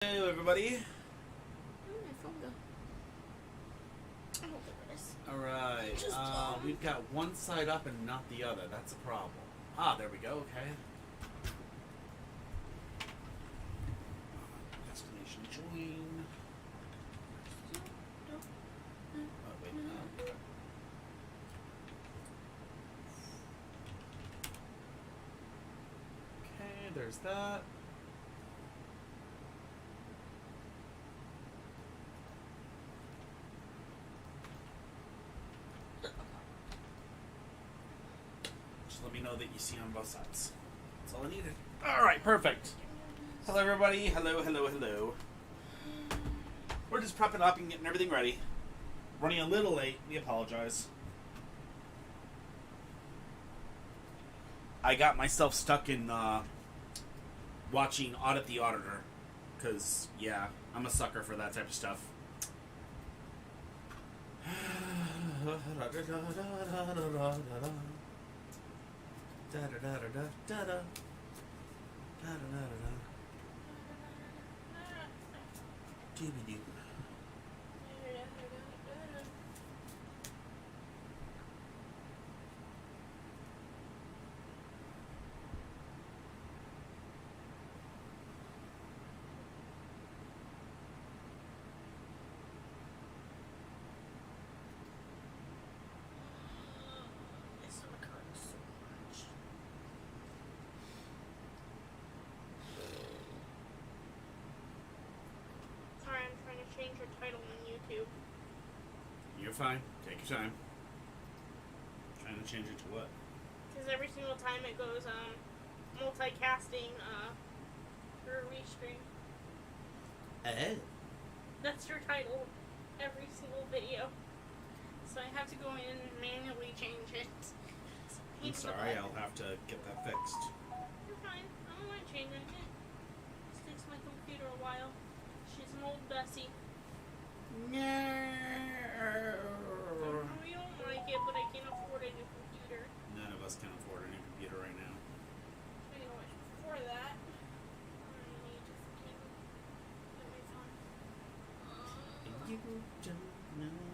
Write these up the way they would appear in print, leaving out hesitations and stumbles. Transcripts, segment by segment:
Hello, everybody. Where did my phone go? Oh, there it is. Alright, we've got one side up and not the other. That's a problem. Ah, there we go, okay. Destination join. Oh, wait, no. Okay, there's that. Let me know that you see on both sides. That's all I needed. Alright, perfect. Hello, everybody. Hello, hello, hello. We're just prepping up and getting everything ready. Running a little late. We apologize. I got myself stuck in watching Audit the Auditor. Because, yeah, I'm a sucker for that type of stuff. Da da da da da da da da da da da. Dooby doo. Change your title on YouTube. You're fine. Take your time. Trying to change it to what? Because every single time it goes multicasting for a restream. That's your title every single video. So I have to go in and manually change it. I'm sorry, I'll have to get that fixed. You're fine. I don't mind changing it. It takes my computer a while. She's an old Bessie. No. I know you don't like it, but I can't afford a new computer. None of us can afford a new computer right now. Anyway, for that, I need to freaking get my phone. You don't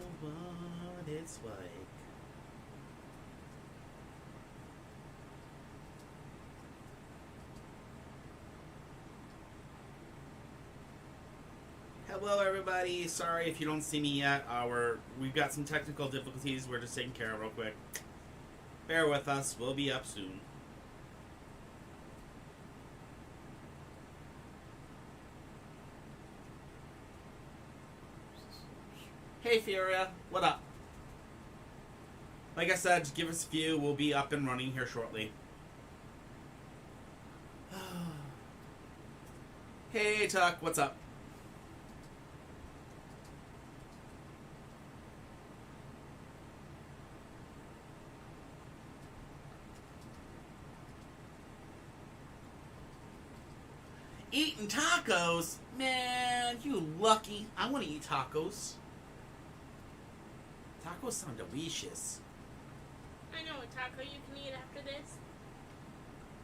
know what it's like. Hello, everybody. Sorry if you don't see me yet. We've got some technical difficulties we're just taking care of real quick. Bear with us. We'll be up soon. Hey, Furia. What up? Like I said, just give us a few. We'll be up and running here shortly. Hey, Tuck. What's up? Eating tacos? Man, you lucky. I want to eat tacos. Tacos sound delicious. I know a taco you can eat after this.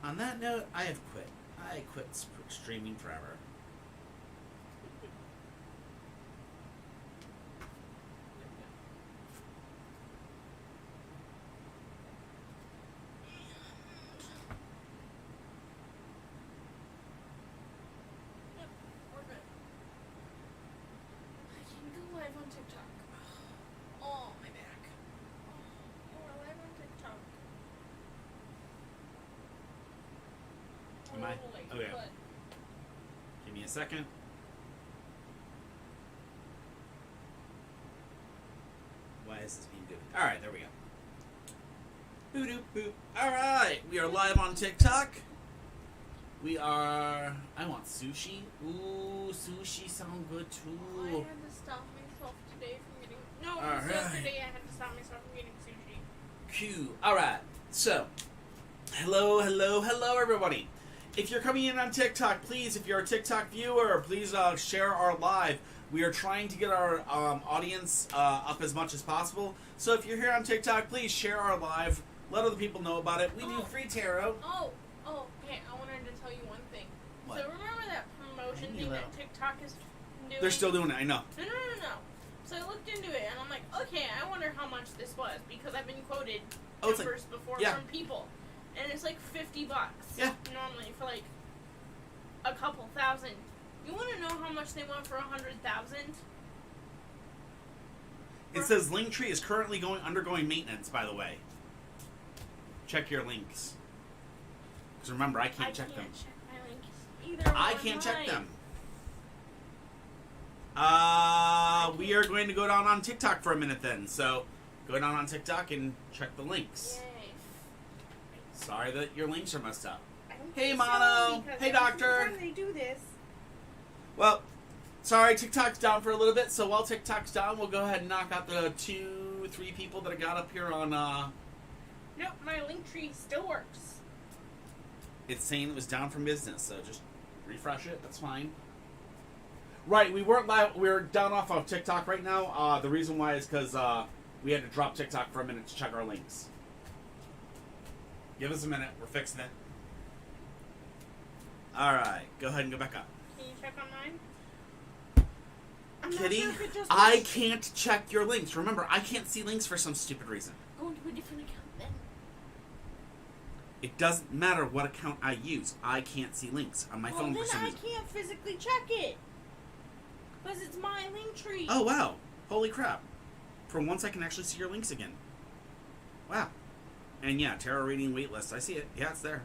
On that note, I have quit. I quit streaming forever. On TikTok. Oh, my back. Oh, we're live on TikTok. Am I? Okay. But Give me a second. Why is this being good? Alright, there we go. Boo doop boop. Alright, we are live on TikTok. We are... I want sushi. Ooh, sushi sound good too. I had to stop myself today from getting... No, it was yesterday I had to stop myself from getting sushi. Cool. Alright, so... Hello, hello, hello, everybody. If you're coming in on TikTok, please, if you're a TikTok viewer, please share our live. We are trying to get our audience up as much as possible. So if you're here on TikTok, please share our live. Let other people know about it. We do free tarot. Oh, okay. I wanted to tell you one thing. What? So remember that promo promotion Tiny thing little. that TikTok is doing. They're still doing it, I know. No. So I looked into it and I'm like, okay, I wonder how much this was because I've been quoted Oh, it's like- numbers before yeah. from people, and it's like $50. Yeah. Normally for like a couple thousand. You want to know how much they want for 100,000? It says Linktree is currently undergoing maintenance, by the way. Check your links. Because remember, I can't check them. Check my links either. I can't check them. We are going to go down on TikTok for a minute then. So, go down on TikTok and check the links. Yay. Sorry that your links are messed up. I don't Hey, think Mono. so, because Hey, every Doctor. time they do this. Well, sorry, TikTok's down for a little bit. So, while TikTok's down, we'll go ahead and knock out the 2-3 people that I got up here on... Nope, my link tree still works. It's saying it was down from business, so just refresh it. That's fine. Right, we weren't live. We're down off of TikTok right now. The reason why is because we had to drop TikTok for a minute to check our links. Give us a minute. We're fixing it. All right, go ahead and go back up. Can you check on mine? I'm not Kitty, sure if it just I works. can't check your links. Remember, I can't see links for some stupid reason. Go into a different account then. It doesn't matter what account I use. I can't see links on my phone Well, for some then I reason. can't physically check it. Because it's my link tree. Oh, wow. Holy crap. For once, I can actually see your links again. Wow. And yeah, tarot reading waitlist. I see it. Yeah, it's there.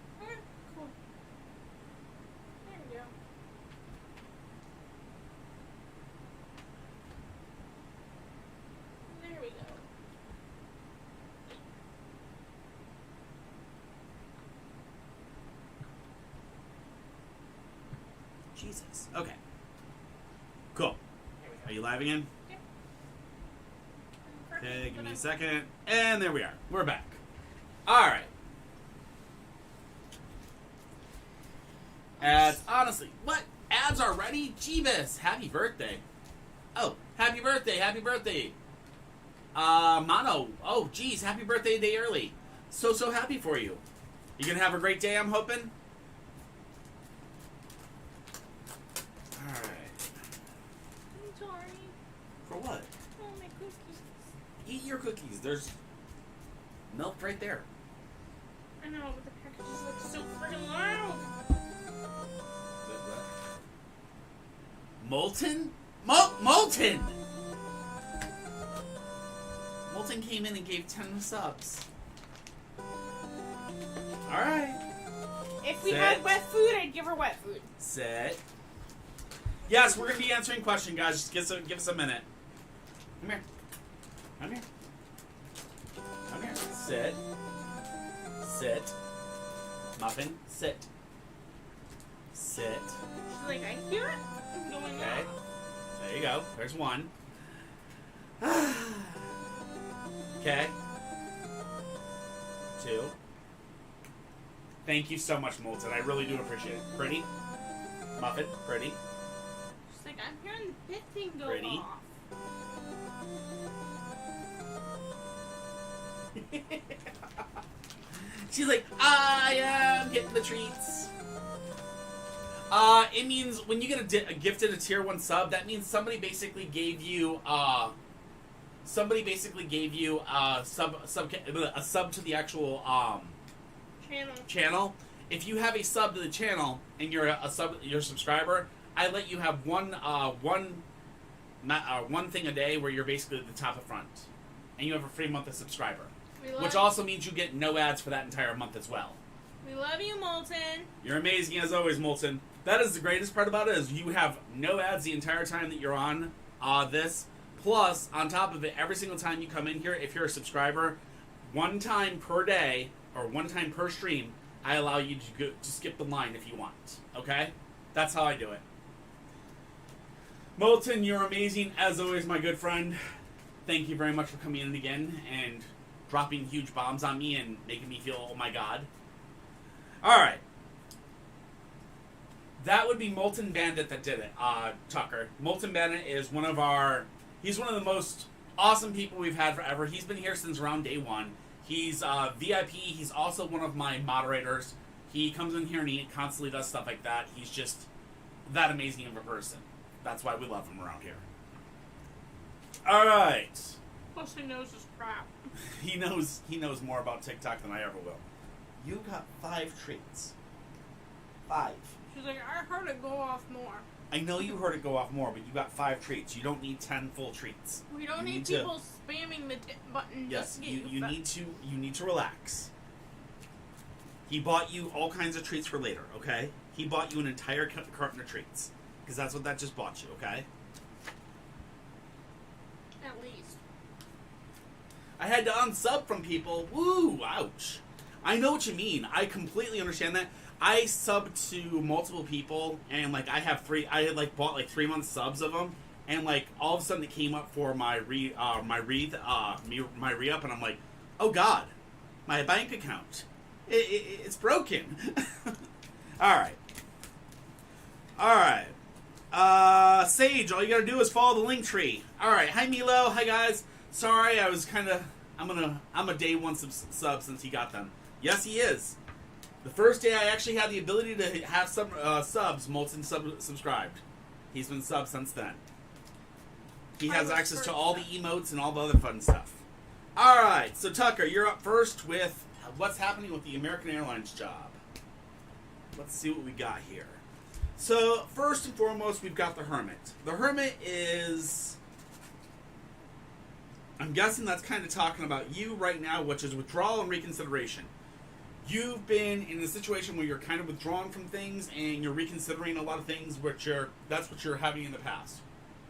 Cool. There we go. There we go. Jesus. Okay. Cool. There we go. Are you live again? Yep. Okay, Perfect, give but me a I'm- second. And there we are. We're back. Alright. Ads. Honestly, what? Ads already? Jeebus. Happy birthday. Oh, happy birthday. Happy birthday. Mono. Oh, geez. Happy birthday a day early. So happy for you. You gonna have a great day, I'm hoping? Alright. I'm sorry. For what? Oh, my cookies. Eat your cookies. There's milk right there. I know, but the packages look so freaking loud. Molten? Molten! Molten came in and gave 10 subs. Alright. If we Set. had wet food, I'd give her wet food. Set. Yes, we're going to be answering questions, guys. Just give us a minute. Come here. Come here. Come here. Sit. Sit. Muffin. Sit. Sit. She's like, I hear it. I'm going Okay. off. There you go. There's one. Okay. 2. Thank you so much, Molten. I really do appreciate it. Pretty. Muffin. Pretty. She's like, I'm hearing the bit thing go Pretty. off. She's like, I am getting the treats. It means when you get a gifted a tier 1 sub, that means somebody basically gave you a sub to the actual channel. If you have a sub to the channel and you're a subscriber, I let you have one thing a day where you're basically at the top of front, and you have a free month of subscriber, which also means you get no ads for that entire month as well. We love you, Molten. You're amazing as always, Molten. That is the greatest part about it, is you have no ads the entire time that you're on this. Plus, on top of it, every single time you come in here, if you're a subscriber, one time per day, or one time per stream, I allow you to skip the line if you want. Okay? That's how I do it. Molten, you're amazing as always, my good friend. Thank you very much for coming in again and dropping huge bombs on me and making me feel, oh my god. Alright. That would be Molten Bandit that did it, Tucker. Molten Bandit is he's one of the most awesome people we've had forever. He's been here since around day 1. He's VIP. He's also one of my moderators. He comes in here and he constantly does stuff like that. He's just that amazing of a person. That's why we love him around here. Alright. Plus he knows his crap. He knows more about TikTok than I ever will. You got 5 treats. 5. She's like, I heard it go off more. I know you heard it go off more, but you got 5 treats. You don't need 10 full treats. We don't need people spamming the button. Yes, you need to relax. He bought you all kinds of treats for later, okay? He bought you an entire carton of treats. Because that's what that just bought you, okay? At least. I had to unsub from people. Woo! Ouch. I know what you mean. I completely understand that. I subbed to multiple people, and like I had like bought like 3 months subs of them, and like all of a sudden it came up for my re-up, and I'm like, oh god, my bank account, it's broken. All right. Sage, all you gotta do is follow the link tree. All right, hi Milo, hi guys. Sorry, I was kind of. I'm a day 1 sub since he got them. Yes, he is. The first day I actually had the ability to have some subs, Molten subscribed. He's been subbed since then. He has access to all the emotes and all the other fun stuff. Alright, so Tucker, you're up first with what's happening with the American Airlines job. Let's see what we got here. So, first and foremost, we've got the Hermit. The Hermit is... I'm guessing that's kind of talking about you right now, which is withdrawal and reconsideration. You've been in a situation where you're kind of withdrawn from things and you're reconsidering a lot of things, that's what you're having in the past.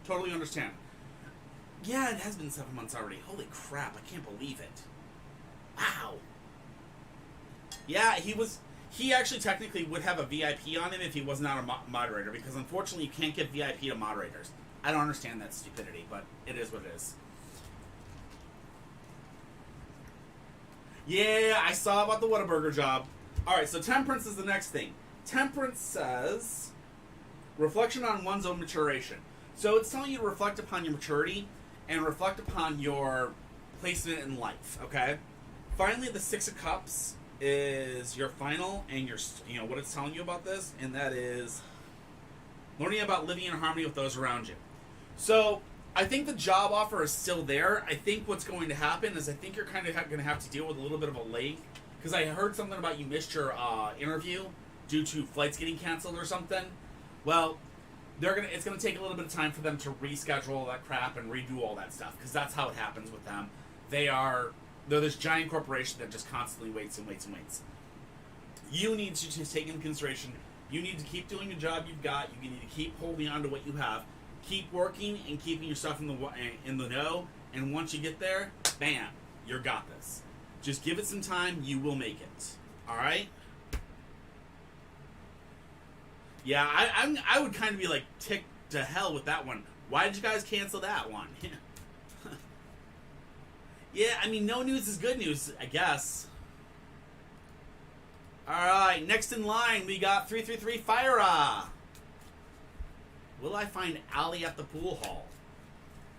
Totally understand. Yeah, it has been 7 months already. Holy crap, I can't believe it. Wow. Yeah, he actually technically would have a VIP on him if he was not a moderator, because unfortunately you can't give VIP to moderators. I don't understand that stupidity, but it is what it is. Yeah, I saw about the Whataburger job. Alright, so Temperance is the next thing. Temperance says, reflection on one's own maturation. So it's telling you to reflect upon your maturity and reflect upon your placement in life, okay? Finally, the 6 of Cups is your final and your, what it's telling you about this, and that is learning about living in harmony with those around you. So, I think the job offer is still there. I think what's going to happen is I think you're kind of going to have to deal with a little bit of a lag. Because I heard something about you missed your interview due to flights getting canceled or something. Well, it's going to take a little bit of time for them to reschedule all that crap and redo all that stuff. Because that's how it happens with them. They're this giant corporation that just constantly waits and waits and waits. You need to just take into consideration, you need to keep doing the job you've got. You need to keep holding on to what you have. Keep working and keeping yourself in the know, and once you get there, bam, you got this. Just give it some time, you will make it. All right? Yeah, I would kind of be like ticked to hell with that one. Why did you guys cancel that one? Yeah, I mean, no news is good news, I guess. All right, next in line, we got 333 Fire. Will I find Ali at the pool hall?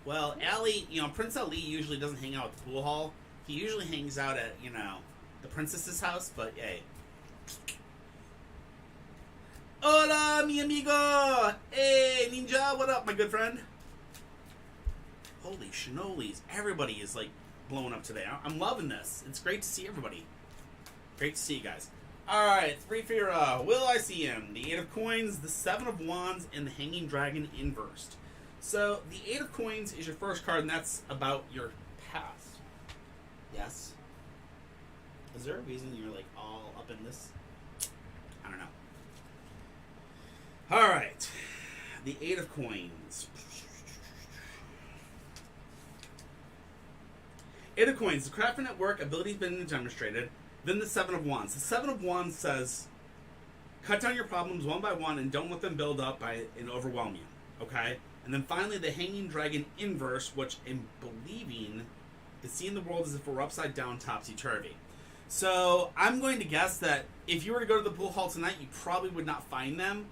Well, Ali, Prince Ali usually doesn't hang out at the pool hall. He usually hangs out at, the princess's house, but hey. Hola, mi amigo! Hey, Ninja, what up, my good friend? Holy shinolis, everybody is, blowing up today. I'm loving this. It's great to see everybody. Great to see you guys. Alright, 3 Fira. Will I see him? The 8 of Coins, the 7 of Wands, and the Hanging Dragon inversed. So, the 8 of Coins is your first card, and that's about your past. Yes? Is there a reason you're, all up in this? I don't know. Alright. The 8 of Coins. 8 of Coins. The craftsman at work, abilities been demonstrated. Then the 7 of Wands. The 7 of Wands says, cut down your problems one by one and don't let them build up and overwhelm you. Okay? And then finally, the Hanging Dragon inverse, which I'm believing is seeing the world as if we're upside down, topsy-turvy. So, I'm going to guess that if you were to go to the pool hall tonight, you probably would not find them.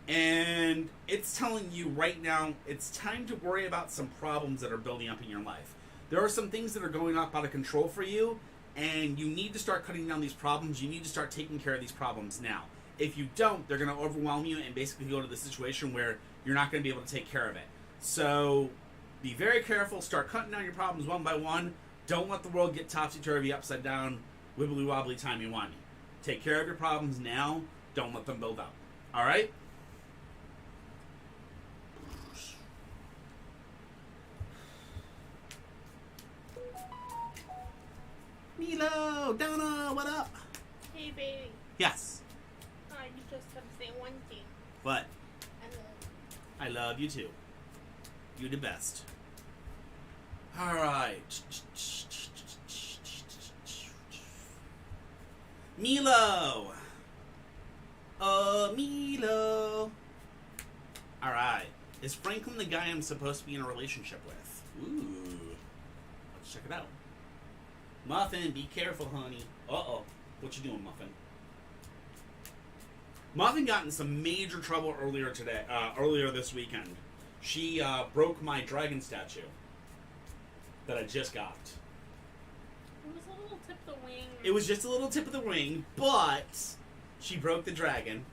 And it's telling you right now, it's time to worry about some problems that are building up in your life. There are some things that are going up out of control for you, and you need to start cutting down these problems. You need to start taking care of these problems now. If you don't, they're going to overwhelm you and basically go to the situation where you're not going to be able to take care of it. So be very careful. Start cutting down your problems one by one. Don't let the world get topsy-turvy, upside down, wibbly-wobbly, timey-wimey. Take care of your problems now. Don't let them build up. All right? Milo, Donna, what up? Hey, baby. Yes. I just have to say one thing. What? I love I love you too. You the best. All right. Milo. Milo. All right. Is Franklin the guy I'm supposed to be in a relationship with? Ooh. Let's check it out. Muffin, be careful, honey. Uh-oh. What you doing, Muffin? Muffin got in some major trouble earlier this weekend. She broke my dragon statue that I just got. It was a little tip of the wing. It was just a little tip of the wing, but she broke the dragon.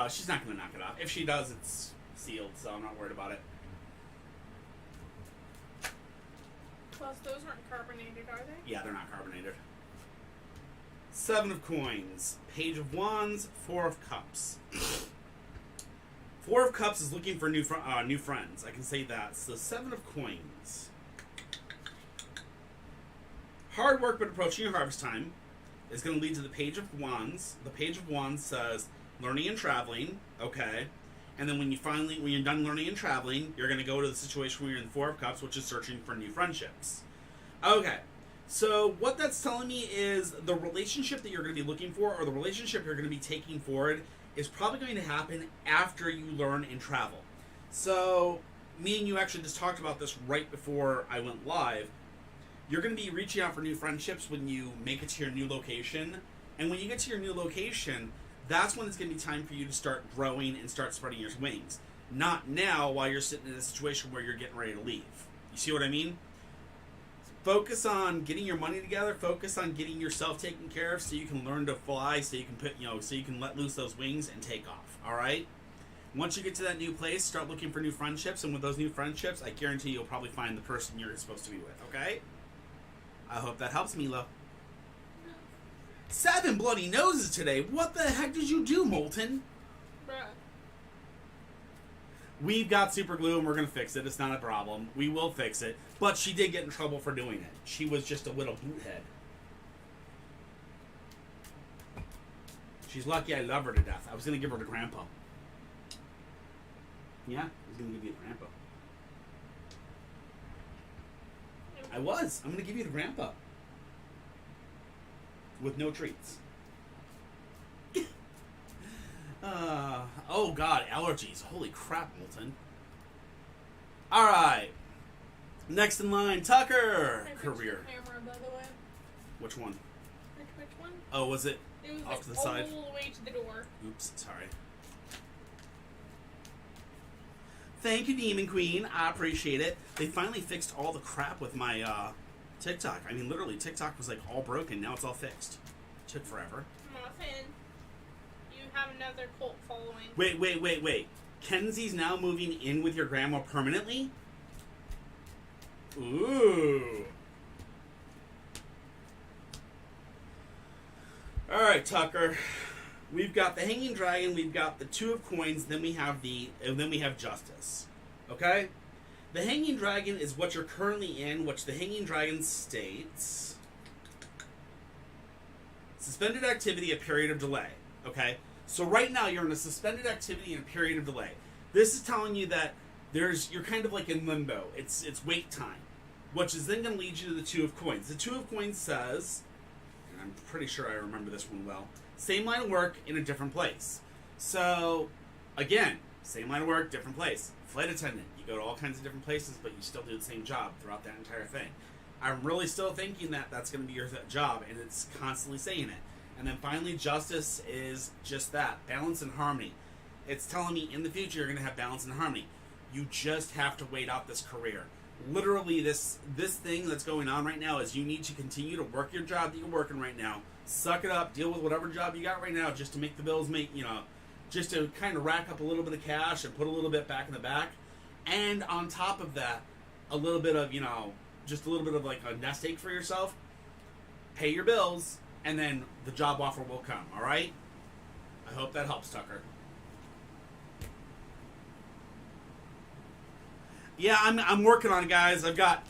She's not going to knock it off. If she does, it's sealed, so I'm not worried about it. Plus, those aren't carbonated, are they? Yeah, they're not carbonated. 7 of coins. Page of wands. 4 of cups. 4 of cups is looking for new friends. I can say that. So 7 of coins. Hard work, but approaching your harvest time is going to lead to the page of wands. The page of wands says learning and traveling. Okay. And then when you're done learning and traveling, you're going to go to the situation where you're in the 4 of cups, which is searching for new friendships. Okay. So what that's telling me is the relationship that you're going to be looking for, or the relationship you're going to be taking forward, is probably going to happen after you learn and travel. So me and you actually just talked about this right before I went live. You're going to be reaching out for new friendships when you make it to your new location. And when you get to your new location, that's when it's going to be time for you to start growing and start spreading your wings. Not now while you're sitting in a situation where you're getting ready to leave. You see what I mean? Focus on getting your money together. Focus on getting yourself taken care of so you can learn to fly, so you can so you can let loose those wings and take off. All right? Once you get to that new place, start looking for new friendships, and with those new friendships, I guarantee you'll probably find the person you're supposed to be with, okay? I hope that helps, Milo. 7 bloody noses today. What the heck did you do, Molten? Bruh. We've got super glue and we're going to fix it. It's not a problem. We will fix it. But she did get in trouble for doing it. She was just a little boothead. She's lucky I love her to death. I was going to give her to Grandpa. Yeah, I was going to give you to Grandpa. I was. I'm going to give you to Grandpa. With no treats. Oh god, allergies. Holy crap, Milton. Alright. Next in line, Tucker. I fixed Career. your camera, by the way. Which one? Which one? Oh, was it It was off like to the side? all the way to the door. Oops, sorry. Thank you, Demon Queen. I appreciate it. They finally fixed all the crap with my TikTok. I mean, literally, TikTok was like all broken. Now it's all fixed. Took forever. Muffin, you have another cult following. Wait. Kenzie's now moving in with your grandma permanently? Ooh. Alright, Tucker. We've got the Hanging Dragon, we've got the 2 of Coins, then we have Justice. Okay? The Hanging Dragon is what you're currently in, which the Hanging Dragon states. Suspended activity, a period of delay. Okay? So right now you're in a suspended activity and a period of delay. This is telling you that you're kind of like in limbo. It's wait time. Which is then going to lead you to the 2 of Coins. The 2 of Coins says, and I'm pretty sure I remember this one well, same line of work in a different place. So, again, same line of work, different place. Flight attendant, you go to all kinds of different places, but you still do the same job throughout that entire thing. I'm really still thinking that that's going to be your job, and it's constantly saying it. And then finally, Justice is just that, balance and harmony. It's telling me in the future you're going to have balance and harmony. You just have to wait out this career. Literally, this thing that's going on right now is you need to continue to work your job that you're working right now suck it up, deal with whatever job you got right now just to make the bills just to kind of rack up a little bit of cash and put a little bit back in the back. And on top of that, a little bit of, just a little bit of like a nest egg for yourself. Pay your bills, and then the job offer will come, all right? I hope that helps, Tucker. Yeah, I'm working on it, guys. I've got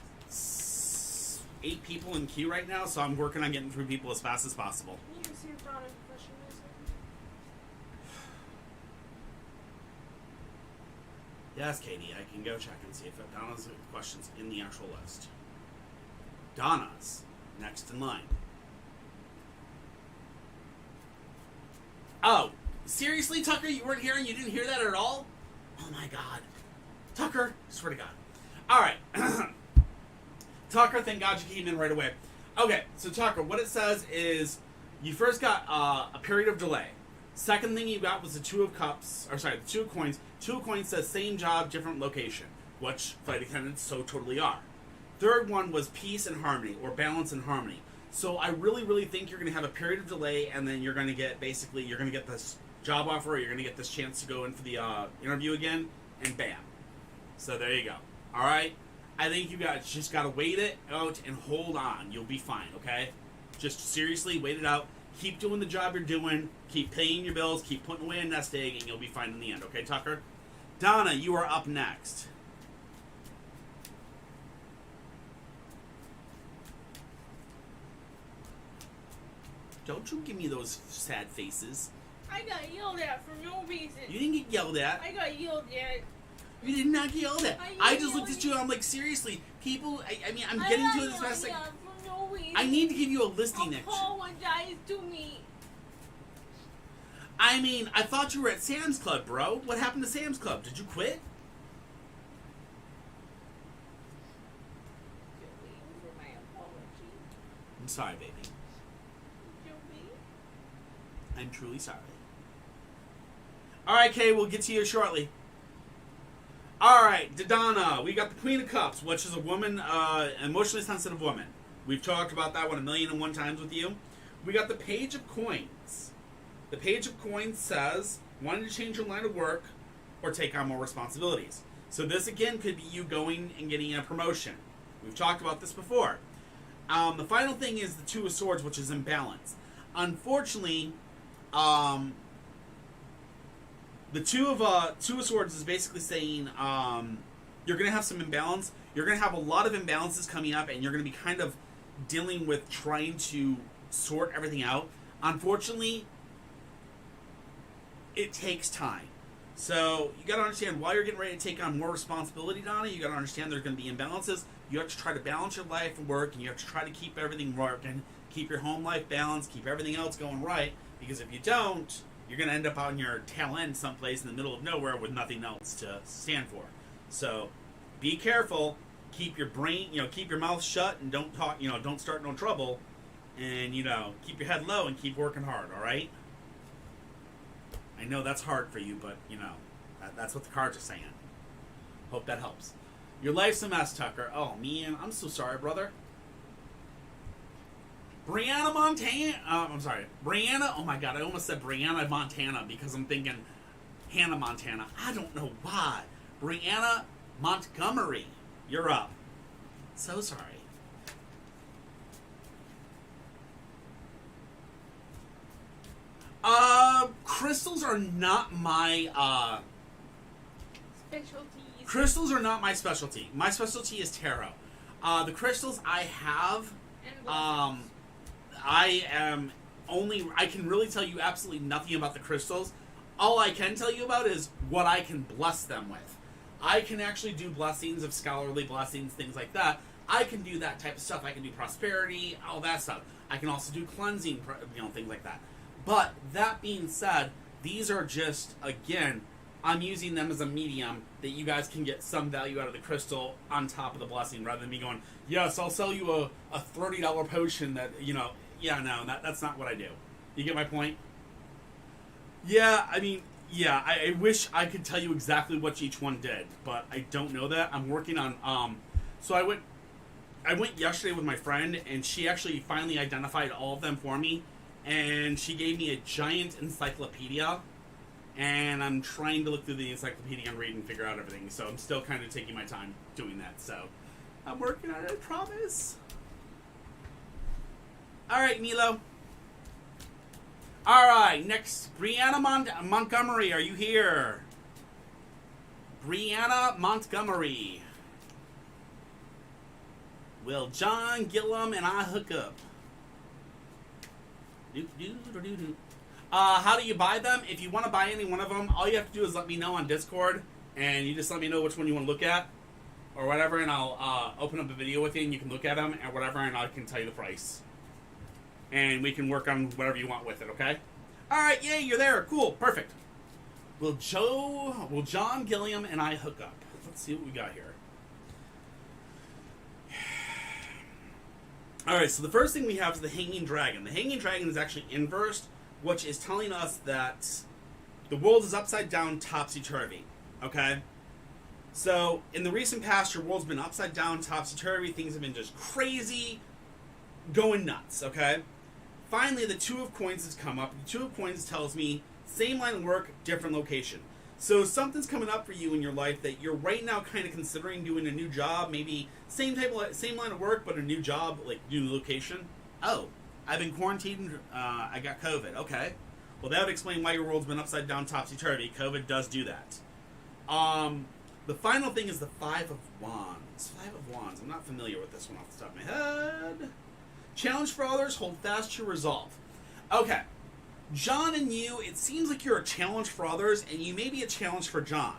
8 people in queue right now, so I'm working on getting through people as fast as possible. You can see if Donna has a question. Yes, Katie, I can go check and see if Donna's questions in the actual list. Donna's next in line. Oh, seriously, Tucker? You weren't here and you didn't hear that at all? Oh my God. Tucker, swear to God. All right. Tucker, thank God you came in right away. Okay, so Tucker, what it says is you first got a period of delay. Second thing you got was the Two of Cups, the Two of Coins. Two of Coins says same job, different location, which flight attendants so totally are. Third one was peace and harmony, or balance and harmony. So I really, really think you're going to have a period of delay, and then you're going to get, you're going to get this job offer, or you're going to get this chance to go in for the interview again, and bam. So there you go. All right? I think you guys just got to wait it out and hold on. You'll be fine, okay? Just seriously, wait it out. Keep doing the job you're doing. Keep paying your bills. Keep putting away a nest egg, and you'll be fine in the end, okay, Tucker? Donna, you are up next. Don't you give me those sad faces. I got yelled at for no reason. You didn't get yelled at. I got yelled at. You did not get yelled at. I just looked at you and I'm like, seriously, people, I'm getting to this mess. No I need to give you a listing next. Apologize to me. I thought you were at Sam's Club, bro. What happened to Sam's Club? Did you quit? Waiting for my apology. I'm sorry, baby. Joey? I'm truly sorry. Alright, Kay, we'll get to you shortly. Alright, Donna, we got the Queen of Cups, which is a woman, emotionally sensitive woman. We've talked about that 1,000,001 times with you. We got the Page of Coins. The Page of Coins says, wanting to change your line of work or take on more responsibilities. So this, again, could be you going and getting a promotion. We've talked about this before. The final thing is the Two of Swords, which is imbalance. Unfortunately, the Two of Swords is basically saying you're going to have some imbalance. You're going to have a lot of imbalances coming up, and you're going to be kind of dealing with trying to sort everything out. Unfortunately, it takes time. So you got to understand, while you're getting ready to take on more responsibility, Donna, you got to understand there's going to be imbalances. You have to try to balance your life and work, and you have to try to keep everything working, keep your home life balanced, keep everything else going right, because if you don't, you're going to end up on your tail end someplace in the middle of nowhere with nothing else to stand for. So be careful. Keep your brain, keep your mouth shut and don't talk, don't start no trouble. And, keep your head low and keep working hard, all right? I know that's hard for you, but, that's what the cards are saying. Hope that helps. Your life's a mess, Tucker. Oh, man, I'm so sorry, brother. Brianna Brianna, oh my God, I almost said Brianna Montana because I'm thinking Hannah Montana. I don't know why. Brianna Montgomery, you're up. So sorry. Crystals are not my, Specialties. Crystals are not my specialty. My specialty is tarot. The crystals I have, I can really tell you absolutely nothing about the crystals. All I can tell you about is what I can bless them with. I can actually do blessings of scholarly blessings, things like that. I can do that type of stuff. I can do prosperity, all that stuff. I can also do cleansing, things like that. But that being said, these are just, again, I'm using them as a medium that you guys can get some value out of the crystal on top of the blessing, rather than me going, yes, I'll sell you a $30 potion that, that's not what I do. You get my point? Yeah, I wish I could tell you exactly what each one did, but I don't know that. I'm working on, so I went yesterday with my friend, and she actually finally identified all of them for me, and she gave me a giant encyclopedia, and I'm trying to look through the encyclopedia and read and figure out everything, so I'm still kind of taking my time doing that, so I'm working on it, I promise. Alright, Milo. Alright, next, Brianna Montgomery, are you here? Brianna Montgomery. Will John Gillum and I hook up? How do you buy them? If you want to buy any one of them, all you have to do is let me know on Discord, and you just let me know which one you want to look at, or whatever, and I'll open up a video with you, and you can look at them, and whatever, and I can tell you the price. And we can work on whatever you want with it, okay? Alright, yay, you're there. Cool, perfect. Will John Gilliam and I hook up? Let's see what we got here. Alright, so the first thing we have is the Hanging Dragon. The Hanging Dragon is actually inversed, which is telling us that the world is upside down, topsy-turvy. Okay? So, in the recent past, your world's been upside down, topsy-turvy. Things have been just crazy, going nuts, okay? Finally, the Two of Coins has come up. The Two of Coins tells me, same line of work, different location. So something's coming up for you in your life that you're right now kind of considering doing a new job, maybe same line of work, but a new job, like new location. Oh, I've been quarantined, I got COVID. Okay. Well, that would explain why your world's been upside down, topsy-turvy. COVID does do that. The final thing is the Five of Wands. Five of Wands. I'm not familiar with this one off the top of my head. Challenge for others, hold fast to your resolve. Okay. John and you, it seems like you're a challenge for others, and you may be a challenge for John.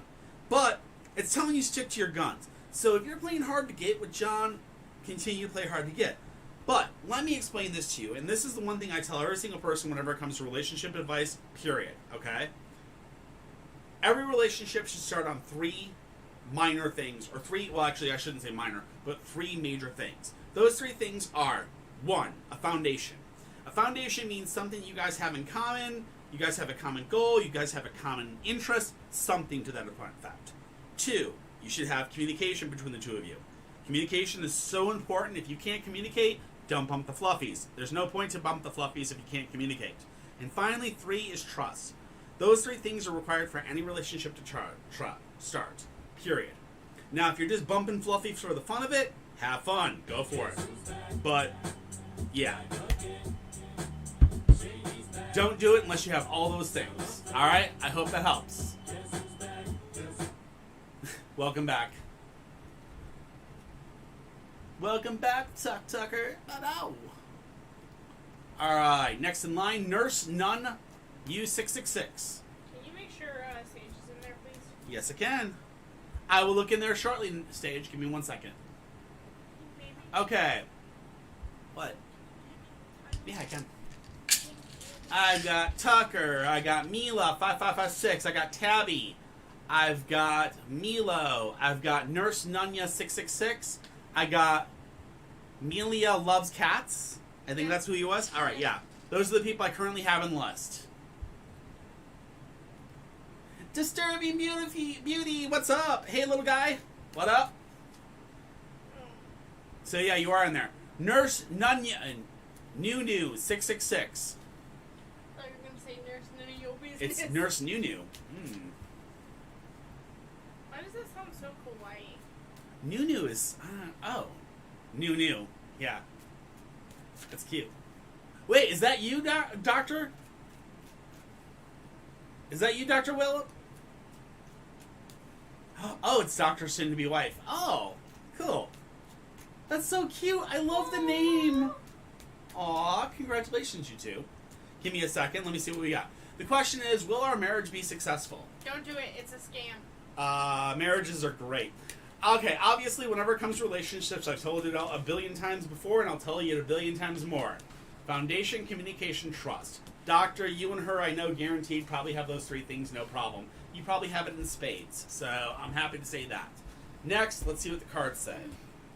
But it's telling you stick to your guns. So if you're playing hard to get with John, continue to play hard to get. But let me explain this to you, and this is the one thing I tell every single person whenever it comes to relationship advice, period, okay? Every relationship should start on three minor things, or three, well actually I shouldn't say minor, but three major things. Those three things are, one, a foundation. A foundation means something you guys have in common, you guys have a common goal, you guys have a common interest, something to that effect. Two, you should have communication between the two of you. Communication is so important. If you can't communicate, don't bump the fluffies. There's no point to bump the fluffies if you can't communicate. And finally, three is trust. Those three things are required for any relationship to start, period. Now, if you're just bumping fluffies for the fun of it, have fun, go for it. But, yeah. Don't do it unless you have all those things. Alright? I hope that helps. Welcome back. Welcome back, Tucker. Oh, no. Alright, next in line, Nurse Nun U666. Can you make sure Sage is in there, please? Yes, I can. I will look in there shortly, Sage. Give me 1 second. Maybe. Okay. What? Yeah, I can. I've got Tucker. I got Mila 5556. I got Tabby. I've got Milo. I've got Nurse Nunya 666. I got Amelia Loves Cats. I think that's who he was. All right, yeah. Those are the people I currently have on the list. Disturbing Beauty, what's up? Hey, little guy. What up? So, yeah, you are in there. Nurse Nunya, Nunu 666. I thought you were going to say Nurse Nunu, your business. It's Nurse Nunu. Why does that sound so kawaii? Nunu is, Nunu. Yeah. That's cute. Wait, is that you, Doctor? Is that you, Dr. Willip? Oh, it's Dr. Soon-to-be wife. Oh, cool. That's so cute. I love the name. Aw, congratulations, you two. Give me a second. Let me see what we got. The question is, will our marriage be successful? Don't do it. It's a scam. Marriages are great. Okay, obviously, whenever it comes to relationships, I've told it a billion times before, and I'll tell you it a billion times more. Foundation, communication, trust. Doctor, you and her, I know, guaranteed, probably have those three things, no problem. You probably have it in spades, so I'm happy to say that. Next, let's see what the cards say.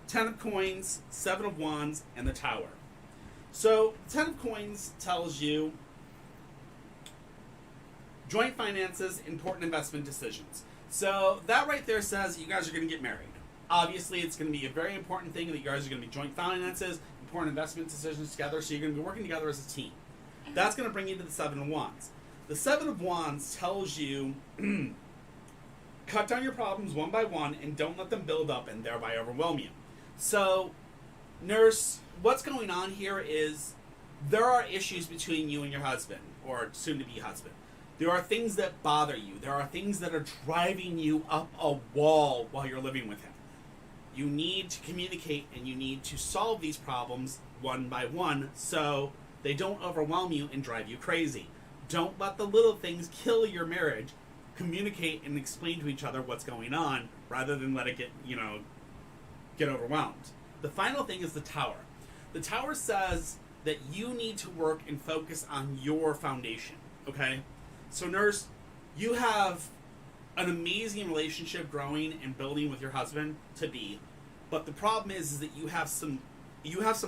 10 of Coins, 7 of Wands, and the Tower. So, 10 of Coins tells you joint finances, important investment decisions. So, that right there says you guys are going to get married. Obviously, it's going to be a very important thing that you guys are going to be joint finances, important investment decisions together, so you're going to be working together as a team. That's going to bring you to the Seven of Wands. The Seven of Wands tells you cut down your problems one by one and don't let them build up and thereby overwhelm you. So, nurse, what's going on here is there are issues between you and your husband, or soon-to-be husband. There are things that bother you. There are things that are driving you up a wall while you're living with him. You need to communicate and you need to solve these problems one by one so they don't overwhelm you and drive you crazy. Don't let the little things kill your marriage. Communicate and explain to each other what's going on rather than let it get overwhelmed. The final thing is the Tower. The Tower says that you need to work and focus on your foundation, okay? So, nurse, you have an amazing relationship growing and building with your husband to be, but the problem is that you have some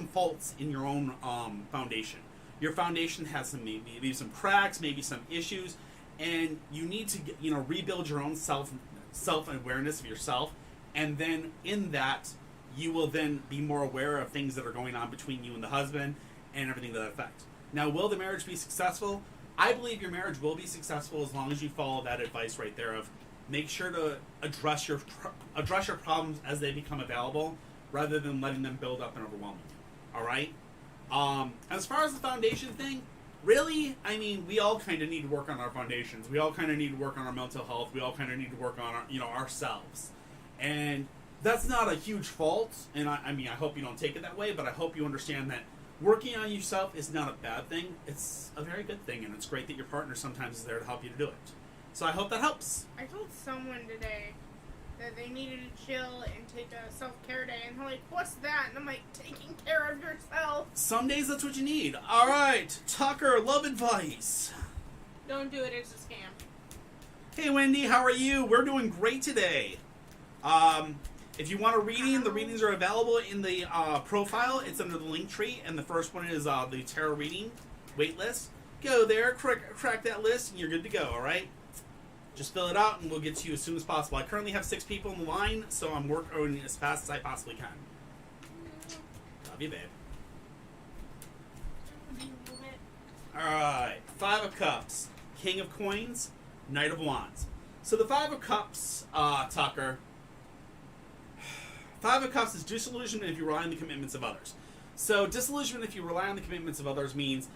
faults in your own foundation. Your foundation has maybe some cracks, maybe some issues, and you need to rebuild your own self-awareness of yourself, and then in that you will then be more aware of things that are going on between you and the husband and everything that affects. Now, will the marriage be successful? I believe your marriage will be successful as long as you follow that advice right there of make sure to address your problems as they become available rather than letting them build up and overwhelm you. All right? As far as the foundation thing, really, I mean, we all kind of need to work on our foundations. We all kind of need to work on our mental health. We all kind of need to work on our, ourselves. And that's not a huge fault. And I hope you don't take it that way, but I hope you understand that working on yourself is not a bad thing. It's a very good thing, and it's great that your partner sometimes is there to help you to do it. So I hope that helps. I told someone today that they needed to chill and take a self-care day, and they're like, what's that? And I'm like, taking care of yourself. Some days that's what you need. All right, Tucker, love advice. Don't do it, it's a scam. Hey, Wendy, how are you? We're doing great today. If you want a reading, the readings are available in the profile. It's under the link tree, and the first one is the tarot reading wait list. Go there, crack that list, and you're good to go, all right? Just fill it out, and we'll get to you as soon as possible. I currently have 6 people in the line, so I'm working as fast as I possibly can. Love you, babe. All right, 5 of Cups, King of Coins, Knight of Wands. So the 5 of Cups, Tucker... 5 of Cups is disillusionment if you rely on the commitments of others. So disillusionment if you rely on the commitments of others means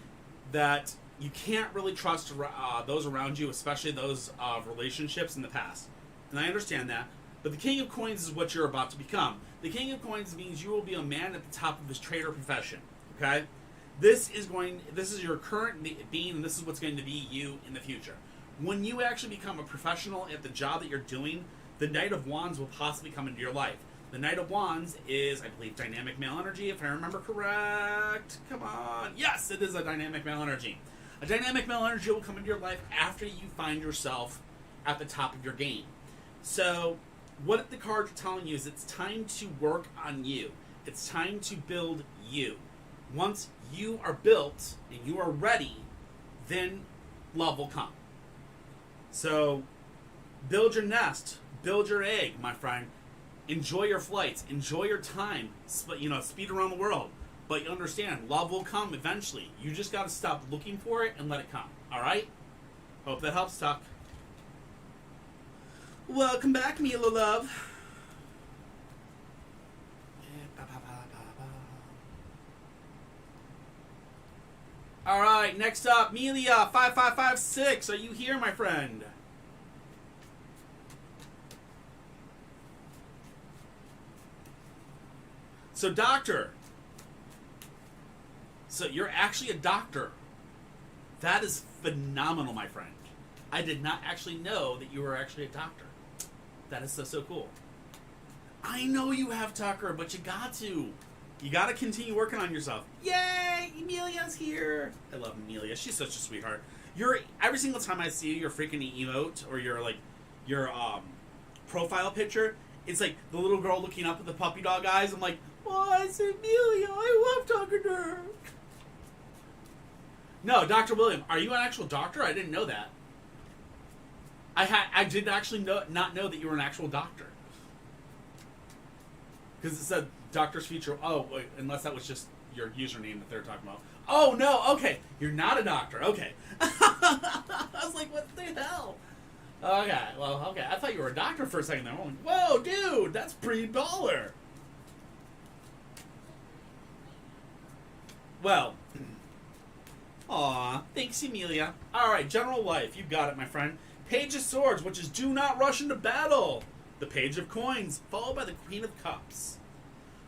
that you can't really trust those around you, especially those relationships in the past. And I understand that. But the King of Coins is what you're about to become. The King of Coins means you will be a man at the top of this trader profession. Okay? This is your current being, and this is what's going to be you in the future. When you actually become a professional at the job that you're doing, the Knight of Wands will possibly come into your life. The Knight of Wands is, I believe, dynamic male energy, if I remember correct. Come on. Yes, it is a dynamic male energy. A dynamic male energy will come into your life after you find yourself at the top of your game. So, what the cards are telling you is it's time to work on you. It's time to build you. Once you are built and you are ready, then love will come. So, build your nest. Build your egg, my friend. Enjoy your flights. Enjoy your time. Speed around the world. But you understand, love will come eventually. You just got to stop looking for it and let it come. All right? Hope that helps, Tuck. Welcome back, Mila love. All right, next up, Amelia 5556. Are you here, my friend? So, doctor. So, you're actually a doctor. That is phenomenal, my friend. I did not actually know that you were actually a doctor. That is so cool. I know you have, Tucker, but you got to. You got to continue working on yourself. Yay! Amelia's here. I love Amelia. She's such a sweetheart. Every single time I see your freaking emote or your profile picture, it's like the little girl looking up at the puppy dog eyes. I'm like, oh, it's Amelia. I love talking to her. No, Dr. William, are you an actual doctor? I didn't know that. I did actually not know that you were an actual doctor. Because it said Doctor's Future. Oh, wait, unless that was just your username that they're talking about. Oh, no, okay. You're not a doctor. Okay. I was like, what the hell? Okay, well, okay. I thought you were a doctor for a second there. I'm like, whoa, dude, that's pretty baller. Well, aw, thanks, Amelia. Alright, general life. You got it, my friend. Page of Swords, which is do not rush into battle. The Page of Coins, followed by the Queen of Cups.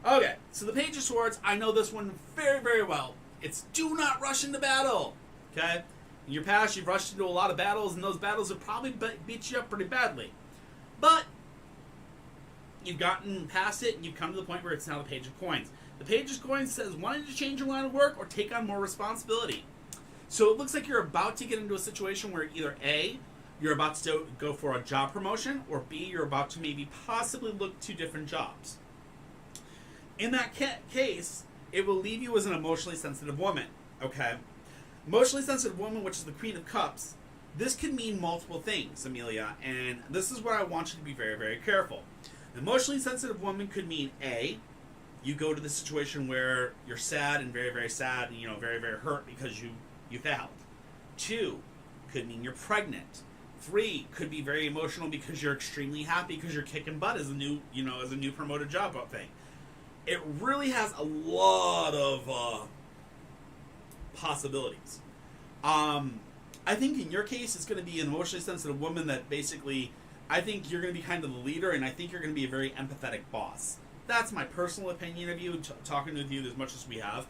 Okay, so the Page of Swords, I know this one very, very well. It's do not rush into battle. Okay? In your past, you've rushed into a lot of battles, and those battles have probably beat you up pretty badly. But you've gotten past it, and you've come to the point where it's now the Page of Coins. The Page of Coins says wanting to change your line of work or take on more responsibility. So it looks like you're about to get into a situation where either A, you're about to go for a job promotion, or B, you're about to maybe possibly look to different jobs. In that case, it will leave you as an emotionally sensitive woman, okay? Emotionally sensitive woman, which is the Queen of Cups, this could mean multiple things, Amelia, and this is where I want you to be very, very careful. An emotionally sensitive woman could mean A, you go to the situation where you're sad and very, very sad and, very, very hurt because you failed. 2, could mean you're pregnant. 3, could be very emotional because you're extremely happy because you're kicking butt as a new promoted job thing. It really has a lot of possibilities. I think in your case, it's going to be an emotionally sensitive woman that basically, I think you're going to be kind of the leader, and I think you're going to be a very empathetic boss. That's my personal opinion of you, talking with you as much as we have.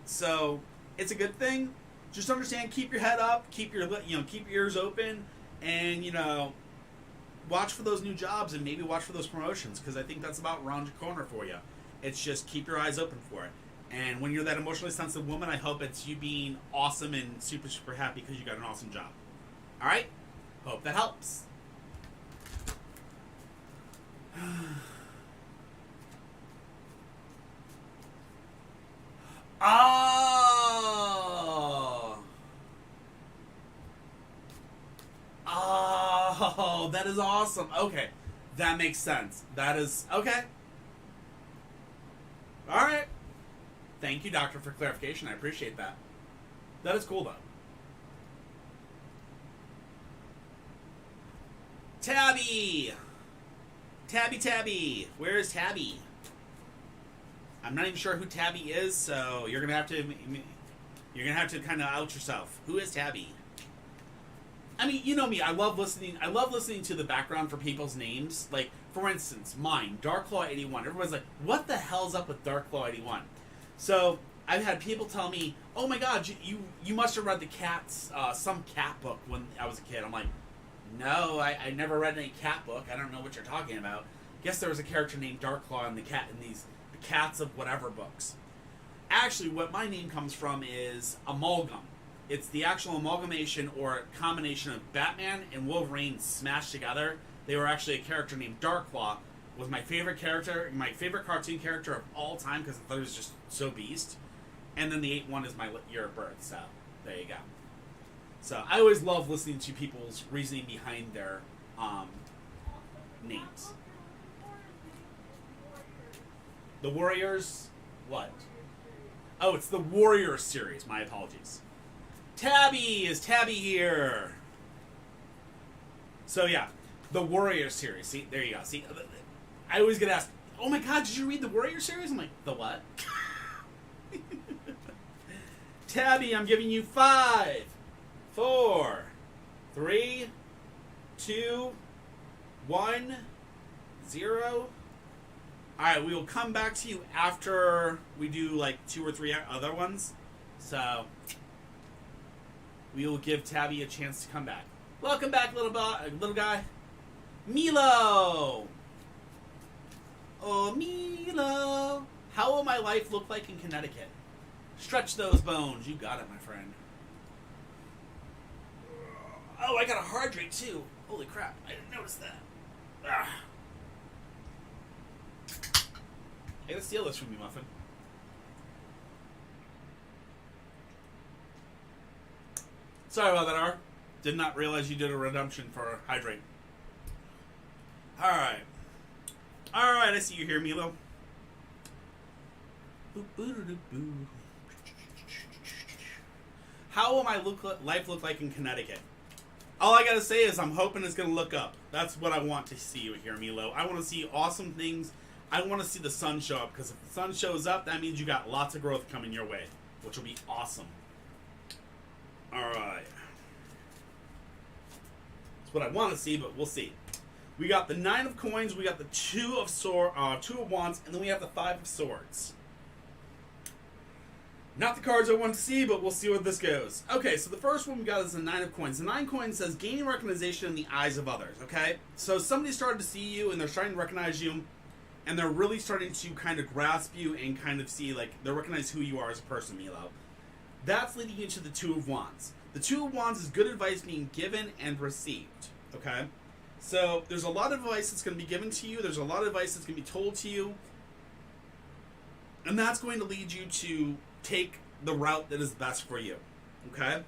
So it's a good thing. Just understand, keep your head up, keep your ears open, and watch for those new jobs and maybe watch for those promotions, because I think that's about around your corner for you. It's just keep your eyes open for it. And when you're that emotionally sensitive woman, I hope it's you being awesome and super, super happy because you got an awesome job. All right? Hope that helps. Oh, that is awesome. Okay. That makes sense. That is... Okay. Alright. Thank you, Doctor, for clarification. I appreciate that. That is cool, though. Tabby! Tabby! Where is Tabby? I'm not even sure who Tabby is, so you're gonna have to kind of out yourself. Who is Tabby? I mean, you know me. I love listening to the background for people's names. Like, for instance, mine, Darklaw81. Everyone's like, "What the hell's up with Darklaw81?" So I've had people tell me, "Oh my God, you must have read the Cats some cat book when I was a kid." I'm like, "No, I never read any cat book. I don't know what you're talking about." Guess there was a character named Darklaw in the Cats of whatever books. Actually, what my name comes from is Amalgam. It's the actual amalgamation or combination of Batman and Wolverine smashed together. They were actually a character named Darklaw. Was my favorite character, my favorite cartoon character of all time because I thought it was just so beast. And then the 8-1 is my year of birth, so there you go. So I always love listening to people's reasoning behind their names. The Warriors, what? Oh, it's the Warriors series. My apologies. Tabby! Is Tabby here? So yeah, the Warriors series. See, there you go. See, I always get asked, "Oh my God, did you read the Warriors series?" I'm like, "The what?" Tabby, I'm giving you 5, 4, 3, 2, 1, 0. Alright, we will come back to you after we do like 2 or 3 other ones. So we will give Tabby a chance to come back. Welcome back, little guy. Milo! Oh, Milo! How will my life look like in Connecticut? Stretch those bones. You got it, my friend. Oh, I got a heart rate too. Holy crap, I didn't notice that. Ugh. I gotta steal this from you, Muffin. Sorry about that, R. Did not realize you did a redemption for hydrate. Alright. Alright, I see you here, Milo. How will my life look like in Connecticut? All I gotta say is I'm hoping it's gonna look up. That's what I want to see here, Milo. I want to see awesome things. I want to see the sun show up, because if the sun shows up, that means you got lots of growth coming your way, which will be awesome. Alright. That's what I want to see, but we'll see. We got the 9 of coins, we got the 2 of wands, and then we have the 5 of swords. Not the cards I want to see, but we'll see where this goes. Okay, so the first one we got is the 9 of coins. The 9 coins says gaining recognition in the eyes of others, okay? So somebody started to see you, and they're starting to recognize you, and they're really starting to kind of grasp you and kind of see, like, they recognize who you are as a person, Milo. That's leading you to the 2 of wands. The 2 of wands is good advice being given and received, okay? So there's a lot of advice that's going to be given to you. There's a lot of advice that's going to be told to you. And that's going to lead you to take the route that is best for you, okay?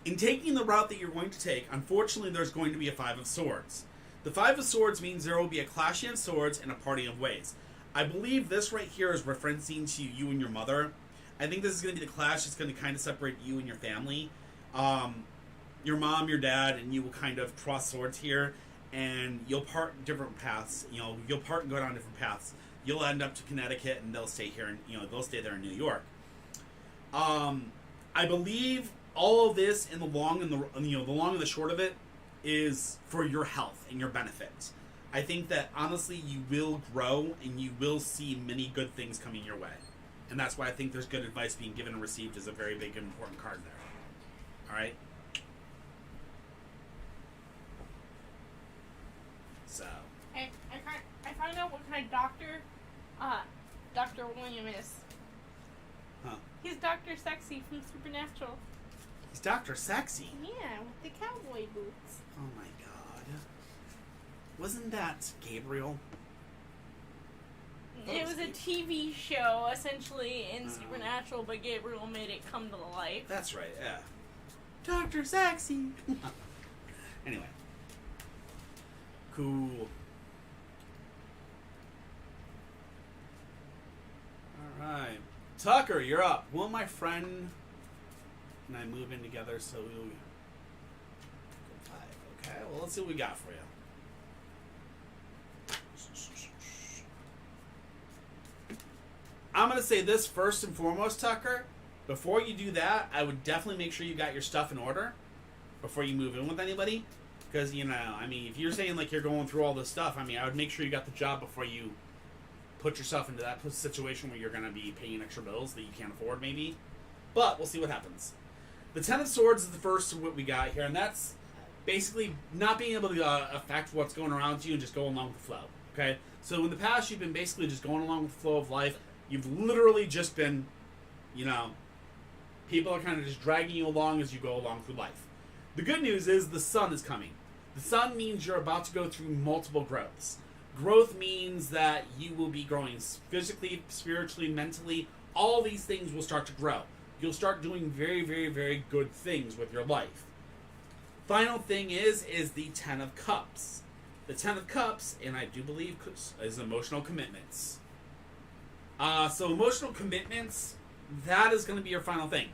In taking the route that you're going to take, unfortunately, there's going to be a 5 of swords. The 5 of swords means there will be a clashing of swords and a parting of ways. I believe this right here is referencing to you and your mother. I think this is going to be the clash that's going to kind of separate you and your family. Your mom, your dad, and you will kind of cross swords here, and you'll part different paths. You know, you'll part and go down different paths. You'll end up to Connecticut, and they'll stay here, and they'll stay there in New York. I believe all of this in the long and the short of it is for your health and your benefit. I think that honestly, you will grow and you will see many good things coming your way, and that's why I think there's good advice being given and received is a very big and important card there. All right. So. I found out what kind of doctor, Dr. William is. Huh. He's Dr. Sexy from Supernatural. He's Dr. Sexy? Yeah, with the cowboy boots. Oh my god. Wasn't that Gabriel? It was a TV show, essentially, in Supernatural, but Gabriel made it come to life. That's right, yeah. Dr. Sexy! Anyway. Cool. Alright. Tucker, you're up. Will my friend and I move in together so we'll go 5? Okay, well, let's see what we got for you. I'm going to say this first and foremost, Tucker. Before you do that, I would definitely make sure you got your stuff in order before you move in with anybody. Because, I mean, if you're saying, like, you're going through all this stuff, I mean, I would make sure you got the job before you put yourself into that situation where you're going to be paying extra bills that you can't afford, maybe. But we'll see what happens. The 10 of Swords is the first of what we got here, and that's basically not being able to affect what's going around you and just go along with the flow, okay? So in the past, you've been basically just going along with the flow of life. You've literally just been, people are kind of just dragging you along as you go along through life. The good news is the sun is coming. The sun means you're about to go through multiple growths. Growth means that you will be growing physically, spiritually, mentally. All these things will start to grow. You'll start doing very, very, very good things with your life. Final thing is the 10 of Cups. The 10 of Cups, and I do believe is emotional commitments. So emotional commitments, that is going to be your final thing.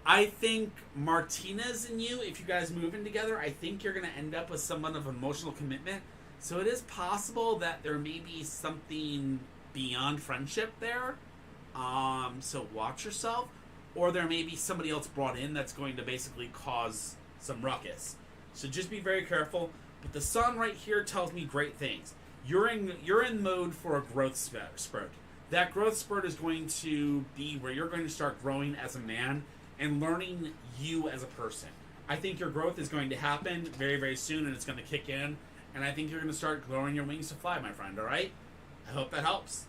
I think Martinez and you, if you guys move in together, I think you're going to end up with somewhat of an emotional commitment. So it is possible that there may be something beyond friendship there. So watch yourself. Or there may be somebody else brought in that's going to basically cause some ruckus. So just be very careful. But the sun right here tells me great things. You're in mode for a growth spurt. That growth spurt is going to be where you're going to start growing as a man and learning you as a person. I think your growth is going to happen very, very soon, and it's going to kick in. And I think you're going to start growing your wings to fly, my friend, all right? I hope that helps.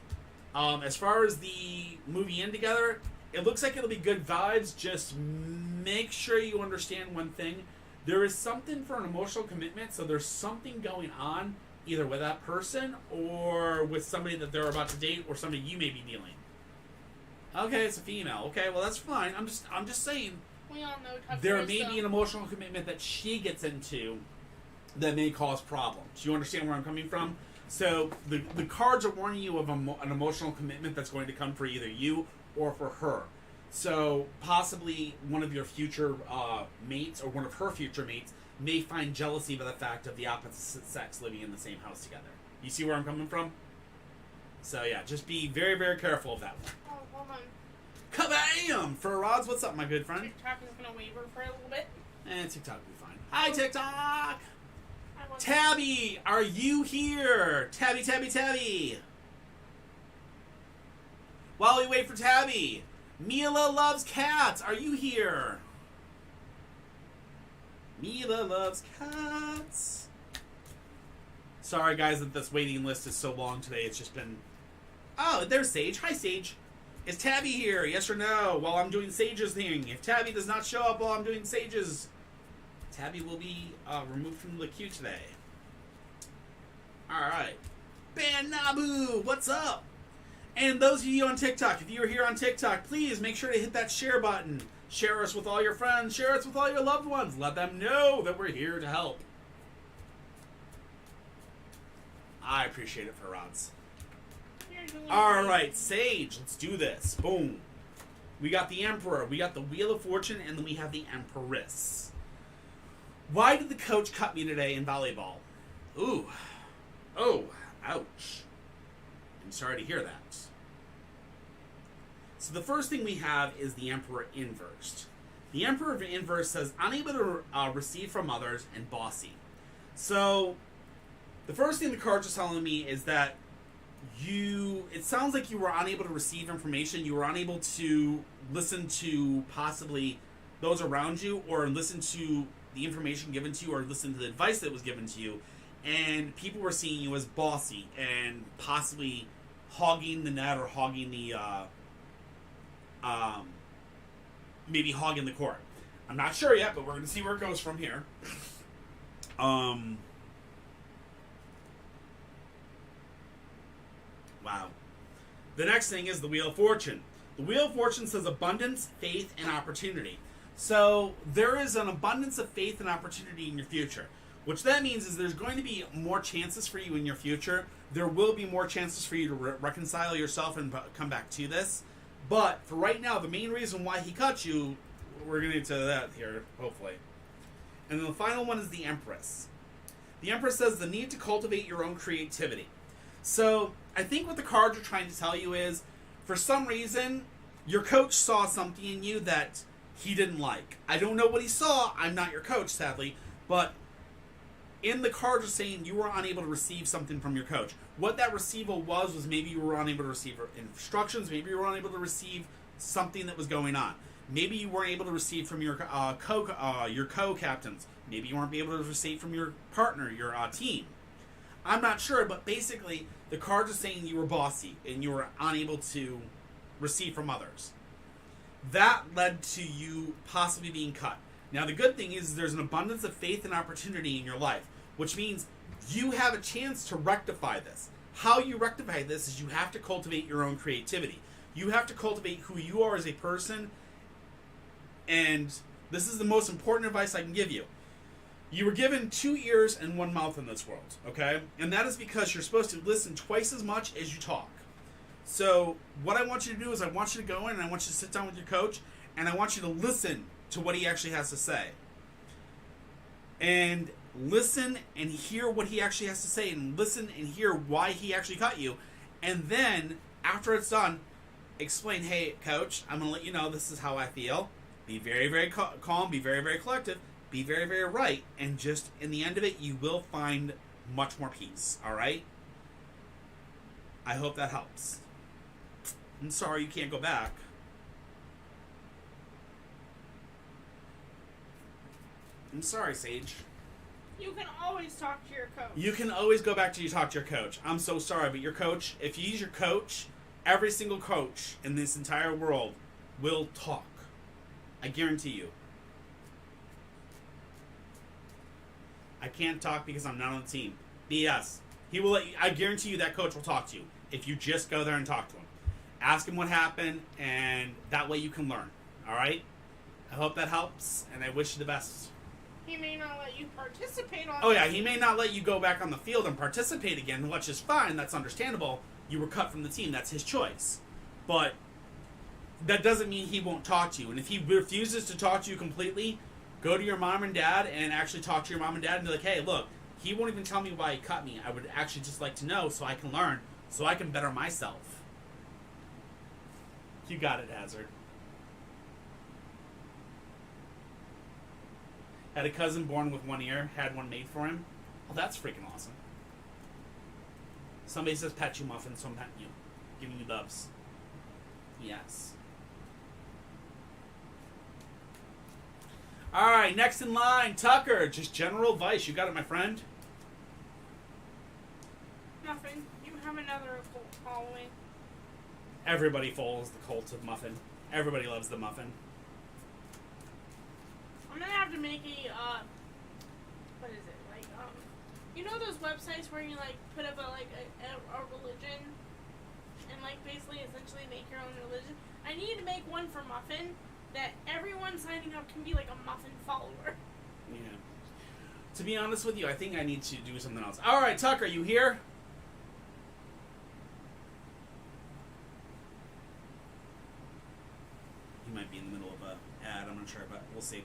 As far as the moving in together, it looks like it'll be good vibes. Just make sure you understand one thing. There is something for an emotional commitment, so there's something going on either with that person or with somebody that they're about to date or somebody you may be dealing. Okay, it's a female. Okay, well, that's fine. I'm just saying. We all know Tucker there may be an emotional commitment that she gets into that may cause problems. You understand where I'm coming from? So the cards are warning you of an emotional commitment that's going to come for either you or for her. So possibly one of your future mates or one of her future mates may find jealousy by the fact of the opposite sex living in the same house together. You see where I'm coming from? So yeah, just be very, very careful of that one. Oh, hold on. Kabam! For Rods, what's up, my good friend? TikTok is gonna waver for a little bit. TikTok will be fine. Hi, TikTok! I want Tabby, are you here? Tabby, Tabby, Tabby! While we wait for Tabby, Mila loves cats. Are you here? Mila loves cats. Sorry, guys, that this waiting list is so long today. It's just been... Oh, there's Sage. Hi, Sage. Is Tabby here? Yes or no? While I'm doing Sage's thing. If Tabby does not show up while I'm doing Sage's, Tabby will be removed from the queue today. Alright. Banabu, what's up? And those of you on TikTok, if you are here on TikTok, please make sure to hit that share button. Share us with all your friends. Share us with all your loved ones. Let them know that we're here to help. I appreciate it, for Rods. Alright, Sage, let's do this. Boom. We got the Emperor, we got the Wheel of Fortune, and then we have the Empress. Why did the coach cut me today in volleyball? Ooh. Oh, ouch. I'm sorry to hear that. So the first thing we have is the Emperor Inversed. The Emperor Inversed says, unable to receive from others and bossy. So, the first thing the cards are telling me is that it sounds like you were unable to receive information, you were unable to listen to possibly those around you, or listen to the information given to you, or listen to the advice that was given to you, and people were seeing you as bossy, and possibly hogging the net, or hogging the, maybe hogging the court. I'm not sure yet, but we're going to see where it goes from here. Wow. The next thing is the Wheel of Fortune. The Wheel of Fortune says abundance, faith, and opportunity. So there is an abundance of faith and opportunity in your future. Which that means is there's going to be more chances for you in your future. There will be more chances for you to reconcile yourself and come back to this. But for right now, the main reason why he cut you, we're going to get to that here, hopefully. And then the final one is the Empress. The Empress says the need to cultivate your own creativity. So, I think what the cards are trying to tell you is, for some reason, your coach saw something in you that he didn't like. I don't know what he saw. I'm not your coach, sadly. But in the cards are saying you were unable to receive something from your coach. What that receival was maybe you were unable to receive instructions. Maybe you were unable to receive something that was going on. Maybe you weren't able to receive from your co-captains. Maybe you weren't able to receive from your partner, your team. I'm not sure, but basically, the cards are saying you were bossy and you were unable to receive from others. That led to you possibly being cut. Now, the good thing is there's an abundance of faith and opportunity in your life, which means you have a chance to rectify this. How you rectify this is you have to cultivate your own creativity. You have to cultivate who you are as a person, and this is the most important advice I can give you. You were given 2 ears and 1 mouth in this world, okay? And that is because you're supposed to listen twice as much as you talk. So what I want you to do is I want you to go in and I want you to sit down with your coach and I want you to listen to what he actually has to say. And listen and hear what he actually has to say, and listen and hear why he actually cut you. And then, after it's done, explain, hey, coach, I'm going to let you know this is how I feel. Be very, very calm, be very, very collective. Be very, very right, and just in the end of it, you will find much more peace, alright? I hope that helps. I'm sorry you can't go back. I'm sorry, Sage. You can always talk to your coach. You can always go back to you talk to your coach. I'm so sorry, but your coach, if you use your coach, every single coach in this entire world will talk. I guarantee you. I can't talk because I'm not on the team. BS. He will let you, I guarantee you that coach will talk to you if you just go there and talk to him. Ask him what happened, and that way you can learn. Alright? I hope that helps, and I wish you the best. He may not let you participate on Oh yeah, he may not let you go back on the field and participate again, which is fine, that's understandable. You were cut from the team, that's his choice. But that doesn't mean he won't talk to you. And if he refuses to talk to you completely, go to your mom and dad and actually talk to your mom and dad and be like, hey, look, he won't even tell me why he cut me. I would actually just like to know so I can learn, so I can better myself. You got it, Hazard. Had a cousin born with one ear, had one made for him. Well, that's freaking awesome. Somebody says pet you, Muffin, so I'm petting you. Giving you loves. Yes. Alright, next in line, Tucker. Just general advice. You got it, my friend? Muffin, you have another cult following. Everybody follows the cult of Muffin. Everybody loves the Muffin. I'm gonna have to make a, what is it, like, you know those websites where you, like, put up a religion, and, like, basically, essentially make your own religion? I need to make one for Muffin, that everyone signing up can be, like, a Muffin follower. Yeah. To be honest with you, I think I need to do something else. Alright, Tucker, you here? He might be in the middle of a ad, I'm not sure, but we'll see.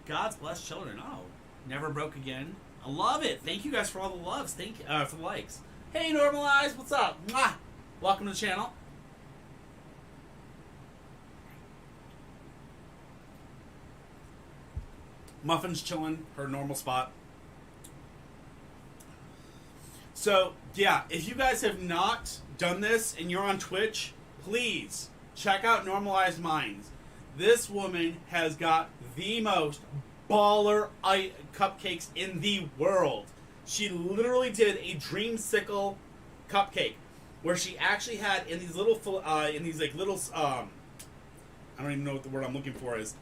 God's blessed children. Oh, never broke again. I love it. Thank you guys for all the loves. Thank you for the likes. Hey, Normalized, what's up? Mwah! Welcome to the channel. Muffin's chilling, her normal spot. So, yeah, if you guys have not done this and you're on Twitch, please check out Normalized Minds. This woman has got the most baller cupcakes in the world. She literally did a dreamsicle cupcake where she actually had in these little I don't even know what the word I'm looking for is.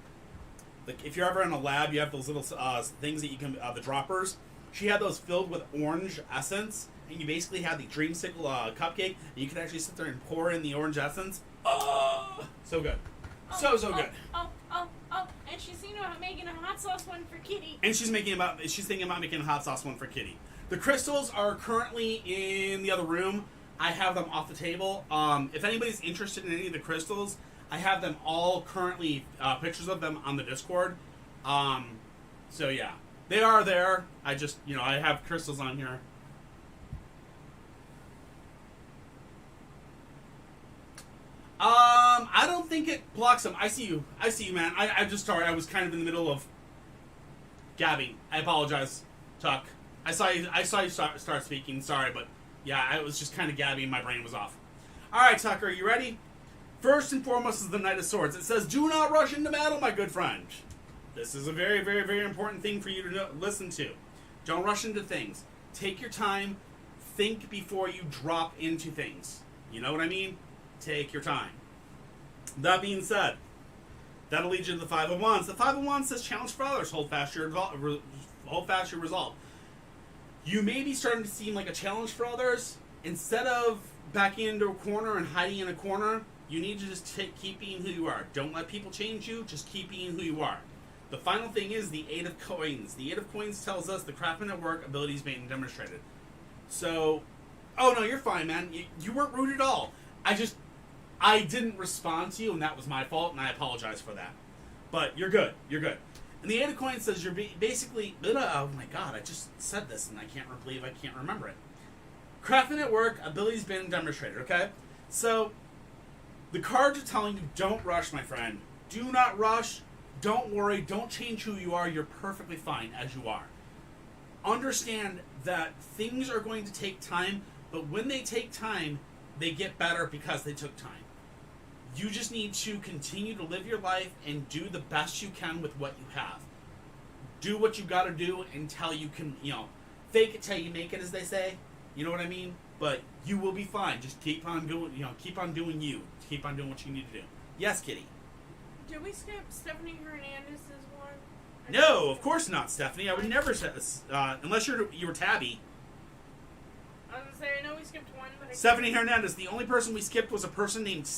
Like if you're ever in a lab, you have those little things that you can the droppers. She had those filled with orange essence, and you basically had the dreamsicle cupcake, and you could actually sit there and pour in the orange essence. Oh, so good. So good. And she's thinking about making a hot sauce one for Kitty. And she's thinking about making a hot sauce one for Kitty. The crystals are currently in the other room. I have them off the table. If anybody's interested in any of the crystals, I have them all currently, pictures of them on the Discord. So yeah, they are there. I just, I have crystals on here. I don't think it blocks them. I see you, man. I'm just sorry. I was kind of in the middle of gabbing. I apologize, Tuck. I saw you start speaking. Sorry, but yeah, I was just kind of gabbing. My brain was off. All right, Tucker, you ready? First and foremost is the Knight of Swords. It says, "Do not rush into battle, my good friend." This is a very, very, very important thing for you to listen to. Don't rush into things. Take your time. Think before you drop into things. You know what I mean? Take your time. That being said, that'll lead you to the Five of Wands. The Five of Wands says, "Challenge for others. Hold fast your resolve." You may be starting to seem like a challenge for others. Instead of backing into a corner and hiding in a corner, you need to just keep being who you are. Don't let people change you. Just keep being who you are. The final thing is the Eight of Coins. The Eight of Coins tells us the craftsman at work, abilities being demonstrated. So, oh no, you're fine, man. You weren't rude at all. I didn't respond to you, and that was my fault, and I apologize for that. But you're good. You're good. And the Eight of Coins says you're basically... Oh my god, I just said this, and I can't believe I can't remember it. Craftsman at work, abilities being demonstrated, okay? So, the cards are telling you, don't rush, my friend. Do not rush. Don't worry. Don't change who you are. You're perfectly fine as you are. Understand that things are going to take time, but when they take time, they get better because they took time. You just need to continue to live your life and do the best you can with what you have. Do what you got to do until you can, fake it till you make it, as they say. You know what I mean? But you will be fine. Just keep on doing, keep on doing you. Keep on doing what you need to do. Yes, Kitty. Did we skip Stephanie Hernandez's one? No, of course not, Stephanie. I would never say unless you were Tabby. I was gonna say, I know we skipped one, but Stephanie Hernandez. The only person we skipped was a person named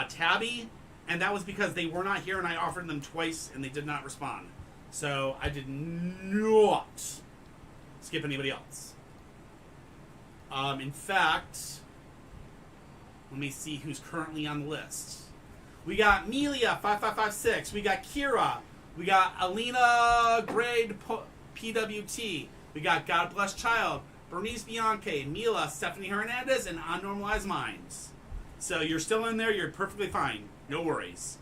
Tabby, and that was because they were not here, and I offered them twice, and they did not respond. So I did not skip anybody else. In fact, let me see who's currently on the list. We got Amelia 5556. We got Kira. We got Alina Grade PWT. We got God Bless Child, Bernice Bianche, Mila, Stephanie Hernandez, and Unnormalized Minds. So you're still in there. You're perfectly fine. No worries.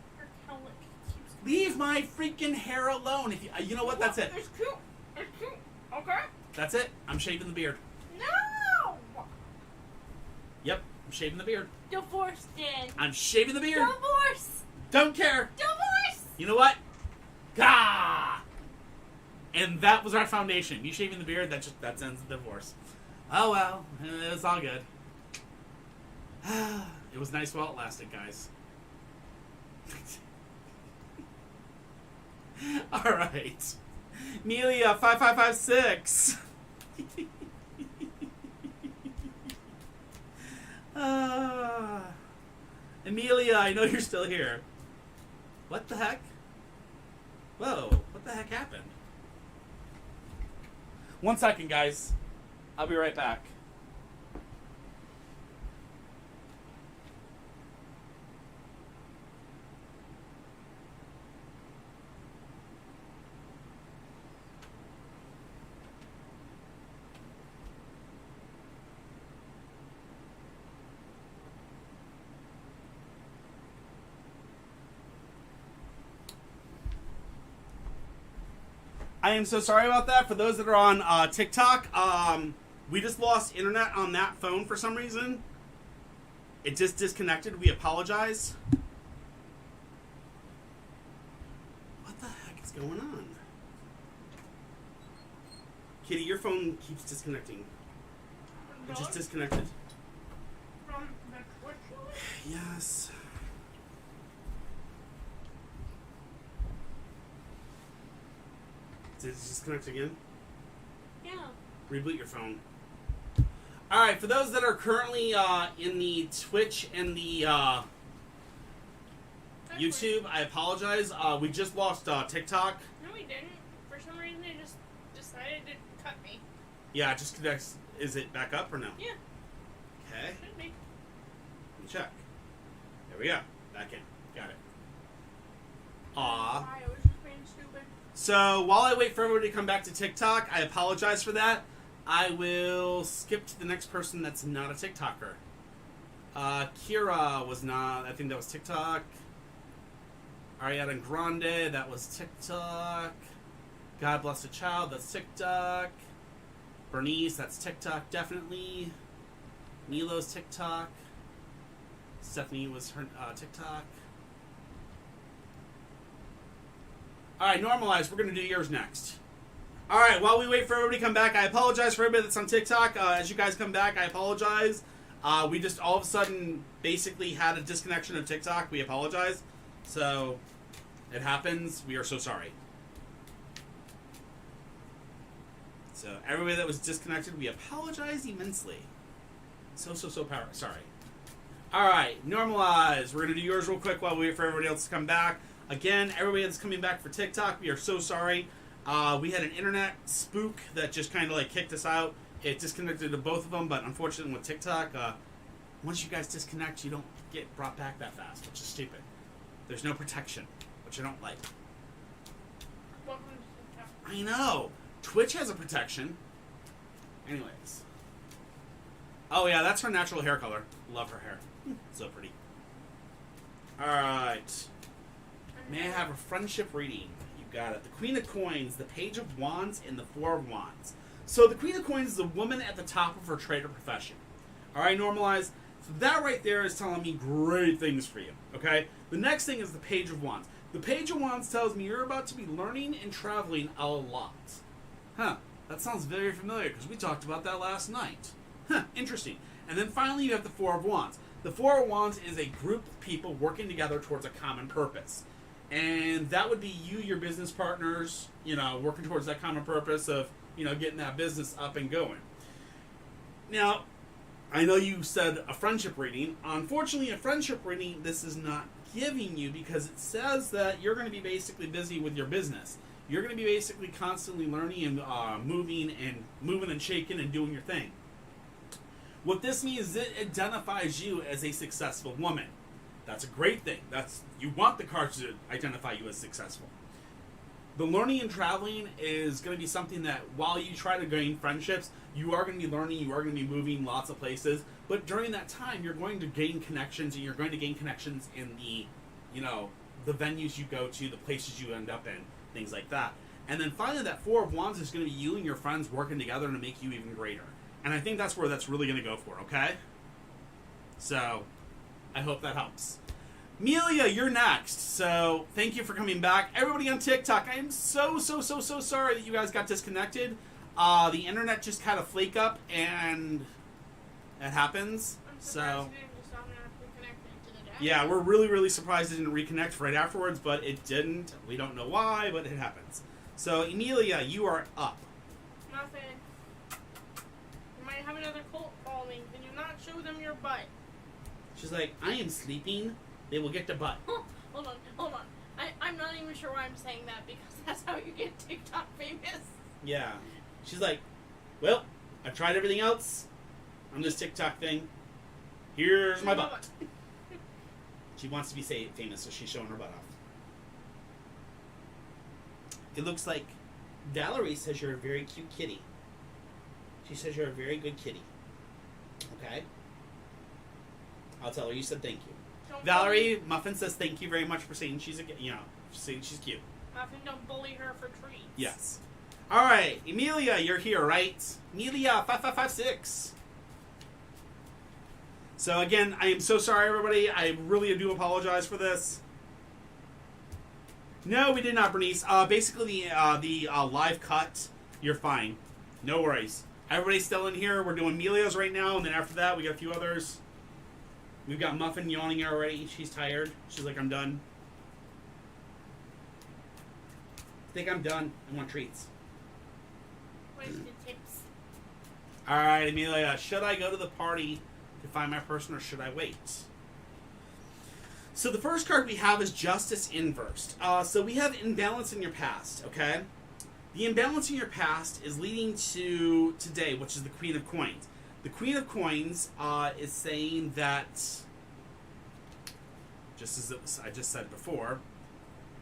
Leave my freaking hair alone. If you know what? That's it. It's cute. It's cute. Okay. That's it. I'm shaving the beard. No. Yep, I'm shaving the beard. Divorce, Dan. I'm shaving the beard. Divorce. Don't care. Divorce. You know what? Gah! And that was our foundation. You shaving the beard, that ends the divorce. Oh well, it was all good. It was nice while it lasted, guys. All right, Amelia 5556. Amelia, I know you're still here. What the heck? Whoa, what the heck happened? 1 second, guys. I'll be right back. I am so sorry about that. For those that are on TikTok, we just lost internet on that phone for some reason. It just disconnected. We apologize. What the heck is going on? Kitty, your phone keeps disconnecting. It just disconnected. From the Twitch? Yes. Did it disconnect again? Yeah. Reboot your phone. Alright, for those that are currently in the Twitch and the YouTube, I apologize. We just lost TikTok. No, we didn't. For some reason, they just decided to cut me. Yeah, it just connects. Is it back up or no? Yeah. Okay. Should be. Let me check. There we go. Back in. Got it. Aw. I was just being stupid. So, while I wait for everybody to come back to TikTok, I apologize for that. I will skip to the next person that's not a TikToker. Kira was not, I think that was TikTok. Ariana Grande, that was TikTok. God Bless the Child, that's TikTok. Bernice, that's TikTok, definitely. Milo's TikTok. Stephanie was her TikTok. Alright, Normalized, we're going to do yours next. Alright, while we wait for everybody to come back, I apologize for everybody that's on TikTok. As you guys come back, I apologize. We just all of a sudden basically had a disconnection of TikTok. We apologize. So, it happens. We are so sorry. So, everybody that was disconnected, we apologize immensely. So sorry. Alright, Normalize. We're going to do yours real quick while we wait for everybody else to come back. Again, everybody that's coming back for TikTok, we are so sorry. We had an internet spook that just kind of like kicked us out. It disconnected to both of them, but unfortunately with TikTok, once you guys disconnect, you don't get brought back that fast, which is stupid. There's no protection, which I don't like. Welcome to TikTok. I know. Twitch has a protection. Anyways. Oh yeah, that's her natural hair color. Love her hair. So pretty. Alright. May I have a friendship reading? You got it. The Queen of Coins, the Page of Wands, and the Four of Wands. So the Queen of Coins is the woman at the top of her trade or profession. Alright, Normalize. So that right there is telling me great things for you. Okay? The next thing is the Page of Wands. The Page of Wands tells me you're about to be learning and traveling a lot. Huh. That sounds very familiar because we talked about that last night. Huh. Interesting. And then finally you have the Four of Wands. The Four of Wands is a group of people working together towards a common purpose. And that would be you, your business partners, working towards that common purpose of, getting that business up and going. Now, I know you said a friendship reading. Unfortunately, a friendship reading, this is not giving you because it says that you're going to be basically busy with your business. You're going to be basically constantly learning and moving and shaking and doing your thing. What this means is it identifies you as a successful woman. That's a great thing. You want the cards to identify you as successful. The learning and traveling is going to be something that while you try to gain friendships, you are going to be learning, you are going to be moving lots of places, but during that time, you're going to gain connections, and you're going to gain connections in the, the venues you go to, the places you end up in, things like that. And then finally, that Four of Wands is going to be you and your friends working together to make you even greater. And I think that's where that's really going to go for, okay? So, I hope that helps. Amelia, you're next. So, thank you for coming back. Everybody on TikTok, I am so sorry that you guys got disconnected. The internet just had a flake up, and it happens. So, yeah, we're really surprised it didn't reconnect right afterwards, but it didn't. We don't know why, but it happens. So, Amelia, you are up. Nothing. You might have another cult following. Can you not show them your butt? She's like, I am sleeping. They will get the butt. Hold on. I'm not even sure why I'm saying that, because that's how you get TikTok famous. Yeah. She's like, well, I've tried everything else on this TikTok thing. Here's my butt. She wants to be famous, so she's showing her butt off. It looks like Valerie says you're a very cute kitty. She says you're a very good kitty. Okay? I'll tell her you said thank you. Valerie, Muffin says thank you very much for saying she's saying she's cute. Muffin, don't bully her for treats. Yes. All right, Amelia, you're here, right? Amelia, 5556. So again, I am so sorry, everybody. I really do apologize for this. No, we did not, Bernice. Basically, the live cut, you're fine. No worries. Everybody's still in here. We're doing Amelia's right now, and then after that, we got a few others. We've got Muffin yawning already. She's tired. She's like, I'm done. I think I'm done. I want treats. Where's the tips? Alright, Amelia. Should I go to the party to find my person, or should I wait? So the first card we have is Justice Inversed. So we have imbalance in your past, okay? The imbalance in your past is leading to today, which is the Queen of Coins. The Queen of Coins is saying that, just as I just said before,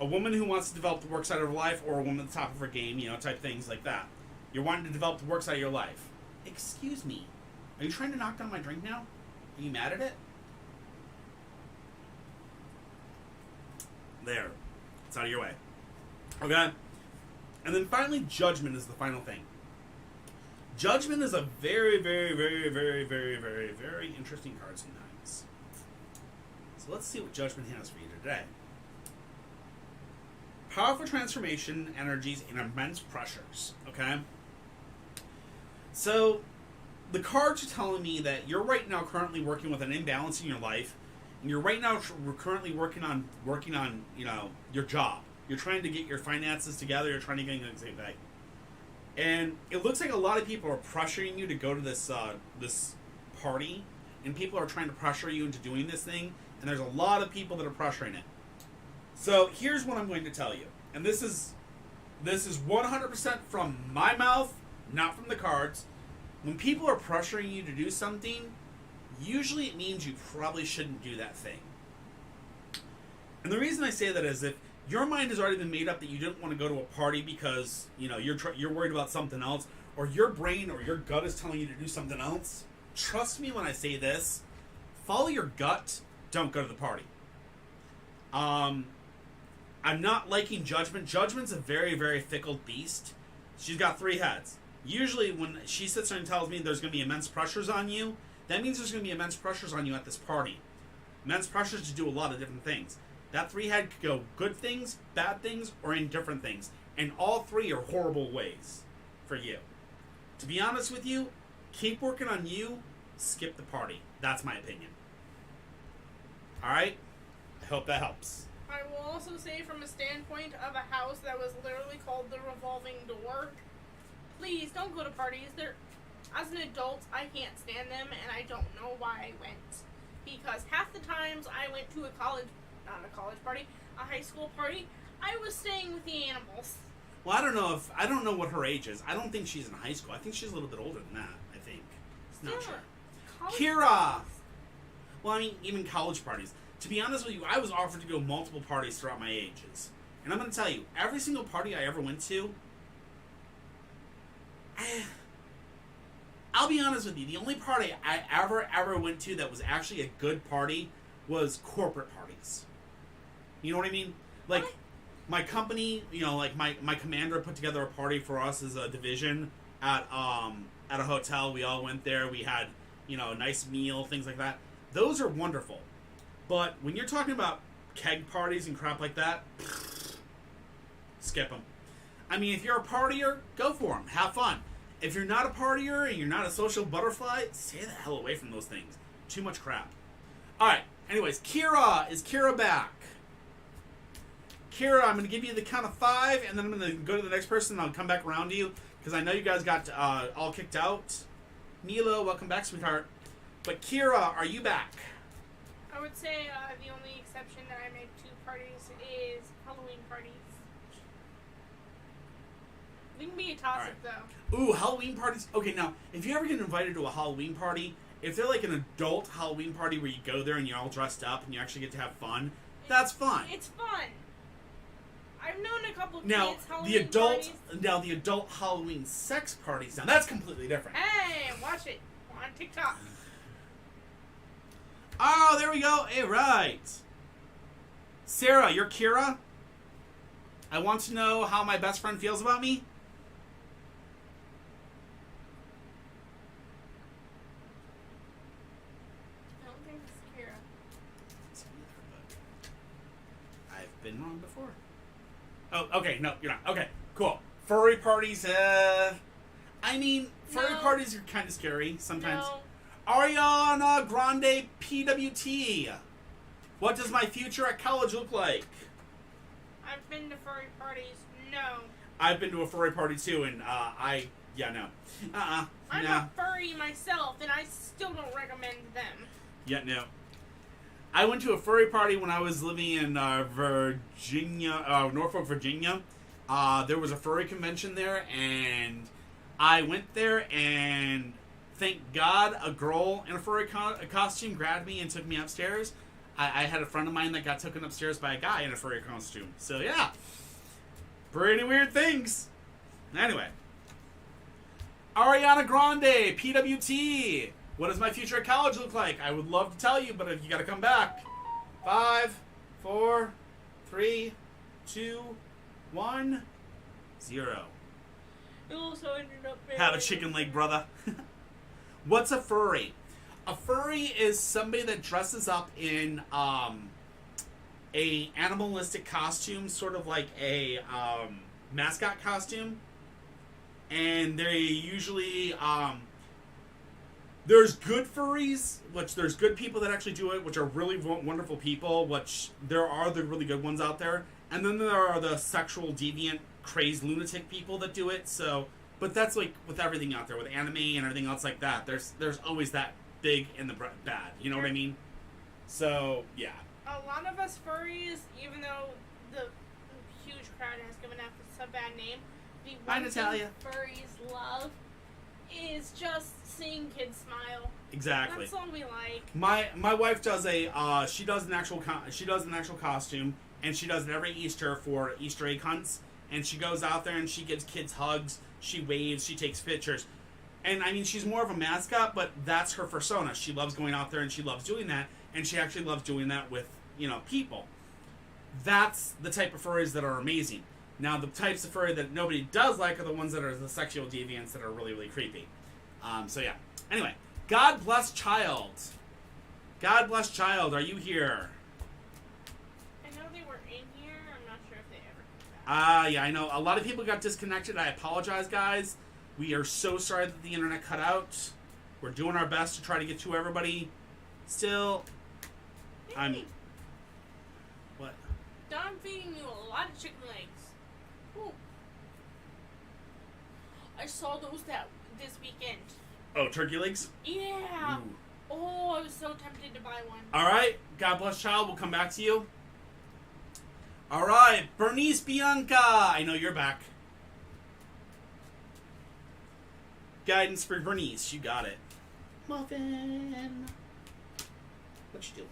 a woman who wants to develop the work side of her life, or a woman at the top of her game, type things like that. You're wanting to develop the work side of your life. Excuse me. Are you trying to knock down my drink now? Are you mad at it? There. It's out of your way. Okay? And then finally, Judgment is the final thing. Judgment is a very interesting card sometimes. So let's see what Judgment has for you today. Powerful transformation energies and immense pressures. Okay? So, the cards are telling me that you're right now currently working with an imbalance in your life, and you're right now currently working on your job. You're trying to get your finances together. You're trying to get the same thing. And it looks like a lot of people are pressuring you to go to this party, and people are trying to pressure you into doing this thing, and there's a lot of people that are pressuring it. So here's what I'm going to tell you, and this is 100% from my mouth, not from the cards. When people are pressuring you to do something, usually it means you probably shouldn't do that thing. And the reason I say that is if your mind has already been made up that you didn't want to go to a party because you're worried about something else, or your brain or your gut is telling you to do something else, trust me when I say this, follow your gut, don't go to the party. I'm not liking Judgment. Judgment's a very fickle beast. She's got 3 heads. Usually when she sits there and tells me there's going to be immense pressures on you, that means there's going to be immense pressures on you at this party. Immense pressures to do a lot of different things. That 3-head could go good things, bad things, or indifferent things. And all 3 are horrible ways for you. To be honest with you, keep working on you, skip the party. That's my opinion. Alright? I hope that helps. I will also say, from a standpoint of a house that was literally called the revolving door, please don't go to parties. As an adult, I can't stand them, and I don't know why I went. Because half the times I went to a high school party, I was staying with the animals. Well, I don't know what her age is. I don't think she's in high school. I think she's a little bit older than that, I think. Not sure. Kira! Well, I mean, even college parties. to be honest with you, I was offered to go multiple parties throughout my ages. And I'm going to tell you, every single party I ever went to, I'll be honest with you, the only party I ever went to that was actually a good party was corporate parties. You know what I mean? Like, my company, you know, like my commander put together a party for us as a division at a hotel. We all went there. We had, you know, a nice meal, things like that. Those are wonderful. But when you're talking about keg parties and crap like that, skip them. I mean, if you're a partier, go for them. Have fun. If you're not a partier and you're not a social butterfly, stay the hell away from those things. Too much crap. Alright, anyways, Kira. Is Kira back? Kira, I'm going to give you the count of 5, and then I'm going to go to the next person, and I'll come back around to you, because I know you guys got all kicked out. Milo, welcome back, sweetheart. But Kira, are you back? I would say the only exception that I make to parties is Halloween parties. We can be a toss-up, though. Ooh, Halloween parties. Okay, now, if you ever get invited to a Halloween party, if they're like an adult Halloween party where you go there and you're all dressed up and you actually get to have fun, that's fun. It's fun. I've known a couple kids Halloween parties. parties. Now, the adult Halloween sex parties, now that's completely different. Hey, watch it on TikTok. Oh, there we go. Hey, right. Sarah, you're Kira? I want to know how my best friend feels about me. I don't think it's Kira. I've been wrong before. Oh, okay. No, you're not. Okay, cool. Furry parties, I mean, furry parties are kind of scary sometimes. No. Ariana Grande PWT. What does my future at college look like? I've been to furry parties. No. I've been to a furry party too, and no. I'm a furry myself, and I still don't recommend them. Yeah, no. I went to a furry party when I was living in Virginia, Norfolk, Virginia. There was a furry convention there, and I went there, and thank God a girl in a furry costume grabbed me and took me upstairs. I had a friend of mine that got taken upstairs by a guy in a furry costume. So, yeah. Pretty weird things. Anyway. Ariana Grande, PWT. What does my future at college look like? I would love to tell you, but you got to come back. 5, 4, 3, 2, 1, 0. It also ended up Have a chicken leg, brother. What's a furry? A furry is somebody that dresses up in a animalistic costume, sort of like a mascot costume. And they usually there's good furries, which there's good people that actually do it, which are really wonderful people, which there are the really good ones out there. And then there are the sexual deviant, crazed lunatic people that do it. So, but that's like with everything out there, with anime and everything else like that. There's always that big and the bad. You know what I mean? So, yeah. A lot of us furries, even though the huge crowd has given us a bad name, the one thing furries love is just seeing kids smile. Exactly. That's all we like. My wife does she does an actual costume, and she does it every Easter for Easter egg hunts. And she goes out there and she gives kids hugs. She waves. She takes pictures. And I mean, she's more of a mascot, but that's her persona. She loves going out there and she loves doing that. And she actually loves doing that with, people. That's the type of furries that are amazing. Now, the types of furry that nobody does like are the ones that are the sexual deviants that are really, really creepy. So, yeah. Anyway, God bless child. God bless child, are you here? I know they were in here. I'm not sure if they ever came back. Yeah, I know. A lot of people got disconnected. I apologize, guys. We are so sorry that the internet cut out. We're doing our best to try to get to everybody. Still, Hey. What? Don feeding you a lot of chicken legs. Ooh. I saw those this weekend. Oh, turkey legs? Yeah. Ooh. Oh, I was so tempted to buy one. All right. God bless child. We'll come back to you. All right. Bernice Bianca. I know you're back. Guidance for Bernice. You got it. Muffin. What you doing?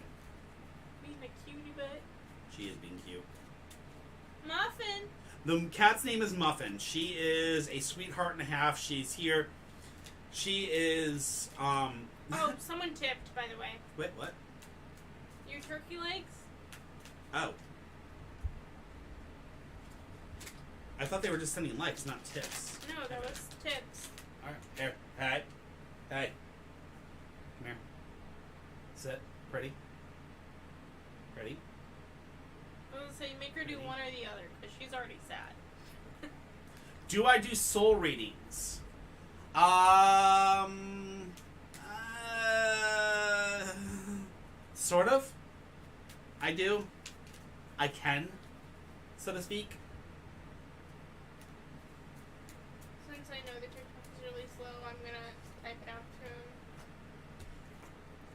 being a cutie butt. She is being cute. Muffin. The cat's name is Muffin. She is a sweetheart and a half. She's here. She is, Oh, someone tipped, by the way. Wait, what? Your turkey legs? Oh. I thought they were just sending likes, not tips. No, that was tips. Alright, here. Hey. Hey. Come here. Sit. Pretty. Pretty. I was going to say, make her do one or the other, because she's already sad. Do I do soul readings? Sort of. I do. I can, so to speak. Since I know the TikTok is really slow, I'm going to type it out to him.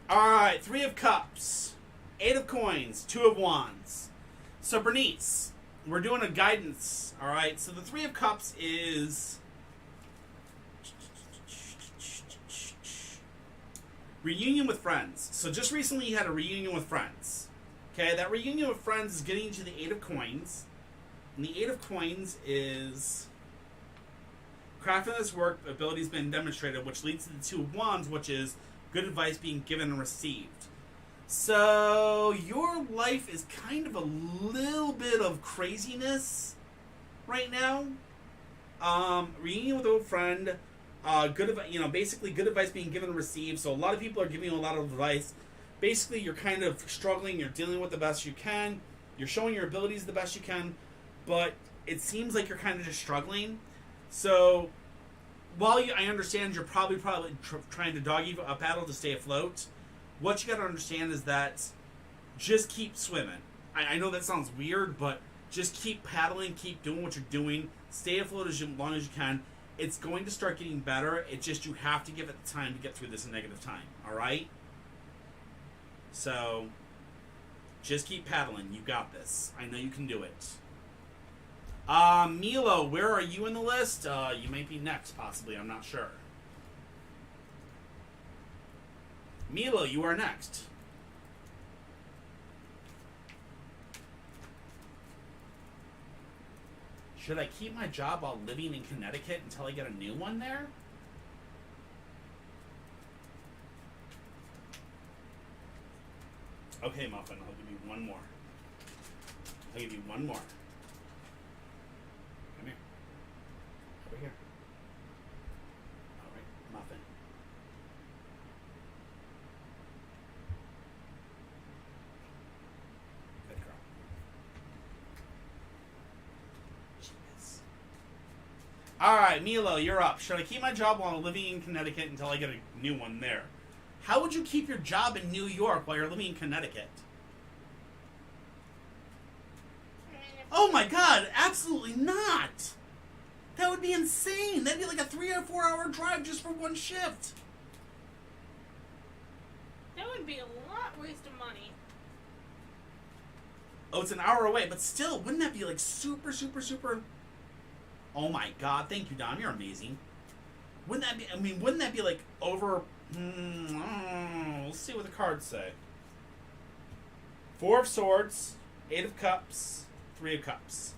Alright, 3 of Cups, 8 of Coins, 2 of Wands. So, Bernice, we're doing a guidance, alright? So, the 3 of Cups is reunion with friends. So, just recently you had a reunion with friends. Okay, that reunion with friends is getting to the 8 of Coins. And the 8 of Coins is craftiness work abilities been demonstrated, which leads to the 2 of Wands, which is good advice being given and received. So, your life is kind of a little bit of craziness right now. Reunion with an old friend, basically good advice being given and received. So, a lot of people are giving you a lot of advice. Basically, you're kind of struggling, you're dealing with the best you can, you're showing your abilities the best you can, but it seems like you're kind of just struggling. So, while I understand you're probably trying to doggy a paddle to stay afloat, what you got to understand is that just keep swimming. I know that sounds weird, but just keep paddling, keep doing what you're doing, stay afloat as long as you can. It's going to start getting better. It's just you have to give it the time to get through this negative time, all right? So, just keep paddling. You got this. I know you can do it. Milo, where are you in the list? You might be next, possibly. I'm not sure. Milo, you are next. Should I keep my job while living in Connecticut until I get a new one there? Okay, Muffin, I'll give you one more. I'll give you one more. Come here. Over here. All right, Muffin. Good girl. Jeez. All right, Milo, you're up. Should I keep my job while I'm living in Connecticut until I get a new one there? How would you keep your job in New York while you're living in Connecticut? Oh my god, absolutely not! That would be insane! That'd be like a 3 or 4 hour drive just for one shift! That would be a lot waste of money. Oh, it's an hour away, but still, wouldn't that be like super, super, super... Oh my god, thank you, Dom, you're amazing. Wouldn't that be like over... let's see what the cards say. 4 of Swords, 8 of Cups, 3 of Cups.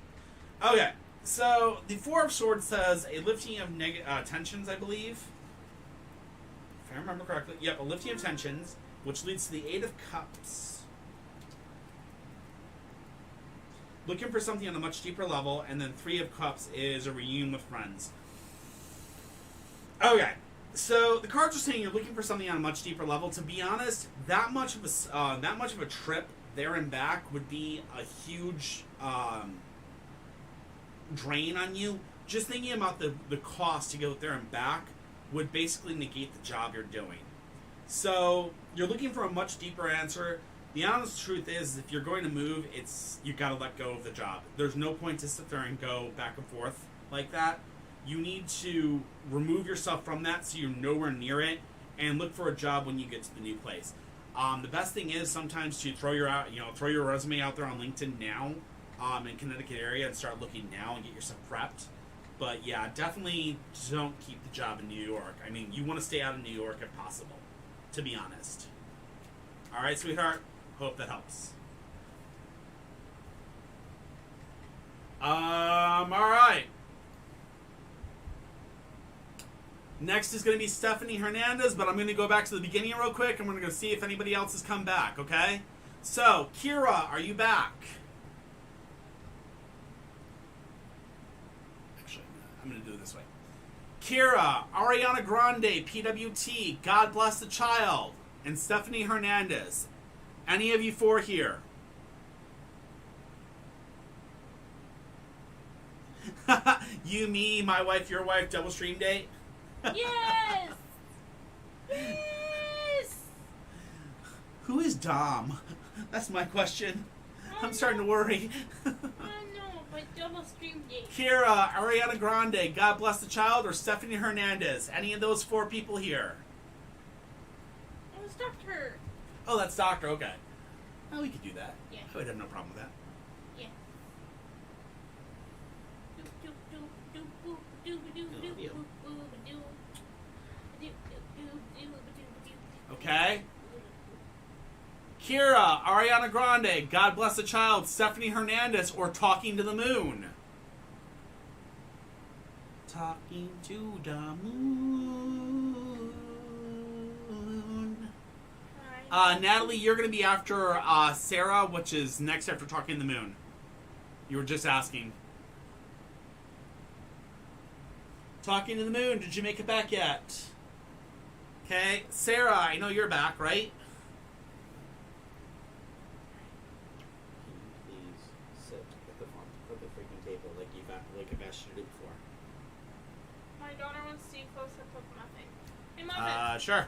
Okay, so the 4 of Swords says a lifting of tensions, I believe. If I remember correctly. Yep, a lifting of tensions, which leads to the 8 of Cups. Looking for something on a much deeper level, and then 3 of Cups is a reunion with friends. Okay. So the cards are saying you're looking for something on a much deeper level. To be honest, that much of a trip there and back would be a huge drain on you. Just thinking about the cost to go there and back would basically negate the job you're doing. So you're looking for a much deeper answer. The honest truth is, if you're going to move, you got to let go of the job. There's no point to sit there and go back and forth like that. You need to remove yourself from that so you're nowhere near it, and look for a job when you get to the new place. The best thing is sometimes to throw your resume out there on LinkedIn now, in Connecticut area, and start looking now and get yourself prepped. But yeah, definitely don't keep the job in New York. I mean, you want to stay out of New York if possible, to be honest. All right, sweetheart. Hope that helps. All right. Next is going to be Stephanie Hernandez, but I'm going to go back to the beginning real quick, and we're going to see if anybody else has come back, okay? So, Kira, are you back? Actually, I'm going to do it this way. Kira, Ariana Grande, PWT, God Bless the Child, and Stephanie Hernandez. Any of you four here? You, me, my wife, your wife, double stream date? Yes! Yes! Who is Dom? That's my question. I'm starting to worry. I know, but double stream date. Kira, Ariana Grande, God Bless the Child, or Stephanie Hernandez? Any of those four people here? Oh, it's Doctor. Oh, that's Doctor, okay. Oh, we could do that. Yeah. I would have no problem with that. Yeah. Okay. Kira, Ariana Grande, God Bless the Child, Stephanie Hernandez, or Talking to the Moon? Talking to the moon. Natalie, you're going to be after Sarah, which is next after Talking to the Moon. You were just asking. Talking to the Moon, did you make it back yet? Okay, Sarah, I know you're back, right? Can you please sit at the front of the freaking table like I've asked you to do before? My daughter wants to see a close-up of Muffin. Hey, Muffin! Sure.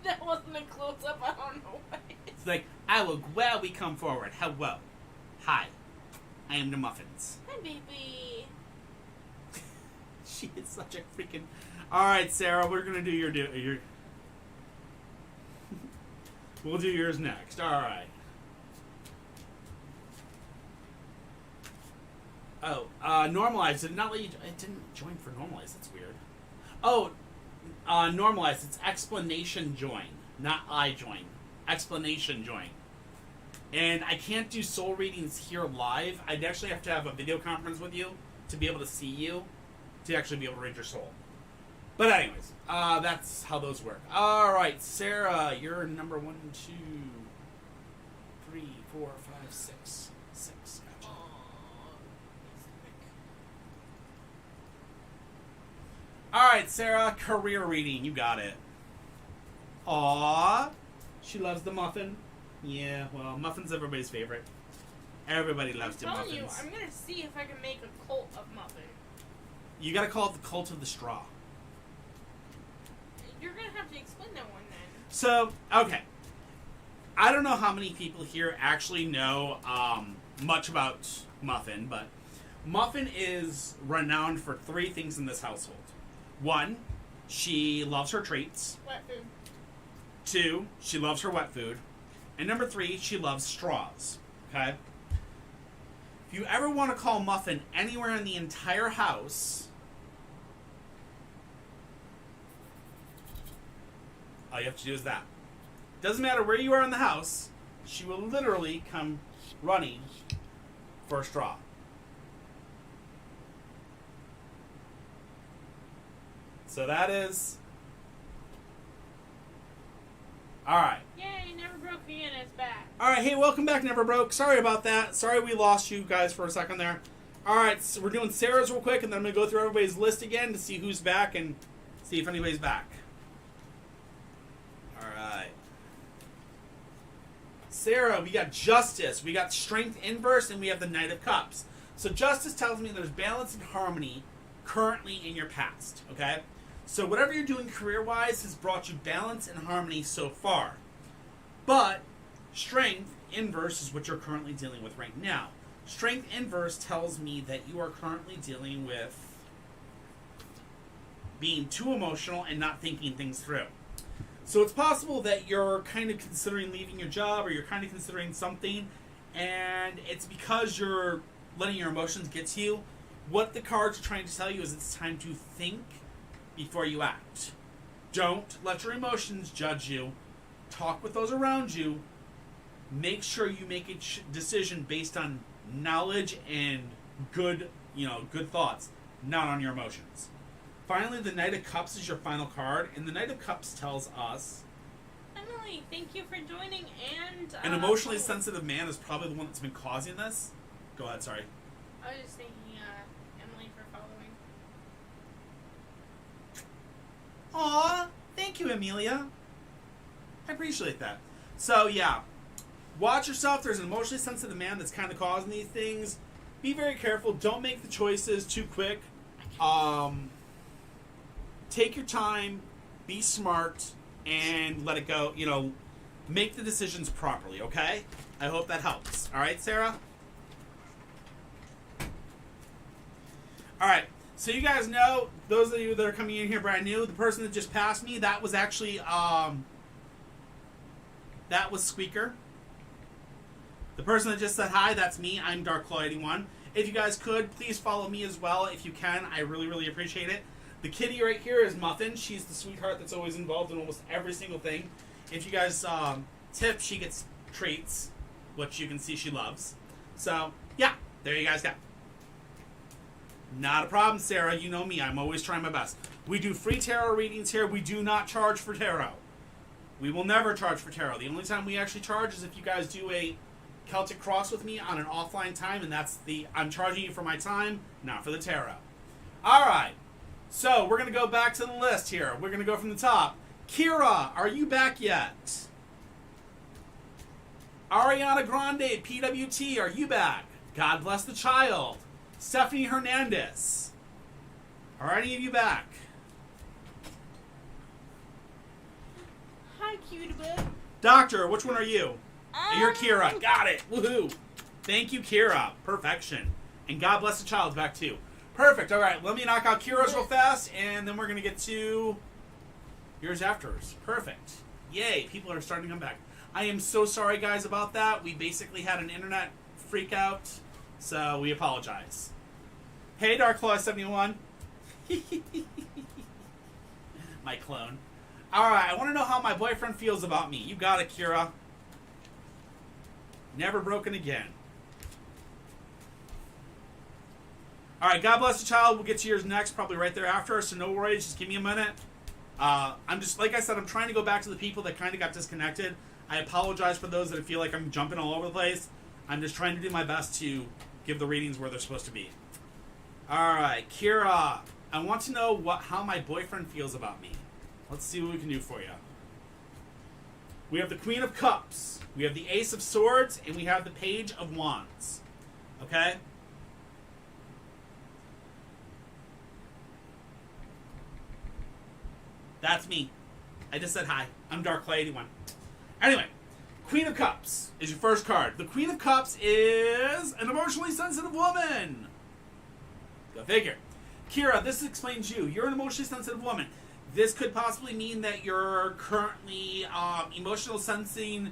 That wasn't a close-up, I don't know why. It's like, I will gladly come forward. Hello. Hi. I am the Muffins. Hi, baby. She is such a freaking... Alright, Sarah, we're going to do your... We'll do yours next. Alright. Oh, normalize. Did not let you... It didn't join for normalize. That's weird. Oh, normalize. It's explanation join, not I join. Explanation join. And I can't do soul readings here live. I'd actually have to have a video conference with you to be able to see you, to actually be able to read your soul. But anyways, that's how those work. All right, Sarah, you're number 1, 2, 3, 4, 5, 6. 6. Gotcha. All right, Sarah, career reading. You got it. Aww. She loves the muffin. Yeah, well, muffin's everybody's favorite. Everybody loves the muffins. I'm telling you, I'm going to see if I can make a cult of Muffin. You gotta call it the cult of the straw. You're going to have to explain that one then. So, okay. I don't know how many people here actually know much about Muffin, but Muffin is renowned for 3 things in this household. 1, she loves her treats. Wet food. 2, she loves her wet food. And number 3, she loves straws. Okay? If you ever want to call Muffin anywhere in the entire house, all you have to do is that. Doesn't matter where you are in the house, she will literally come running for a straw. So that is... Alright. Yay, Never Broke Again is back. Alright, hey, welcome back, Never Broke. Sorry about that. Sorry we lost you guys for a second there. Alright, so we're doing Sarah's real quick, and then I'm going to go through everybody's list again to see who's back and see if anybody's back. Alright. Sarah, we got Justice, we got Strength Inverse, and we have the Knight of Cups. So Justice tells me there's balance and harmony currently in your past, okay? So whatever you're doing career-wise has brought you balance and harmony so far. But Strength Inverse is what you're currently dealing with right now. Strength Inverse tells me that you are currently dealing with being too emotional and not thinking things through. So it's possible that you're kind of considering leaving your job, or you're kind of considering something, and it's because you're letting your emotions get to you. What the cards are trying to tell you is it's time to think before you act. Don't let your emotions judge you. Talk with those around you, make sure you make a decision based on knowledge and good, good thoughts, not on your emotions. Finally, the Knight of Cups is your final card, and the Knight of Cups tells us Emily, thank you for joining, and an emotionally sensitive man is probably the one that's been causing this. Go ahead, sorry. I was just thanking Emily for following. Aw, thank you, Amelia. I appreciate that. So, yeah. Watch yourself. There's an emotionally sensitive man that's kind of causing these things. Be very careful. Don't make the choices too quick. Take your time. Be smart. And let it go. Make the decisions properly, okay? I hope that helps. All right, Sarah? All right. So you guys know, those of you that are coming in here brand new, the person that just passed me, that was actually, that was Squeaker. The person that just said hi, that's me. I'm DarkClaw81. If you guys could, please follow me as well if you can. I really, really appreciate it. The kitty right here is Muffin. She's the sweetheart that's always involved in almost every single thing. If you guys tip, she gets treats, which you can see she loves. So, yeah, there you guys go. Not a problem, Sarah. You know me. I'm always trying my best. We do free tarot readings here. We do not charge for tarot. We will never charge for tarot. The only time we actually charge is if you guys do a Celtic Cross with me on an offline time, and that's I'm charging you for my time, not for the tarot. All right. So, we're going to go back to the list here. We're going to go from the top. Kira, are you back yet? Ariana Grande, PWT, are you back? God bless the child. Stephanie Hernandez. Are any of you back? Hi, cutie boo. Doctor, which one are you? You're Kira. Got it. Woohoo. Thank you, Kira. Perfection. And God bless the child back too. Perfect. All right. Let me knock out Kira's real fast, and then we're going to get to yours afters. Perfect. Yay. People are starting to come back. I am so sorry, guys, about that. We basically had an internet freak out, so we apologize. Hey, DarkClaw71. My clone. All right. I want to know how my boyfriend feels about me. You got it, Kira. Never broken again. All right, God bless the child. We'll get to yours next, probably right thereafter. So no worries. Just give me a minute. I'm just, like I said, I'm trying to go back to the people that kind of got disconnected. I apologize for those that feel like I'm jumping all over the place. I'm just trying to do my best to give the readings where they're supposed to be. All right, Kira, I want to know how my boyfriend feels about me. Let's see what we can do for you. We have the Queen of Cups. We have the Ace of Swords, and we have the Page of Wands. Okay? That's me. I just said hi. I'm DarkClaw81. Anyway, Queen of Cups is your first card. The Queen of Cups is an emotionally sensitive woman. Go figure. Kira, this explains you. You're an emotionally sensitive woman. This could possibly mean that you're currently emotional sensing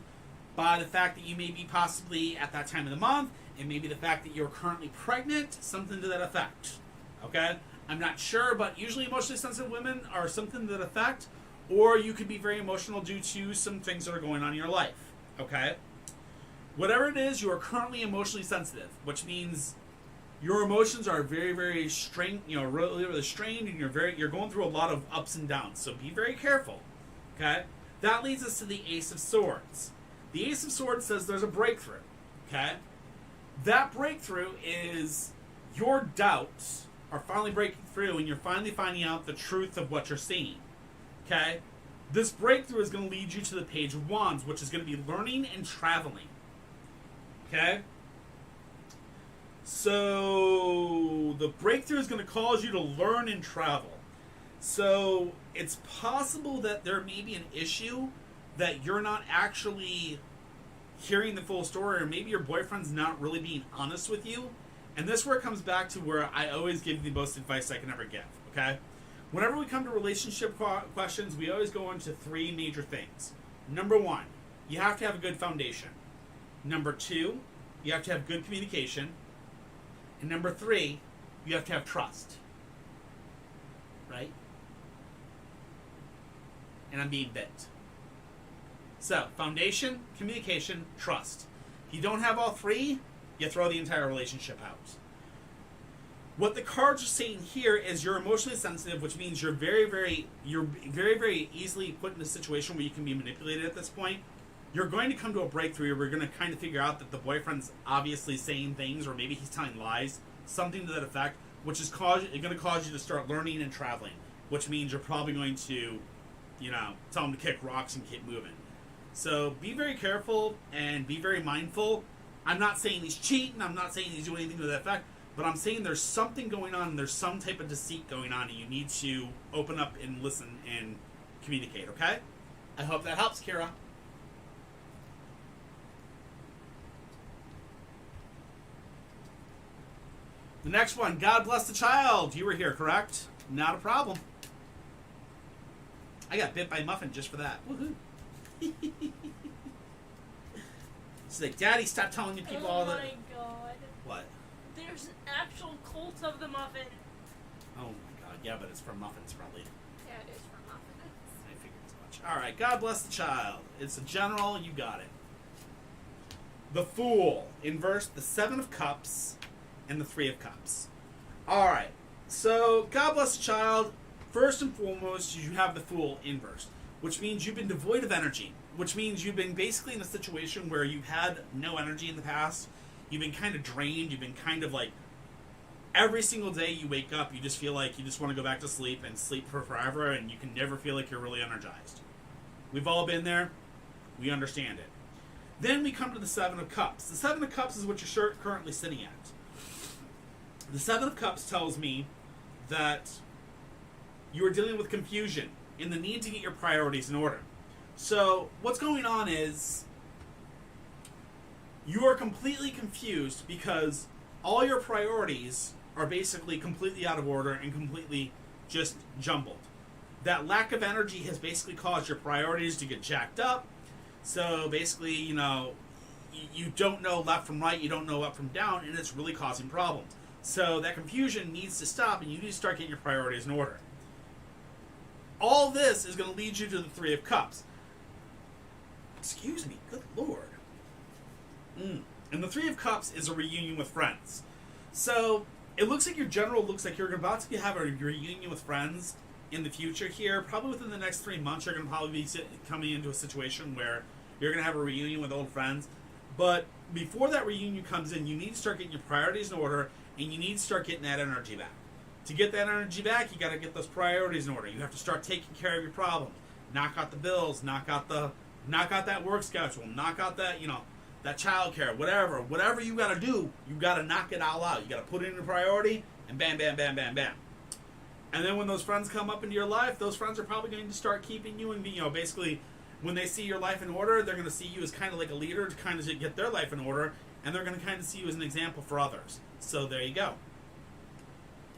by the fact that you may be possibly at that time of the month, and maybe the fact that you're currently pregnant, something to that effect. Okay? I'm not sure, but usually emotionally sensitive women are something to that effect, or you could be very emotional due to some things that are going on in your life. Okay? Whatever it is, you are currently emotionally sensitive, which means your emotions are very, very strained, really, really strained, and you're going through a lot of ups and downs. So be very careful. Okay? That leads us to the Ace of Swords. The Ace of Swords says there's a breakthrough. Okay? That breakthrough is your doubts are finally breaking through, and you're finally finding out the truth of what you're seeing. Okay? This breakthrough is going to lead you to the Page of Wands, which is going to be learning and traveling. Okay? So, the breakthrough is going to cause you to learn and travel. So, it's possible that there may be an issue that you're not actually hearing the full story, or maybe your boyfriend's not really being honest with you. And this is where it comes back to where I always give the most advice I can ever give, okay? Whenever we come to relationship questions, we always go into three major things. Number one, you have to have a good foundation. Number two, you have to have good communication. And number three, you have to have trust. Right? And I'm being bit. So, foundation, communication, trust. If you don't have all three, you throw the entire relationship out. What the cards are saying here is you're emotionally sensitive, which means you're very, very easily put in a situation where you can be manipulated at this point. You're going to come to a breakthrough where you're going to kind of figure out that the boyfriend's obviously saying things, or maybe he's telling lies, something to that effect, which is going to cause you to start learning and traveling, which means you're probably going to, tell him to kick rocks and keep moving. So be very careful and be very mindful. I'm not saying he's cheating. I'm not saying he's doing anything to that effect. But I'm saying there's something going on, and there's some type of deceit going on, and you need to open up and listen and communicate, okay? I hope that helps, Kira. The next one, God bless the child. You were here, correct? Not a problem. I got bit by Muffin just for that. Woohoo. It's like, Daddy, stop telling you people all that. Oh my god. What? There's an actual cult of the muffin. Oh my god, yeah, but it's for muffins, probably. Yeah, it is for muffins. I figured as much. Alright, God bless the child. It's a general, you got it. The Fool. Inverse the Seven of Cups and the Three of Cups. Alright, so God bless the child. First and foremost, you have the Fool inverse, which means you've been devoid of energy, which means you've been basically in a situation where you've had no energy in the past. You've been kind of drained. You've been kind of like, every single day you wake up, you just feel like you just want to go back to sleep and sleep for forever, and you can never feel like you're really energized. We've all been there. We understand it. Then we come to the Seven of Cups. The Seven of Cups is what you're currently sitting at. The Seven of Cups tells me that you are dealing with confusion and the need to get your priorities in order. So what's going on is you are completely confused because all your priorities are basically completely out of order and completely just jumbled. That lack of energy has basically caused your priorities to get jacked up. So basically, you don't know left from right, you don't know up from down, and it's really causing problems. So that confusion needs to stop, and you need to start getting your priorities in order. All this is going to lead you to the Three of Cups. Excuse me, good lord. And the Three of Cups is a reunion with friends. So it looks like your general looks like you're about to have a reunion with friends in the future here. Probably within the next 3 months, you're going to probably be coming into a situation where you're going to have a reunion with old friends. But before that reunion comes in, you need to start getting your priorities in order, and you need to start getting that energy back. To get that energy back, you got to get those priorities in order. You have to start taking care of your problems. Knock out the bills, knock out that work schedule, knock out that, that childcare, whatever you got to do, you got to knock it all out. You got to put it in a priority, and bam, bam, bam, bam, bam. And then when those friends come up into your life, those friends are probably going to start keeping you and basically when they see your life in order, they're going to see you as kind of like a leader to kind of get their life in order, and they're going to kind of see you as an example for others. So there you go.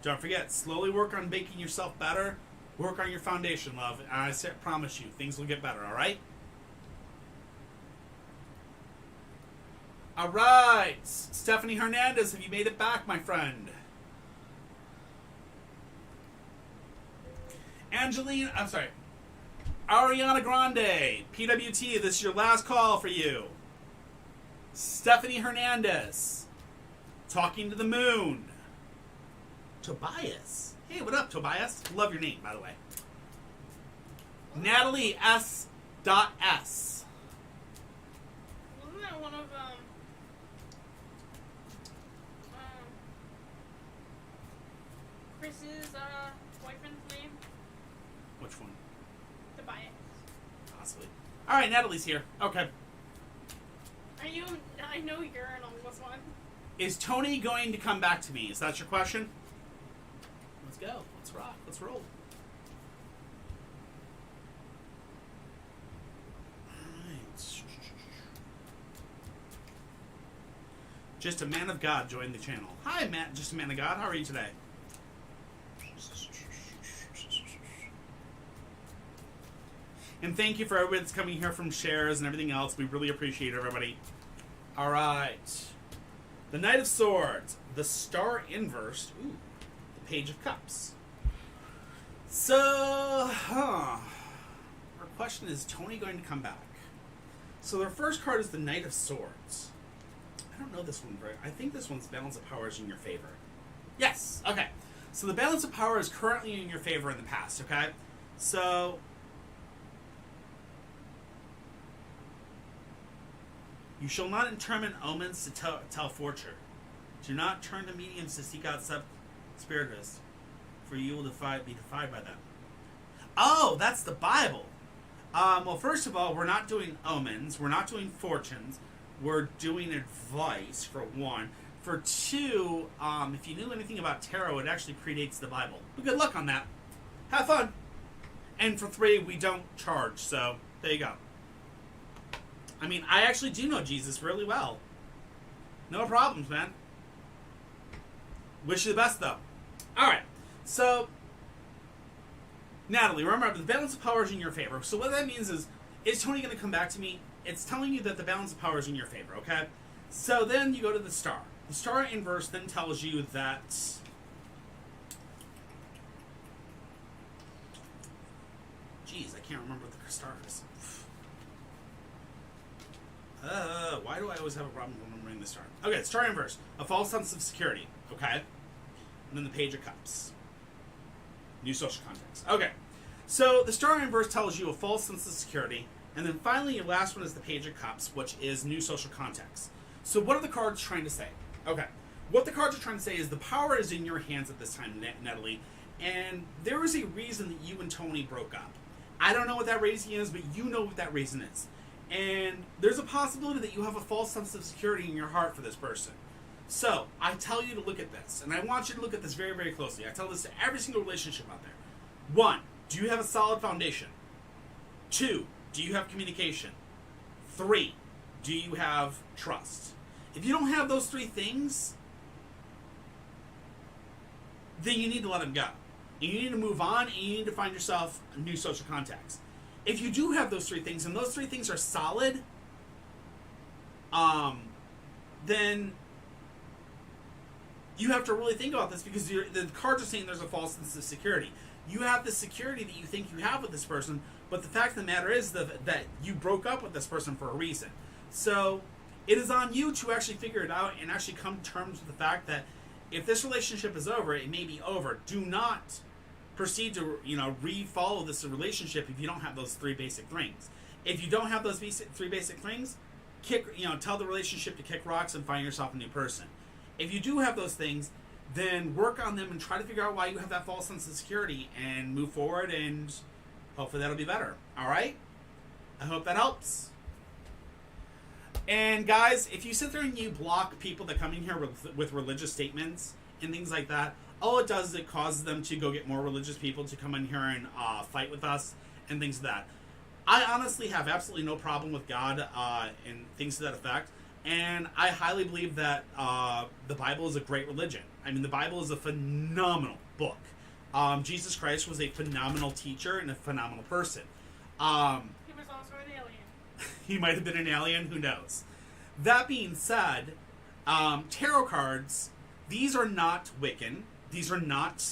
Don't forget, slowly work on making yourself better. Work on your foundation, love. And I promise you, things will get better, all right? All right. Stephanie Hernandez, have you made it back, my friend? Ariana Grande, PWT, this is your last call for you. Stephanie Hernandez, Talking to the Moon. Tobias. Hey, what up, Tobias? Love your name, by the way. Natalie S. S. Wasn't that one of Chris's boyfriend's name? Which one? Tobias. Possibly. All right, Natalie's here. Okay. I know you're in on this one. Is Tony going to come back to me? Is that your question? Let's go. Let's rock. Let's roll. Alright. Just a Man of God joined the channel. Hi, Matt. Just a Man of God. How are you today? And thank you for everybody that's coming here from shares and everything else. We really appreciate everybody. Alright. The Knight of Swords. The Star Inverse. Ooh. Page of Cups. So, our question is Tony going to come back? So their first card is the Knight of Swords. I don't know this one very... I think this one's balance of power is in your favor. Yes! Okay. So the balance of power is currently in your favor in the past, okay? So... You shall not intermit omens to tell fortune. Do not turn to mediums to seek out spiritists, for you will be defied by them. Oh, that's the Bible! Well, first of all, we're not doing omens. We're not doing fortunes. We're doing advice, for one. For two, if you knew anything about tarot, it actually predates the Bible. But good luck on that. Have fun. And for three, we don't charge, so there you go. I mean, I actually do know Jesus really well. No problems, man. Wish you the best, though. Alright, so... Natalie, remember, the balance of power is in your favor. So what that means is Tony going to come back to me? It's telling you that the balance of power is in your favor, okay? So then you go to the star. The star inverse then tells you that... Jeez, I can't remember what the star is. Why do I always have a problem remembering the star? Okay, star inverse. A false sense of security, okay? And then the Page of Cups. New social context. Okay, so the star inverse tells you a false sense of security, and then finally your last one is the Page of Cups, which is new social context. So what are the cards trying to say? Okay, what the cards are trying to say is the power is in your hands at this time, Natalie, and there is a reason that you and Tony broke up. I don't know what that reason is, but you know what that reason is. And there's a possibility that you have a false sense of security in your heart for this person. So, I tell you to look at this, and I want you to look at this very, very closely. I tell this to every single relationship out there. 1, do you have a solid foundation? 2, do you have communication? 3, do you have trust? If you don't have those 3 things, then you need to let them go. And you need to move on, and you need to find yourself new social contacts. If you do have those 3 things, and those 3 things are solid, then you have to really think about this, because the cards are saying there's a false sense of security. You have the security that you think you have with this person, but the fact of the matter is that you broke up with this person for a reason. So it is on you to actually figure it out and actually come to terms with the fact that if this relationship is over, it may be over. Do not proceed to re-follow this relationship if you don't have those 3 basic things. If you don't have those 3 basic things, tell the relationship to kick rocks and find yourself a new person. If you do have those things, then work on them and try to figure out why you have that false sense of security and move forward, and hopefully that'll be better. Alright? I hope that helps. And guys, if you sit there and you block people that come in here with religious statements and things like that, all it does is it causes them to go get more religious people to come in here and fight with us and things like that. I honestly have absolutely no problem with God and things to that effect. And I highly believe that the Bible is a great religion. I mean, the Bible is a phenomenal book. Jesus Christ was a phenomenal teacher and a phenomenal person. He was also an alien. He might have been an alien, who knows. That being said, tarot cards, these are not Wiccan. These are not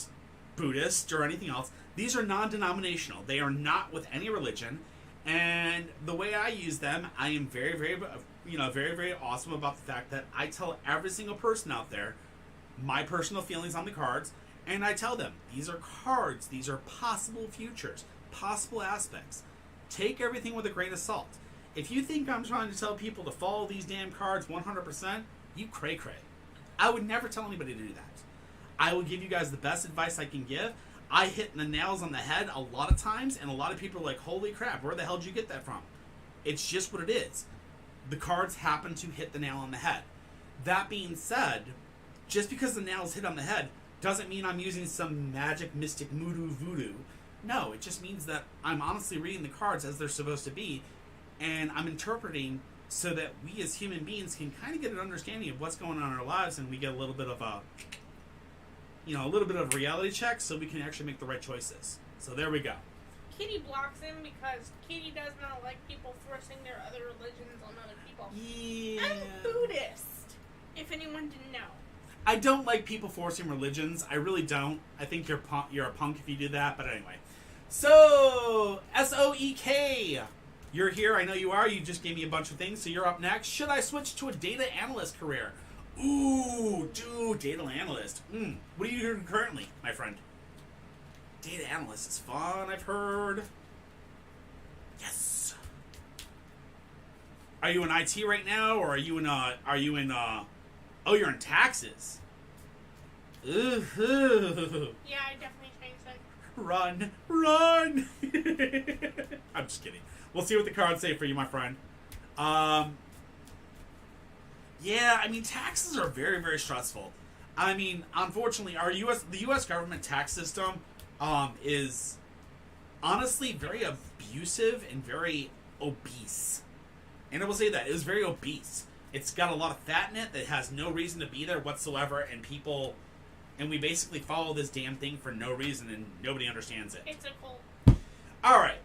Buddhist or anything else. These are non-denominational. They are not with any religion. And the way I use them, I am very, very, very, very awesome about the fact that I tell every single person out there my personal feelings on the cards, and I tell them, these are cards, these are possible futures, possible aspects. Take everything with a grain of salt. If you think I'm trying to tell people to follow these damn cards 100%, you cray-cray. I would never tell anybody to do that. I will give you guys the best advice I can give. I hit the nails on the head a lot of times, and a lot of people are like, holy crap, where the hell did you get that from? It's just what it is. The cards happen to hit the nail on the head. That being said, just because the nail's hit on the head doesn't mean I'm using some magic, mystic, voodoo. No, it just means that I'm honestly reading the cards as they're supposed to be, and I'm interpreting so that we as human beings can kind of get an understanding of what's going on in our lives, and we get a little bit of a reality check so we can actually make the right choices. So there we go. Kitty blocks him because Kitty does not like people forcing their other religions on other people. Yeah. I'm Buddhist, if anyone didn't know. I don't like people forcing religions. I really don't. I think you're a punk if you do that, but anyway. So, SOEK. You're here. I know you are. You just gave me a bunch of things, so you're up next. Should I switch to a data analyst career? Ooh, dude, data analyst. What are you doing currently, my friend? Data analyst is fun, I've heard. Yes. Are you in IT right now, or are you in oh, you're in taxes. Ooh. Yeah, I definitely changed it. Run. I'm just kidding. We'll see what the cards say for you, my friend. Yeah, I mean, taxes are very, very stressful. I mean, unfortunately, the U.S. government tax system is honestly very abusive and very obese. And I will say that. It is very obese. It's got a lot of fat in it that has no reason to be there whatsoever, and we basically follow this damn thing for no reason, and nobody understands it. It's a cult. Alright.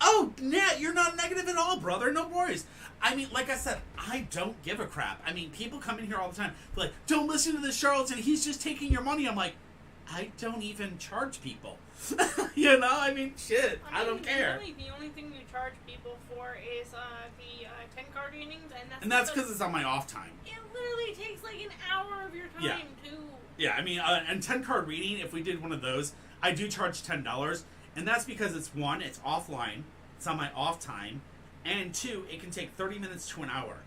Oh, Nat, you're not negative at all, brother. No worries. I mean, like I said, I don't give a crap. I mean, people come in here all the time. They're like, don't listen to this charlatan. He's just taking your money. I'm like, I don't even charge people. You know? I mean, shit. I don't care. Really, the only thing you charge people for is the 10 card readings. And that's because it's on my off time. It literally takes like an hour of your time to... Yeah, I mean, and 10 card reading, if we did one of those, I do charge $10. And that's because it's offline, it's on my off time, and two, it can take 30 minutes to an hour.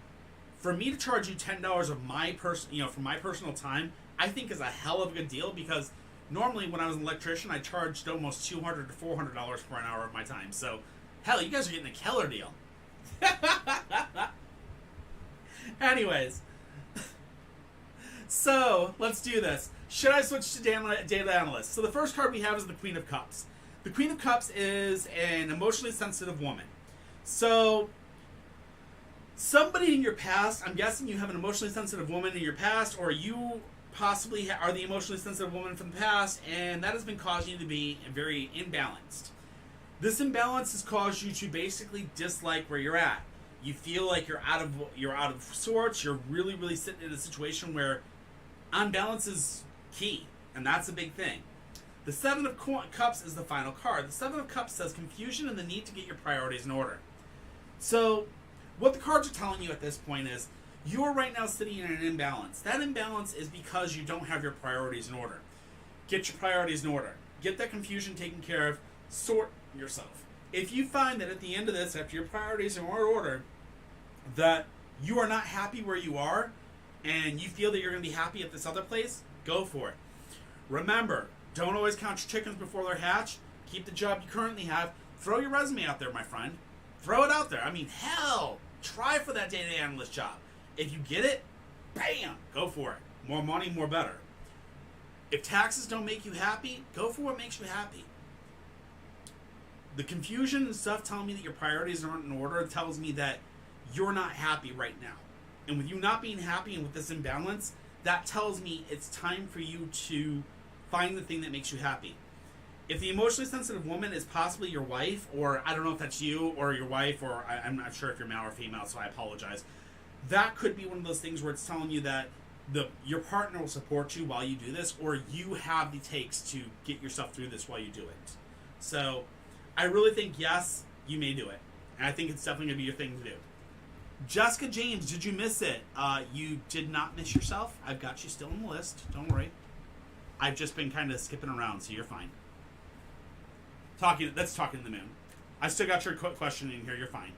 For me to charge you $10 of my from my personal time, I think is a hell of a good deal, because normally when I was an electrician, I charged almost $200 to $400 for an hour of my time. So, hell, you guys are getting a killer deal. Anyways, so let's do this. Should I switch to data analyst? So the first card we have is the Queen of Cups. The Queen of Cups is an emotionally sensitive woman. So, somebody in your past, I'm guessing you have an emotionally sensitive woman in your past, or you possibly are the emotionally sensitive woman from the past, and that has been causing you to be very imbalanced. This imbalance has caused you to basically dislike where you're at. You feel like you're out of sorts. You're really, really sitting in a situation where unbalance is key, and that's a big thing. The Seven of Cups is the final card. The Seven of Cups says confusion and the need to get your priorities in order. So, what the cards are telling you at this point is, you're right now sitting in an imbalance. That imbalance is because you don't have your priorities in order. Get your priorities in order. Get that confusion taken care of. Sort yourself. If you find that at the end of this, after your priorities are in order, that you are not happy where you are, and you feel that you're going to be happy at this other place, go for it. Remember, don't always count your chickens before they're hatched. Keep the job you currently have. Throw your resume out there, my friend. Throw it out there. I mean, hell, try for that data analyst job. If you get it, bam, go for it. More money, more better. If taxes don't make you happy, go for what makes you happy. The confusion and stuff telling me that your priorities aren't in order tells me that you're not happy right now. And with you not being happy and with this imbalance, that tells me it's time for you to find the thing that makes you happy. If the emotionally sensitive woman is possibly your wife, or I don't know if that's you or your wife, or I'm not sure if you're male or female, so I apologize. That could be one of those things where it's telling you that your partner will support you while you do this, or you have the takes to get yourself through this while you do it. So, I really think, yes, you may do it. And I think it's definitely going to be your thing to do. Jessica James, did you miss it? You did not miss yourself. I've got you still on the list. Don't worry. I've just been kind of skipping around, so you're fine. That's talking to the moon. I still got your question in here. You're fine.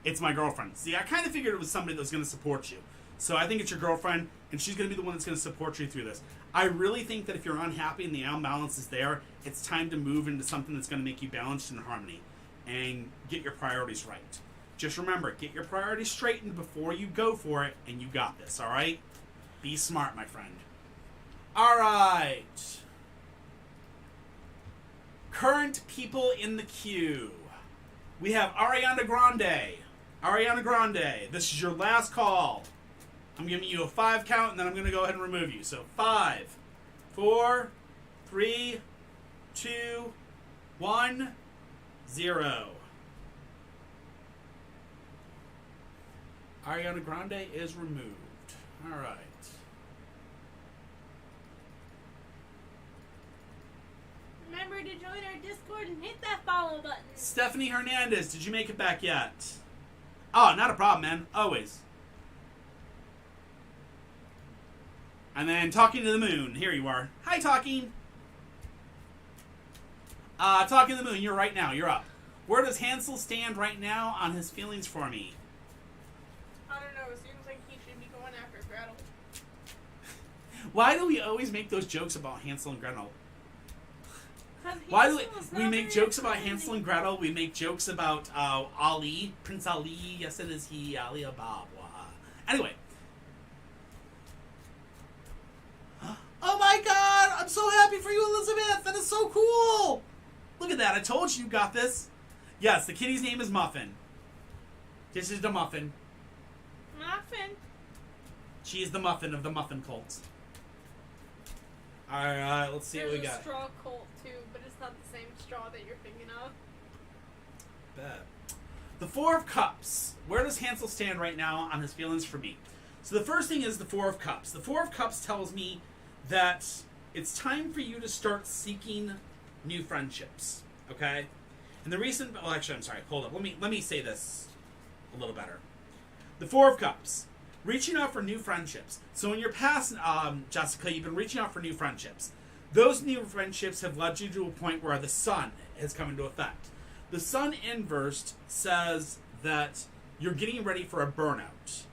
It's my girlfriend. See, I kind of figured it was somebody that was going to support you. So I think it's your girlfriend, and she's going to be the one that's going to support you through this. I really think that if you're unhappy and the imbalance is there, it's time to move into something that's going to make you balanced and in harmony and get your priorities right. Just remember, get your priorities straightened before you go for it, and you got this, all right? Be smart, my friend. All right. Current people in the queue. We have Ariana Grande. Ariana Grande, this is your last call. I'm giving you a 5 count, and then I'm going to go ahead and remove you. So 5, 4, 3, 2, 1, 0. Ariana Grande is removed. All right. Remember, to join our Discord and hit that follow button. Stephanie Hernandez, did you make it back yet? Oh, not a problem, man. Always. And then Talking to the Moon. Here you are. Hi, Talking. Talking to the Moon, you're right now. You're up. Where does Hansel stand right now on his feelings for me? I don't know. It seems like he should be going after Gretel. Why do we always make those jokes about Hansel and Gretel? Why do we make jokes about Hansel and Gretel? We make jokes about Ali, Prince Ali. Yes, it is he, Ali Ababa. Anyway. Oh my God! I'm so happy for you, Elizabeth! That is so cool! Look at that! I told you got this. Yes, the kitty's name is Muffin. This is the Muffin. Muffin. She is the Muffin of the Muffin cult. Alright, let's see what we got. There's a straw cult too, but it's not the same straw that you're thinking of. Bet. The Four of Cups. Where does Hansel stand right now on his feelings for me? So the first thing is the Four of Cups. The Four of Cups tells me that it's time for you to start seeking new friendships. Okay? And the reason... Well, actually, I'm sorry. Hold up. Let me say this a little better. The Four of Cups. Reaching out for new friendships. So in your past, Jessica, you've been reaching out for new friendships. Those new friendships have led you to a point where the sun has come into effect. The sun inversed says that you're getting ready for a burnout.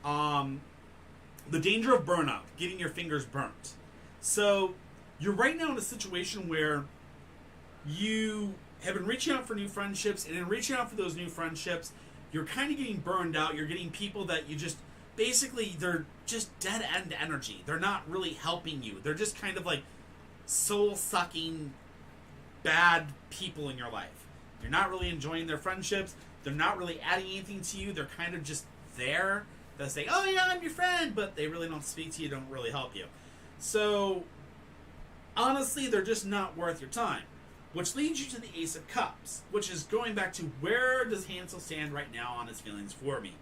The danger of burnout, getting your fingers burnt. So you're right now in a situation where you have been reaching out for new friendships, and in reaching out for those new friendships, you're kind of getting burned out. You're getting people that you just... Basically, they're just dead-end energy. They're not really helping you. They're just kind of like soul-sucking, bad people in your life. You're not really enjoying their friendships. They're not really adding anything to you. They're kind of just there. They'll say, oh yeah, I'm your friend, but they really don't speak to you, don't really help you. So, honestly, they're just not worth your time. Which leads you to the Ace of Cups, which is going back to where does Hansel stand right now on his feelings for me?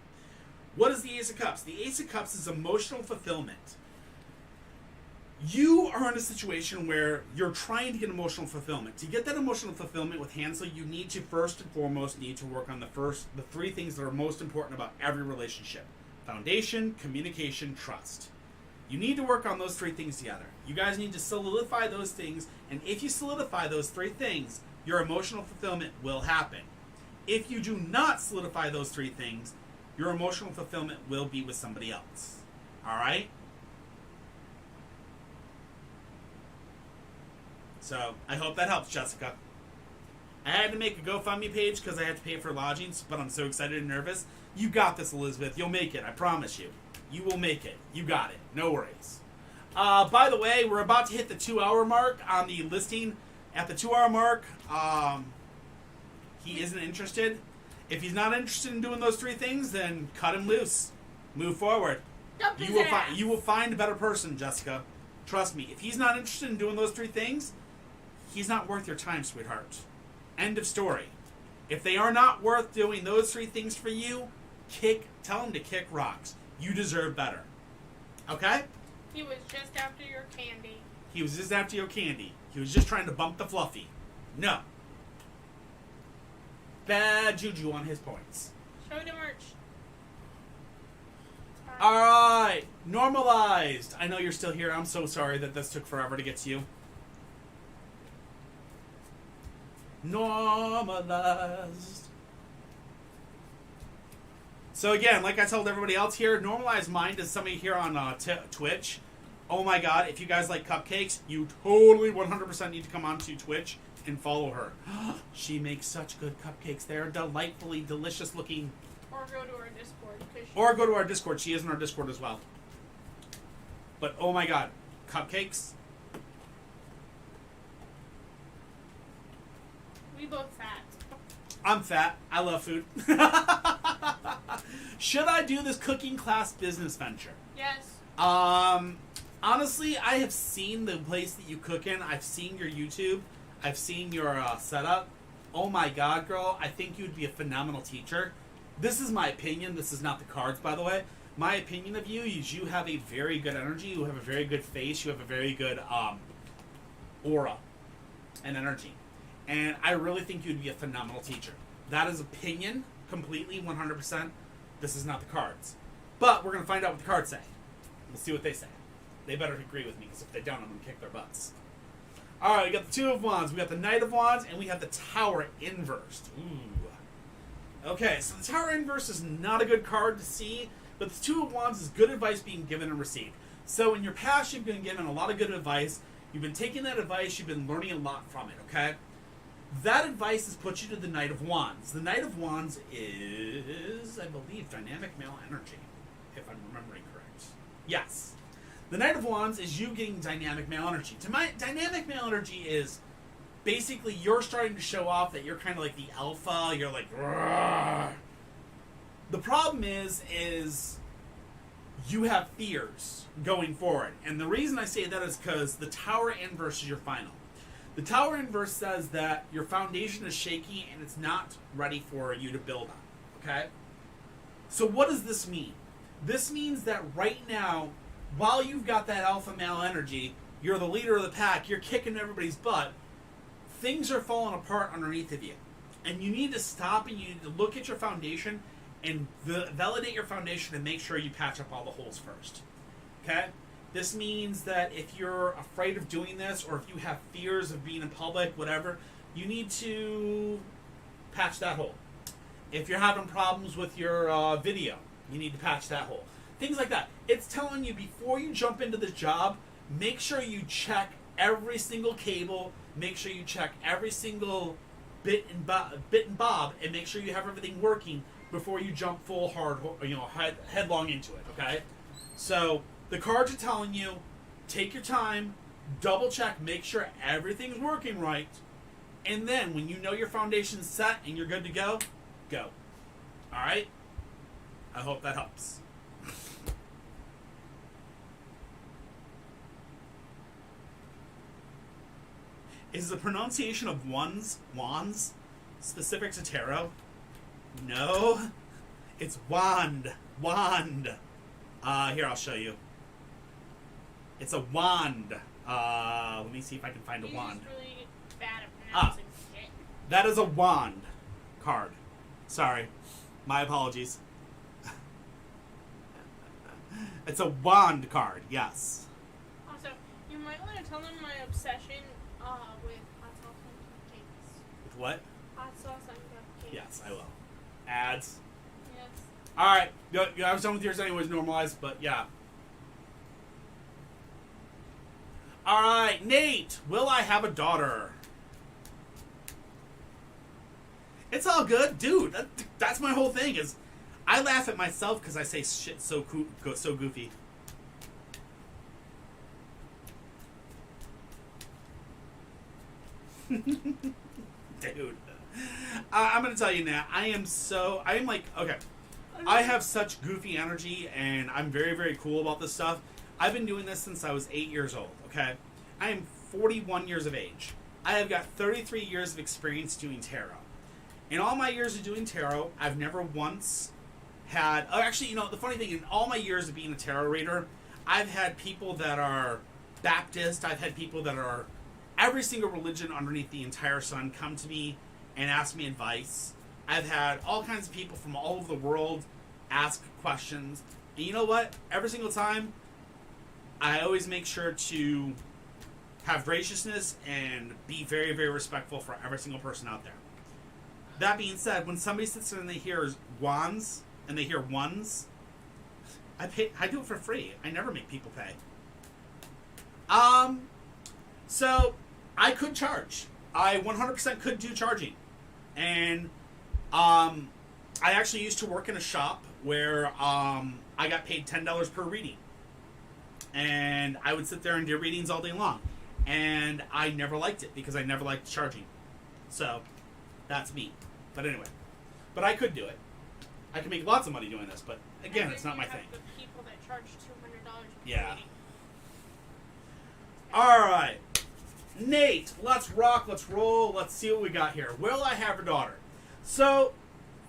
What is the Ace of Cups? The Ace of Cups is emotional fulfillment. You are in a situation where you're trying to get emotional fulfillment. To get that emotional fulfillment with Hansel, you need to first and foremost need to work on the three things that are most important about every relationship. Foundation, communication, trust. You need to work on those three things together. You guys need to solidify those things, and if you solidify those three things, your emotional fulfillment will happen. If you do not solidify those three things, your emotional fulfillment will be with somebody else. Alright? So, I hope that helps, Jessica. I had to make a GoFundMe page because I had to pay for lodgings, but I'm so excited and nervous. You got this, Elizabeth. You'll make it. I promise you. You will make it. You got it. No worries. By the way, we're about to hit the 2-hour mark on the listing. At the 2-hour mark, he isn't interested. If he's not interested in doing those three things, then cut him loose. Move forward. You will find a better person, Jessica. Trust me. If he's not interested in doing those three things, he's not worth your time, sweetheart. End of story. If they are not worth doing those three things for you, tell him to kick rocks. You deserve better. Okay? He was just after your candy. He was just after your candy. He was just trying to bump the fluffy. No. Bad juju on his points. Show the merch. Alright. Normalized. I know you're still here. I'm so sorry that this took forever to get to you. Normalized. So again, like I told everybody else here, Normalized Mind is somebody here on Twitch. Oh my god, if you guys like cupcakes, you totally 100% need to come onto Twitch and follow her. She makes such good cupcakes. They're delightfully delicious looking. Or go to our Discord. Or go to our Discord. She is in our Discord as well. But oh my god, cupcakes. We both fat. I'm fat. I love food. Should I do this cooking class business venture? Yes. Honestly, I have seen the place that you cook in. I've seen your YouTube. I've seen your setup. Oh my god, girl. I think you'd be a phenomenal teacher. This is my opinion. This is not the cards, by the way. My opinion of you is you have a very good energy. You have a very good face. You have a very good aura and energy. And I really think you'd be a phenomenal teacher. That is opinion, completely, 100%. This is not the cards. But we're going to find out what the cards say. We'll see what they say. They better agree with me, because if they don't, I'm going to kick their butts. Alright, we got the Two of Wands, we got the Knight of Wands, and we have the Tower inversed. Ooh. Okay, so the Tower inverse is not a good card to see, but the Two of Wands is good advice being given and received. So in your past, you've been given a lot of good advice. You've been taking that advice, you've been learning a lot from it, okay? That advice has put you to the Knight of Wands. The Knight of Wands is, I believe, dynamic male energy, if I'm remembering correct. Yes. The Knight of Wands is you getting dynamic male energy. Dynamic male energy is basically you're starting to show off that you're kind of like the alpha. You're like, "Rrrr." The problem is you have fears going forward. And the reason I say that is because the Tower inverse is your final. The Tower inverse says that your foundation is shaky and it's not ready for you to build on. Okay? So what does this mean? This means that right now, while you've got that alpha male energy, you're the leader of the pack, you're kicking everybody's butt, things are falling apart underneath of you. And you need to stop and you need to look at your foundation and validate your foundation and make sure you patch up all the holes first. Okay? This means that if you're afraid of doing this or if you have fears of being in public, whatever, you need to patch that hole. If you're having problems with your video, you need to patch that hole. Things like that. It's telling you before you jump into this job, make sure you check every single cable, make sure you check every single bit and bob, and make sure you have everything working before you jump full hard, headlong into it, okay? So, the cards are telling you, take your time, double check, make sure everything's working right, and then when you know your foundation's set and you're good to go, go. Alright? I hope that helps. Is the pronunciation of wands specific to tarot? No. It's wand. Wand. Here, I'll show you. It's a wand. Let me see if I can find a wand. You're just really bad at pronouncing shit. That is a wand card. Sorry. My apologies. It's a wand card, yes. Also, you might want to tell them my obsession with hot sauce on cupcakes. With what? Hot sauce on cupcakes. Yes, I will. Ads. Yes. Alright. I was done with yours anyways, normalized, but yeah. Alright, Nate. Will I have a daughter? It's all good. Dude, that's my whole thing is I laugh at myself because I say shit so goofy. Dude. I'm going to tell you now, I have such goofy energy and I'm very, very cool about this stuff. I've been doing this since I was 8 years old, okay? I am 41 years of age. I have got 33 years of experience doing tarot. In all my years of doing tarot, I've never once had... the funny thing, in all my years of being a tarot reader, I've had people that are Baptist, I've had people that are every single religion underneath the entire sun come to me and ask me advice. I've had all kinds of people from all over the world ask questions. And you know what? Every single time, I always make sure to have graciousness and be very, very respectful for every single person out there. That being said, when somebody sits there and they hear wands and they hear ones, I do it for free. I never make people pay. So I could charge. I 100% could do charging. And I actually used to work in a shop where I got paid $10 per reading. And I would sit there and do readings all day long. And I never liked it because I never liked charging. So that's me. But anyway. But I could do it. I could make lots of money doing this, but again, it's not my thing. The people that charge $200 per yeah. reading. Alright. Nate, let's rock, let's roll, let's see what we got here. Will I have a daughter? So,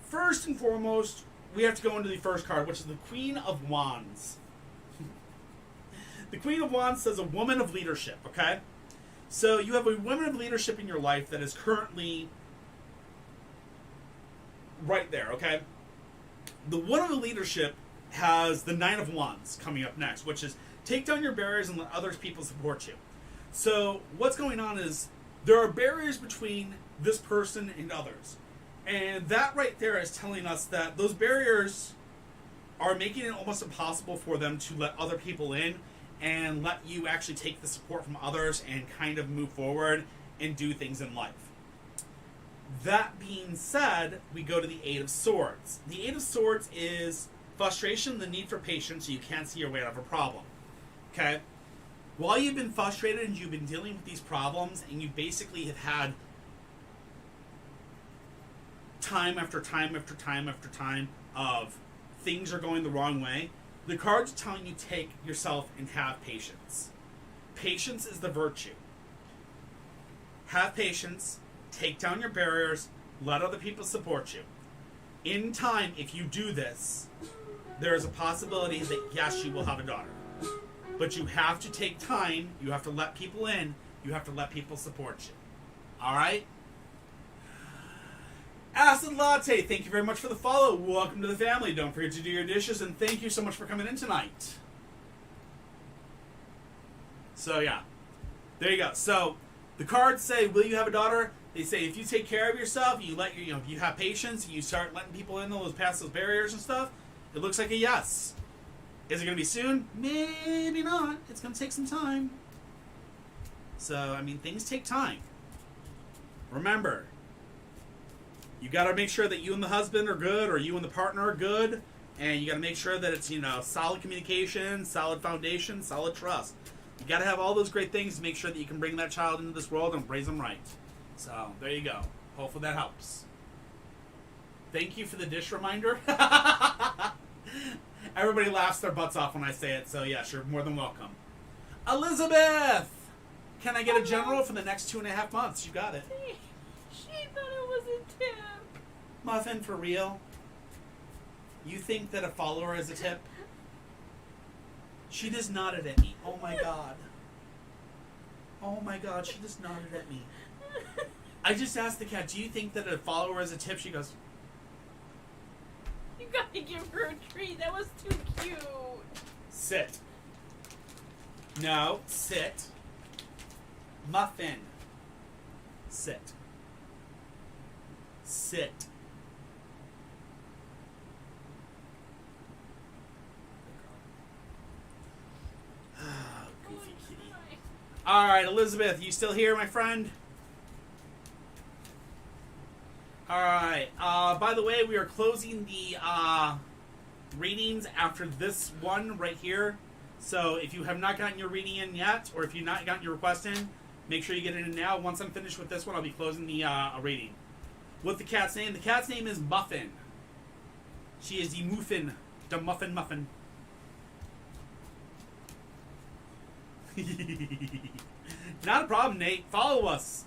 first and foremost, we have to go into the first card, which is the Queen of Wands. The Queen of Wands says a woman of leadership, okay? So you have a woman of leadership in your life that is currently right there, okay? The woman of leadership has the Nine of Wands coming up next, which is take down your barriers and let other people support you. So what's going on is there are barriers between this person and others. And that right there is telling us that those barriers are making it almost impossible for them to let other people in and let you actually take the support from others and kind of move forward and do things in life. That being said, we go to the Eight of Swords. The Eight of Swords is frustration, the need for patience, so you can't see your way out of a problem. Okay? While you've been frustrated and you've been dealing with these problems and you basically have had time after time after time after time of things are going the wrong way, the cards are telling you take yourself and have patience. Patience is the virtue. Have patience, take down your barriers, let other people support you. In time, if you do this, there is a possibility that yes, you will have a daughter. But you have to take time, you have to let people in, you have to let people support you. Alright? Acid Latte, thank you very much for the follow. Welcome to the family. Don't forget to do your dishes, and thank you so much for coming in tonight. So, yeah. There you go. So, the cards say, will you have a daughter? They say, if you take care of yourself, you let your, if you have patience, and you start letting people in past those barriers and stuff, it looks like a yes. Is it going to be soon? Maybe not. It's going to take some time. So, I mean, things take time. Remember, you got to make sure that you and the husband are good, or you and the partner are good, and you got to make sure that it's, solid communication, solid foundation, solid trust. You got to have all those great things to make sure that you can bring that child into this world and raise them right. So, there you go. Hopefully that helps. Thank you for the dish reminder. Everybody laughs their butts off when I say it, so yes, you're more than welcome. Elizabeth! Can I get a general for the next 2.5 months? You got it. She thought it was a tip. Muffin, for real? You think that a follower is a tip? She just nodded at me. Oh my god. Oh my god, she just nodded at me. I just asked the cat, do you think that a follower is a tip? She goes, you gotta give her a treat. That was too cute. sit. No, sit. Muffin. Sit. Sit. Goofy kitty. Alright, Elizabeth, you still here, my friend? Alright, by the way, we are closing the readings after this one right here. So if you have not gotten your reading in yet, or if you've not gotten your request in, make sure you get it in now. Once I'm finished with this one, I'll be closing the reading. What's the cat's name? The cat's name is Muffin. She is the Muffin. The Muffin. Not a problem, Nate. Follow us.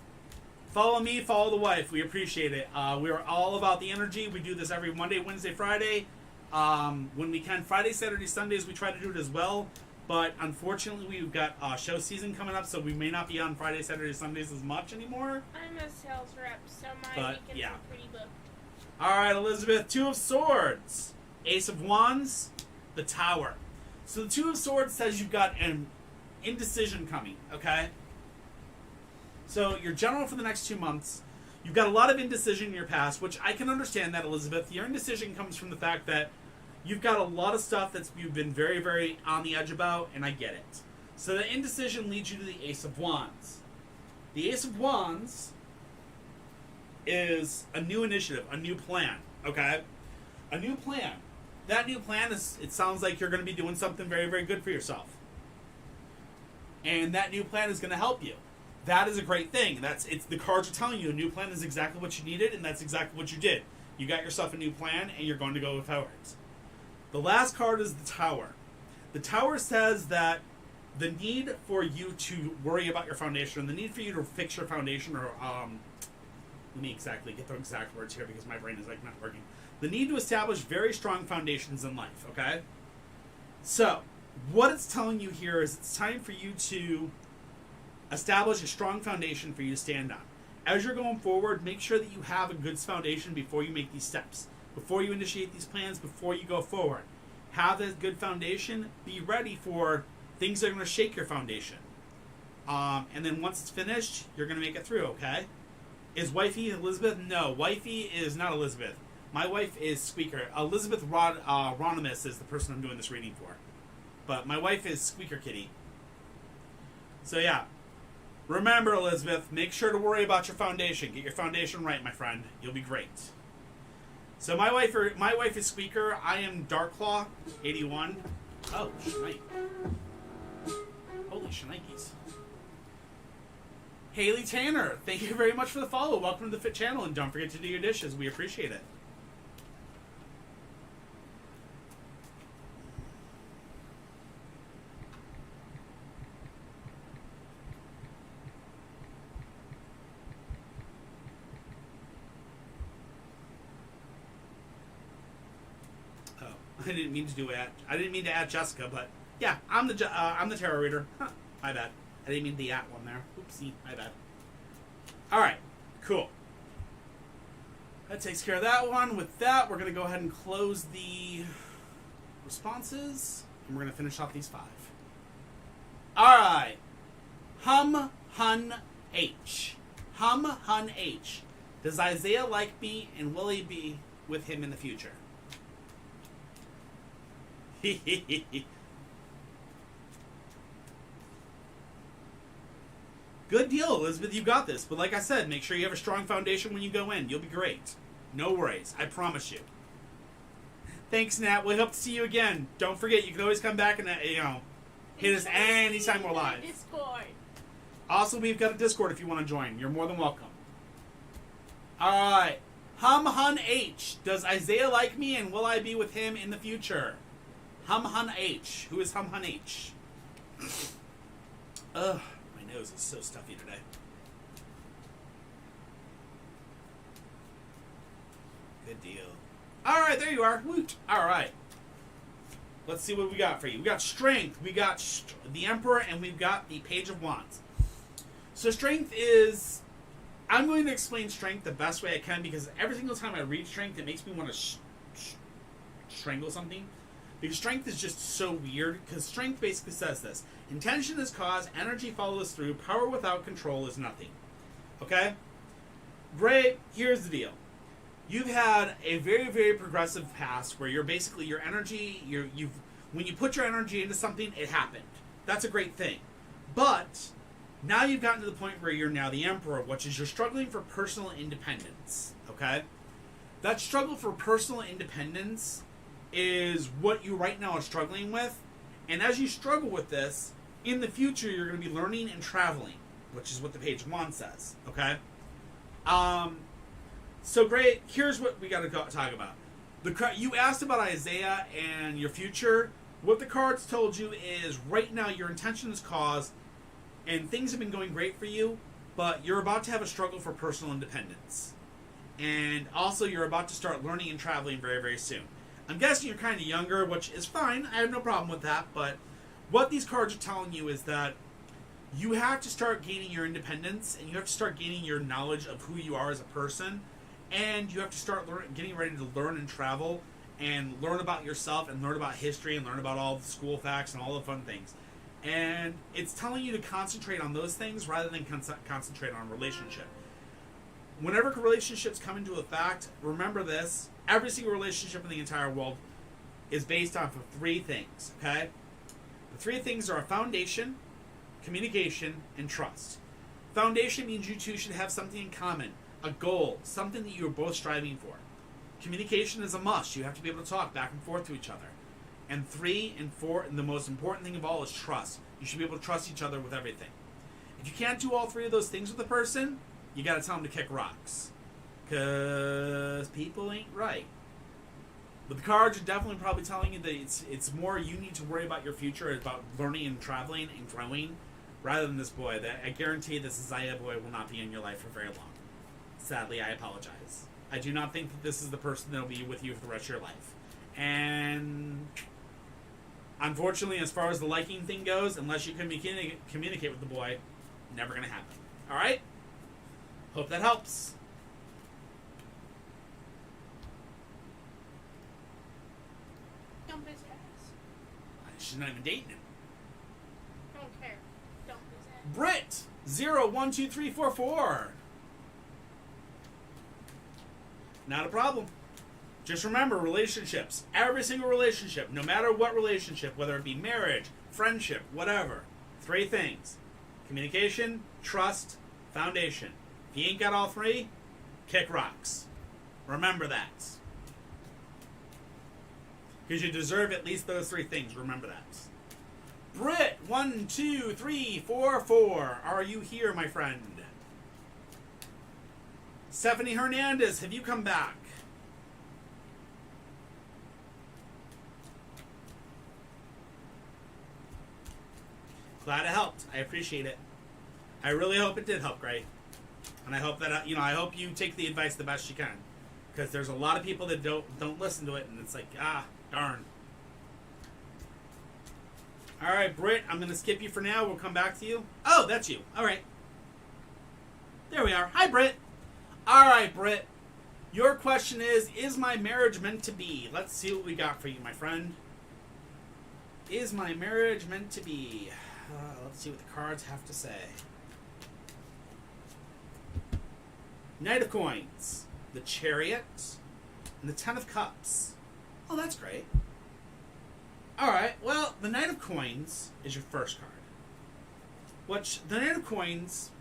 Follow me, follow the wife. We appreciate it. We are all about the energy. We do this every Monday, Wednesday, Friday. When we can, Friday, Saturday, Sundays, we try to do it as well. But unfortunately, we've got show season coming up, so we may not be on Friday, Saturday, Sundays as much anymore. I'm a sales rep, so my weekends are pretty booked. All right, Elizabeth. Two of Swords. Ace of Wands. The Tower. So the Two of Swords says you've got an indecision coming, okay? So your general for the next 2 months, you've got a lot of indecision in your past, which I can understand that, Elizabeth. Your indecision comes from the fact that you've got a lot of stuff that you've been very, very on the edge about, and I get it. So the indecision leads you to the Ace of Wands. The Ace of Wands is a new initiative, a new plan, okay? A new plan. That new plan is, it sounds like you're going to be doing something very, very good for yourself. And that new plan is going to help you. That is a great thing. It's the cards are telling you a new plan is exactly what you needed, and that's exactly what you did. You got yourself a new plan, and you're going to go with it. The last card is the Tower. The Tower says that the need for you to worry about your foundation, and the need for you to fix your foundation, or let me get the exact words here because my brain is not working. The need to establish very strong foundations in life. Okay. So what it's telling you here is it's time for you to establish a strong foundation for you to stand on. As you're going forward, make sure that you have a good foundation before you make these steps, before you initiate these plans, before you go forward. Have a good foundation. Be ready for things that are going to shake your foundation. And then once it's finished, you're going to make it through, okay? Is wifey Elizabeth? No, wifey is not Elizabeth. My wife is Squeaker. Elizabeth Ronimus is the person I'm doing this reading for. But my wife is Squeaker Kitty. So yeah. Remember, Elizabeth, make sure to worry about your foundation. Get your foundation right, my friend. You'll be great. So my wife is Squeaker. I am Darklaw, 81. Oh, shite. Holy shnikes. Haley Tanner, thank you very much for the follow. Welcome to the Fit Channel, and don't forget to do your dishes. We appreciate it. I didn't mean to do it. I didn't mean to add Jessica, but yeah, I'm the tarot reader. Huh, my bad. I didn't mean the at one there. Oopsie, my bad. All right, cool. That takes care of that one. With that, we're gonna go ahead and close the responses, and we're gonna finish off these 5. All right, Hum Hun H. Hum Hun H. Does Isaiah like me, and will he be with him in the future? Good deal, Elizabeth. You got this. But like I said, make sure you have a strong foundation when you go in. You'll be great. No worries. I promise you. Thanks, Nat. We hope to see you again. Don't forget, you can always come back and hit us anytime we're live. Discord. Also, we've got a Discord if you want to join. You're more than welcome. All right. Hum Hun H. Does Isaiah like me, and will I be with him in the future? Hum Hun H. Who is Hum Hun H? Ugh, my nose is so stuffy today. Good deal. All right, there you are. Woot. All right. Let's see what we got for you. We got Strength. We got the Emperor, and we've got the Page of Wands. So Strength is... I'm going to explain Strength the best way I can, because every single time I read Strength, it makes me want to strangle something. Because Strength is just so weird, because Strength basically says this. Intention is cause, energy follows through, power without control is nothing. Okay? Great, here's the deal. You've had a very, very progressive past where you're basically, your energy, when you put your energy into something, it happened. That's a great thing. But, now you've gotten to the point where you're now the Emperor, which is you're struggling for personal independence. Okay? That struggle for personal independence is what you right now are struggling with, and as you struggle with this, in the future you're going to be learning and traveling, which is what the Page of Wands says, okay? So great, here's what we got to talk about. You asked about Isaiah and your future. What the cards told you is, right now your intention is cause, and things have been going great for you, but you're about to have a struggle for personal independence. And also you're about to start learning and traveling very, very soon. I'm guessing you're kind of younger, which is fine. I have no problem with that. But what these cards are telling you is that you have to start gaining your independence, and you have to start gaining your knowledge of who you are as a person, and you have to start getting ready to learn and travel and learn about yourself and learn about history and learn about all the school facts and all the fun things. And it's telling you to concentrate on those things rather than concentrate on a relationship. Whenever relationships come into effect, remember this. Every single relationship in the entire world is based off of 3 things, okay? The 3 things are a foundation, communication, and trust. Foundation means you two should have something in common, a goal, something that you're both striving for. Communication is a must. You have to be able to talk back and forth to each other. And 3 and 4, and the most important thing of all is trust. You should be able to trust each other with everything. If you can't do all 3 of those things with a person, you got to tell them to kick rocks. Because people ain't right. But the cards are definitely probably telling you that it's more you need to worry about your future, about learning and traveling and growing, rather than this boy. That I guarantee this Isaiah boy will not be in your life for very long. Sadly, I apologize. I do not think that this is the person that will be with you for the rest of your life. And unfortunately, as far as the liking thing goes, unless you communicate with the boy, Never going to happen. All right? Hope that helps. Dump his ass. She's not even dating him. Don't care. Dump his ass. Brit 012344. Not a problem. Just remember, relationships. Every single relationship, no matter what relationship, whether it be marriage, friendship, whatever. 3 things. Communication, trust, foundation. If you ain't got all 3, kick rocks. Remember that. Because you deserve at least those 3 things. Remember that. Brit 12344. Are you here, my friend? Stephanie Hernandez, have you come back? Glad it helped. I appreciate it. I really hope it did help, Gray. And I hope that I hope you take the advice the best you can, because there's a lot of people that don't listen to it, and it's like, darn. All right, Britt, I'm gonna skip you for now. We'll come back to you. Oh, that's you. All right. There we are. Hi, Britt. All right, Britt. Your question is my marriage meant to be? Let's see what we got for you, my friend. Is my marriage meant to be? Let's see what the cards have to say. Knight of Coins, the Chariot, and the Ten of Cups. Oh, that's great. All right, well, the Knight of Coins is your first card. The Knight of Coins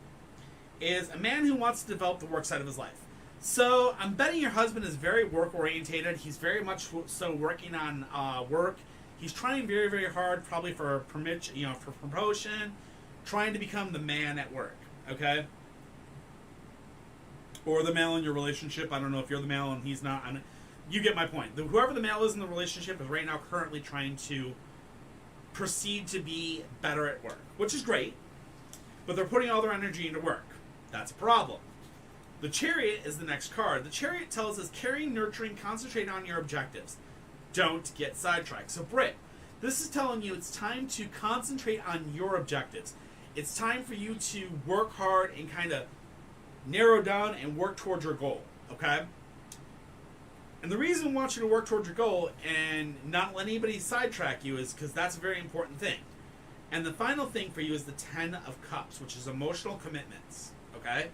is a man who wants to develop the work side of his life. So I'm betting your husband is very work-orientated. He's very much so working on work. He's trying very, very hard, probably for for promotion, trying to become the man at work. Okay. Or the male in your relationship. I don't know if you're the male and he's not. You get my point. Whoever the male is in the relationship is right now currently trying to proceed to be better at work, which is great. But they're putting all their energy into work. That's a problem. The Chariot is the next card. The Chariot tells us caring, nurturing, concentrate on your objectives. Don't get sidetracked. So, Britt, this is telling you it's time to concentrate on your objectives. It's time for you to work hard and kind of narrow down and work towards your goal, okay? And the reason we want you to work towards your goal and not let anybody sidetrack you is because that's a very important thing. And the final thing for you is the Ten of Cups, which is emotional commitments, okay?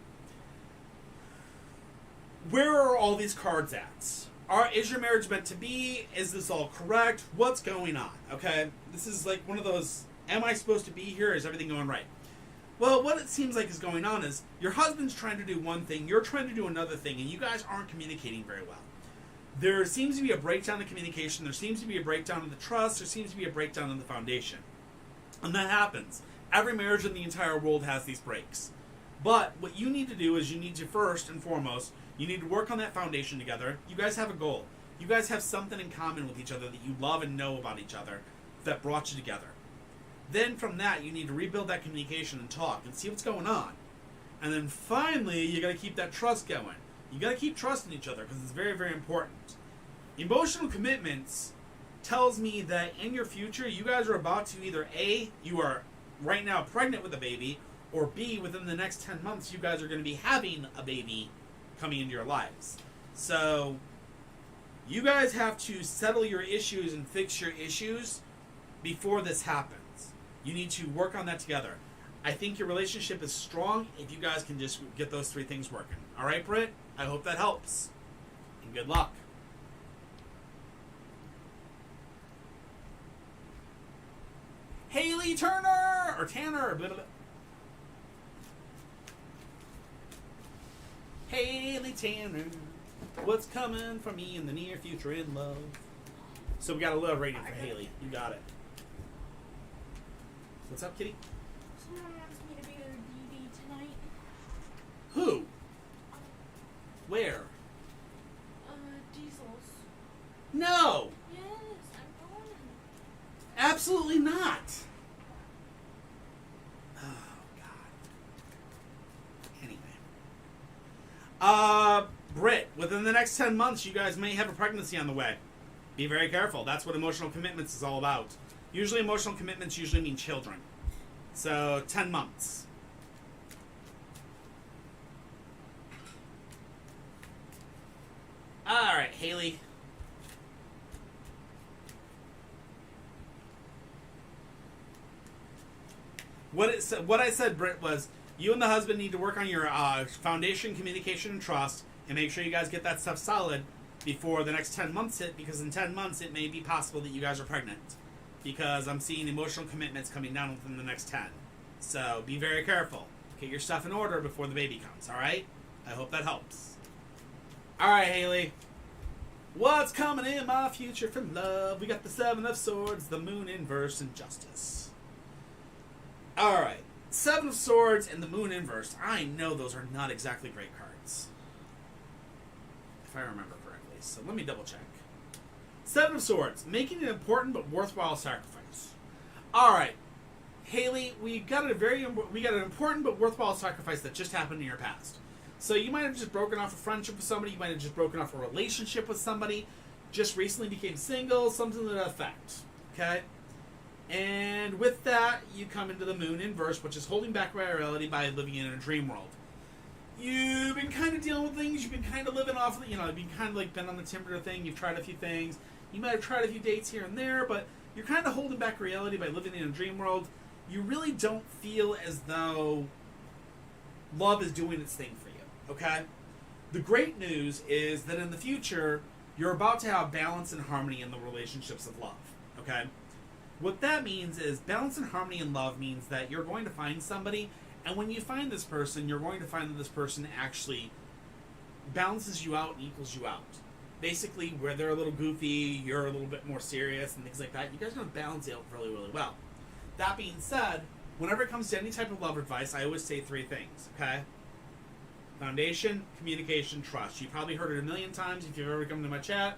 Where are all these cards at? Is your marriage meant to be? Is this all correct? What's going on, okay? This is like one of those, am I supposed to be here? Is everything going right? Well, what it seems like is going on is your husband's trying to do one thing, you're trying to do another thing, and you guys aren't communicating very well. There seems to be a breakdown in communication, there seems to be a breakdown in the trust, there seems to be a breakdown in the foundation. And that happens. Every marriage in the entire world has these breaks. But what you need to do is you need to first and foremost, you need to work on that foundation together. You guys have a goal. You guys have something in common with each other that you love and know about each other that brought you together. Then from that, you need to rebuild that communication and talk and see what's going on. And then finally, you got to keep that trust going. You got to keep trusting each other because it's very, very important. Emotional commitments tells me that in your future, you guys are about to either A, you are right now pregnant with a baby, or B, within the next 10 months, you guys are going to be having a baby coming into your lives. So you guys have to settle your issues and fix your issues before this happens. You need to work on that together. I think your relationship is strong if you guys can just get those 3 things working. All right, Britt? I hope that helps. And good luck. Haley Turner! Or Tanner! Blah, blah, blah. Haley Tanner. What's coming for me in the near future in love? So we got a love rating for Haley. You got it. What's up, kitty? Someone wants me to be their DD tonight. Who? Where? Diesel's. No! Yes, I'm going. Absolutely not! Oh, God. Anyway. Britt, within the next 10 months, you guys may have a pregnancy on the way. Be very careful. That's what emotional commitments is all about. Usually emotional commitments usually mean children. So, 10 months. Haley. What I said, Britt, was you and the husband need to work on your foundation, communication, and trust, and make sure you guys get that stuff solid before the next 10 months hit, because in 10 months it may be possible that you guys are pregnant. Because I'm seeing emotional commitments coming down within the next 10. So be very careful. Get your stuff in order before the baby comes, alright? I hope that helps. Alright, Haley. What's coming in my future from love? We got the Seven of Swords, the Moon Inverse, and Justice. Alright. Seven of Swords and the Moon Inverse. I know those are not exactly great cards. If I remember correctly. So let me double check. Seven of Swords. Making an important but worthwhile sacrifice. Alright. Haley, we got an important but worthwhile sacrifice that just happened in your past. So you might have just broken off a friendship with somebody. You might have just broken off a relationship with somebody. Just recently became single. Something to that effect. Okay? And with that, you come into the Moon Inverse, which is holding back reality by living in a dream world. You've been kind of dealing with things. You've been kind of living off, you've been kind of like been on the Timber thing. You've tried a few things. You might have tried a few dates here and there, but you're kind of holding back reality by living in a dream world. You really don't feel as though love is doing its thing for you, okay? The great news is that in the future, you're about to have balance and harmony in the relationships of love, okay? What that means is balance and harmony in love means that you're going to find somebody, and when you find this person, you're going to find that this person actually balances you out and equals you out. Basically, where they're a little goofy, you're a little bit more serious, and things like that. You guys are going to balance it out really, really well. That being said, whenever it comes to any type of love advice, I always say three things, okay? Foundation, communication, trust. You probably heard it a million times if you've ever come to my chat,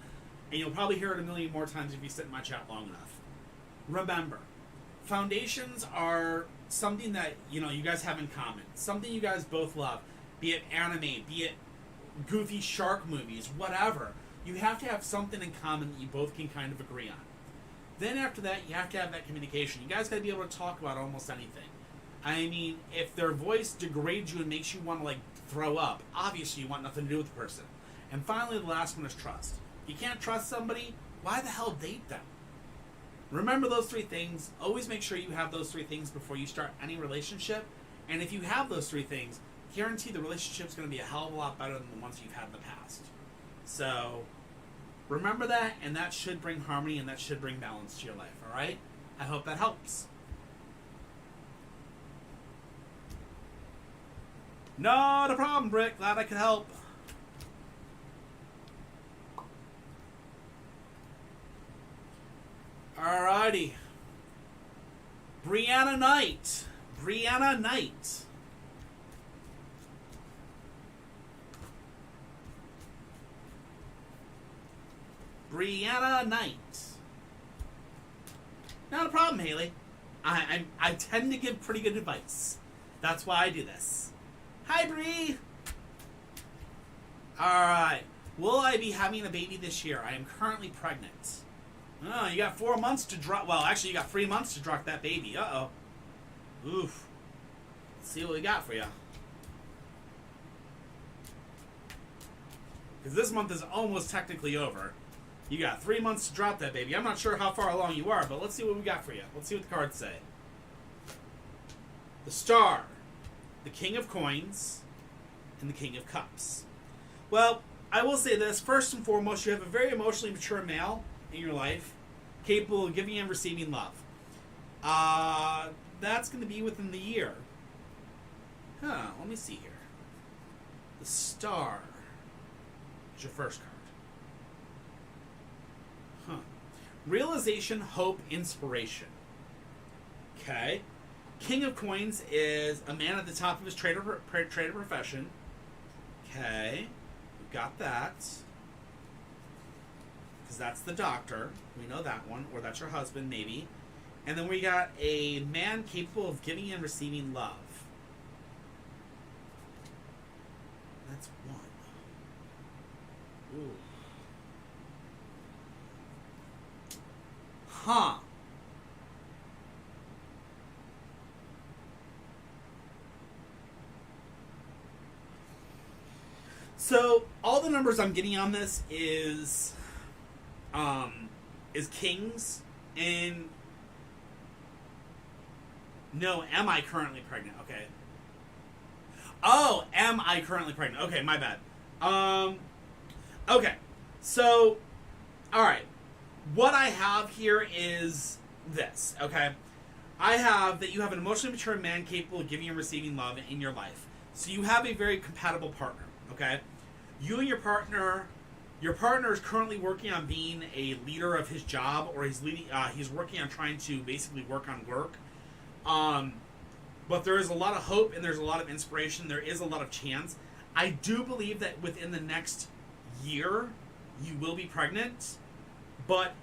and you'll probably hear it a million more times if you sit in my chat long enough. Remember, foundations are something that, you guys have in common. Something you guys both love. Be it anime, be it goofy shark movies, whatever. You have to have something in common that you both can kind of agree on. Then after that, you have to have that communication. You guys got to be able to talk about almost anything. I mean, if their voice degrades you and makes you want to, throw up, obviously you want nothing to do with the person. And finally, the last one is trust. You can't trust somebody, why the hell date them? Remember those three things. Always make sure you have those three things before you start any relationship. And if you have those three things, guarantee the relationship's going to be a hell of a lot better than the ones you've had in the past. So, remember that, and that should bring harmony, and that should bring balance to your life, alright? I hope that helps. Not a problem, Britt. Glad I could help. Alrighty. Brianna Knight. Brianna Knight. Brianna Knight. Not a problem, Haley. I tend to give pretty good advice. That's why I do this. Hi, Bree. Alright. Will I be having a baby this year? I am currently pregnant. Oh, you got 4 months to drop. Well, actually, you got 3 months to drop that baby. Uh-oh. Oof. Let's see what we got for you. Because this month is almost technically over. You got 3 months to drop that baby. I'm not sure how far along you are, but let's see what we got for you. Let's see what the cards say. The Star, the King of Coins, and the King of Cups. Well, I will say this. First and foremost, you have a very emotionally mature male in your life, capable of giving and receiving love. That's going to be within the year. Let me see here. The Star is your first card. Realization, hope, inspiration. Okay. King of Coins is a man at the top of his trade or profession. Okay. We've got that. Because that's the doctor. We know that one. Or that's your husband, maybe. And then we got a man capable of giving and receiving love. That's one. Ooh. Huh. So all the numbers I'm getting on this is kings, and no, am I currently pregnant? Okay. Oh, am I currently pregnant? Okay, my bad. Okay. So, all right. What I have here is this, okay? I have that you have an emotionally mature man capable of giving and receiving love in your life. So you have a very compatible partner, okay? You and your partner is currently working on being a leader of his job, or he's working on trying to basically work on work. But there is a lot of hope and there's a lot of inspiration. There is a lot of chance. I do believe that within the next year, you will be pregnant, but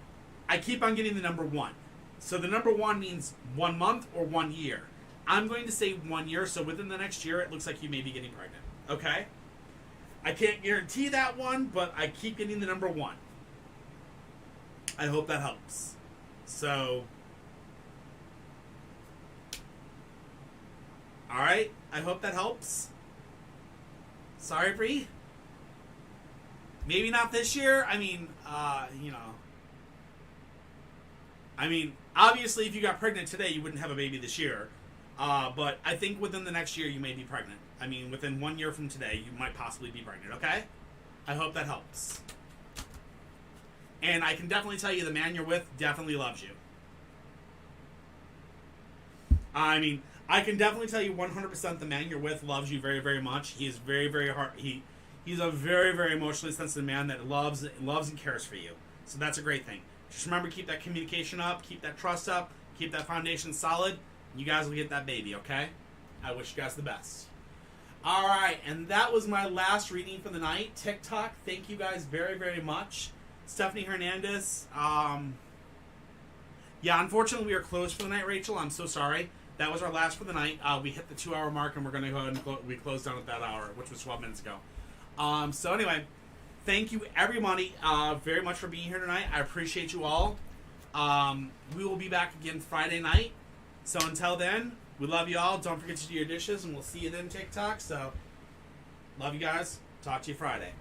I keep on getting the number 1. So the number 1 means 1 month or 1 year. I'm going to say 1 year, so within the next year, it looks like you may be getting pregnant. Okay? I can't guarantee that one, but I keep getting the number 1. I hope that helps. So, alright, I hope that helps. Sorry, Bree. Maybe not this year. I mean, obviously, if you got pregnant today, you wouldn't have a baby this year. But I think within the next year, you may be pregnant. I mean, within 1 year from today, you might possibly be pregnant, okay? I hope that helps. And I can definitely tell you the man you're with definitely loves you. I mean, I can definitely tell you 100% the man you're with loves you very, very much. He is very, very hard. He's a very, very emotionally sensitive man that loves and cares for you. So that's a great thing. Just remember, keep that communication up, keep that trust up, keep that foundation solid. You guys will get that baby, okay? I wish you guys the best. All right, and that was my last reading for the night. TikTok, thank you guys very, very much. Stephanie Hernandez. Yeah, unfortunately, we are closed for the night, Rachel. I'm so sorry. That was our last for the night. We hit the 2-hour mark, and we're going to go ahead and we closed down at that hour, which was 12 minutes ago. So anyway, thank you, everybody, very much for being here tonight. I appreciate you all. We will be back again Friday night. So until then, we love you all. Don't forget to do your dishes, and we'll see you then, TikTok. So, love you guys. Talk to you Friday.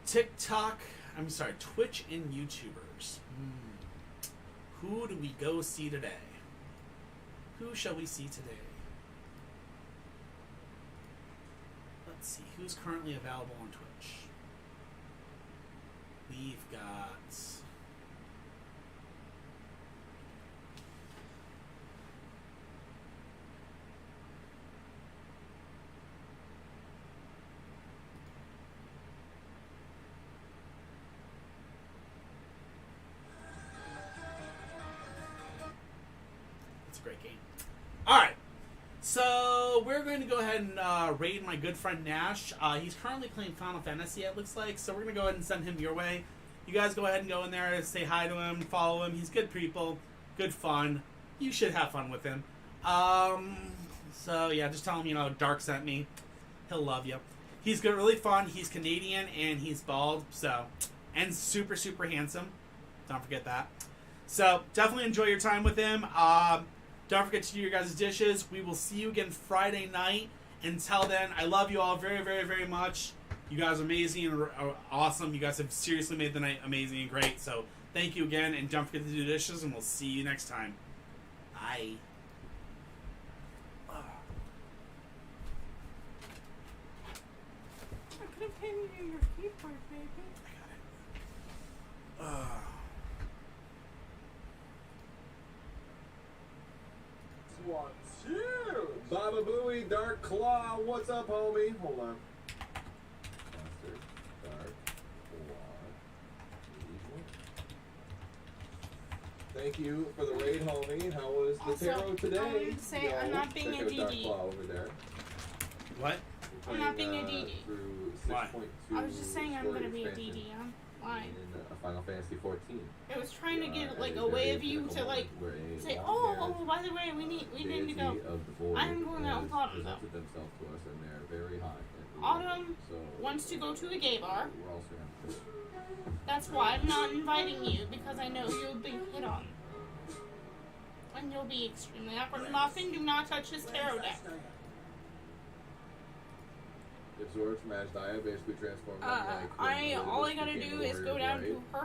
Twitch and YouTubers. Who do we go see today? Who shall we see today? Let's see. Who's currently available on Twitch? We've got... Great game. Alright, so we're going to go ahead and raid my good friend Nash. He's currently playing Final Fantasy, it looks like, so we're going to go ahead and send him your way. You guys go ahead and go in there, say hi to him, follow him. He's good people, good fun. You should have fun with him. So yeah, just tell him, Dark sent me. He'll love you. He's good, really fun. He's Canadian and he's bald, so, and super, super handsome. Don't forget that. So definitely enjoy your time with him. Don't forget to do your guys' dishes. We will see you again Friday night. Until then, I love you all very, very, very much. You guys are amazing and awesome. You guys have seriously made the night amazing and great. So thank you again, and don't forget to do dishes, and we'll see you next time. Bye. I could have painted you your keyboard, baby. I got it. One, two. Baba Booey, Dark Claw, what's up, homie? Hold on. Monster, Dark Claw. Thank you for the raid, homie. How was the tarot today? I wanted to say, I'm not being a Dark DD. Claw over there. What? I'm not being a DD. Why? I was just saying I'm going to be a DD. I'm lying. In Final Fantasy 14. It was trying to get a way of you to say, oh, by the way, we need to go. I'm going out with Autumn though. Themselves to us, and they're very high. Autumn wants to go to a gay bar. That's why I'm not inviting you, because I know you'll be hit on. And you'll be extremely awkward. Muffin, do not touch his tarot deck. If Zord's from Ashdaya basically transformed them, like, all I gotta do is go down to her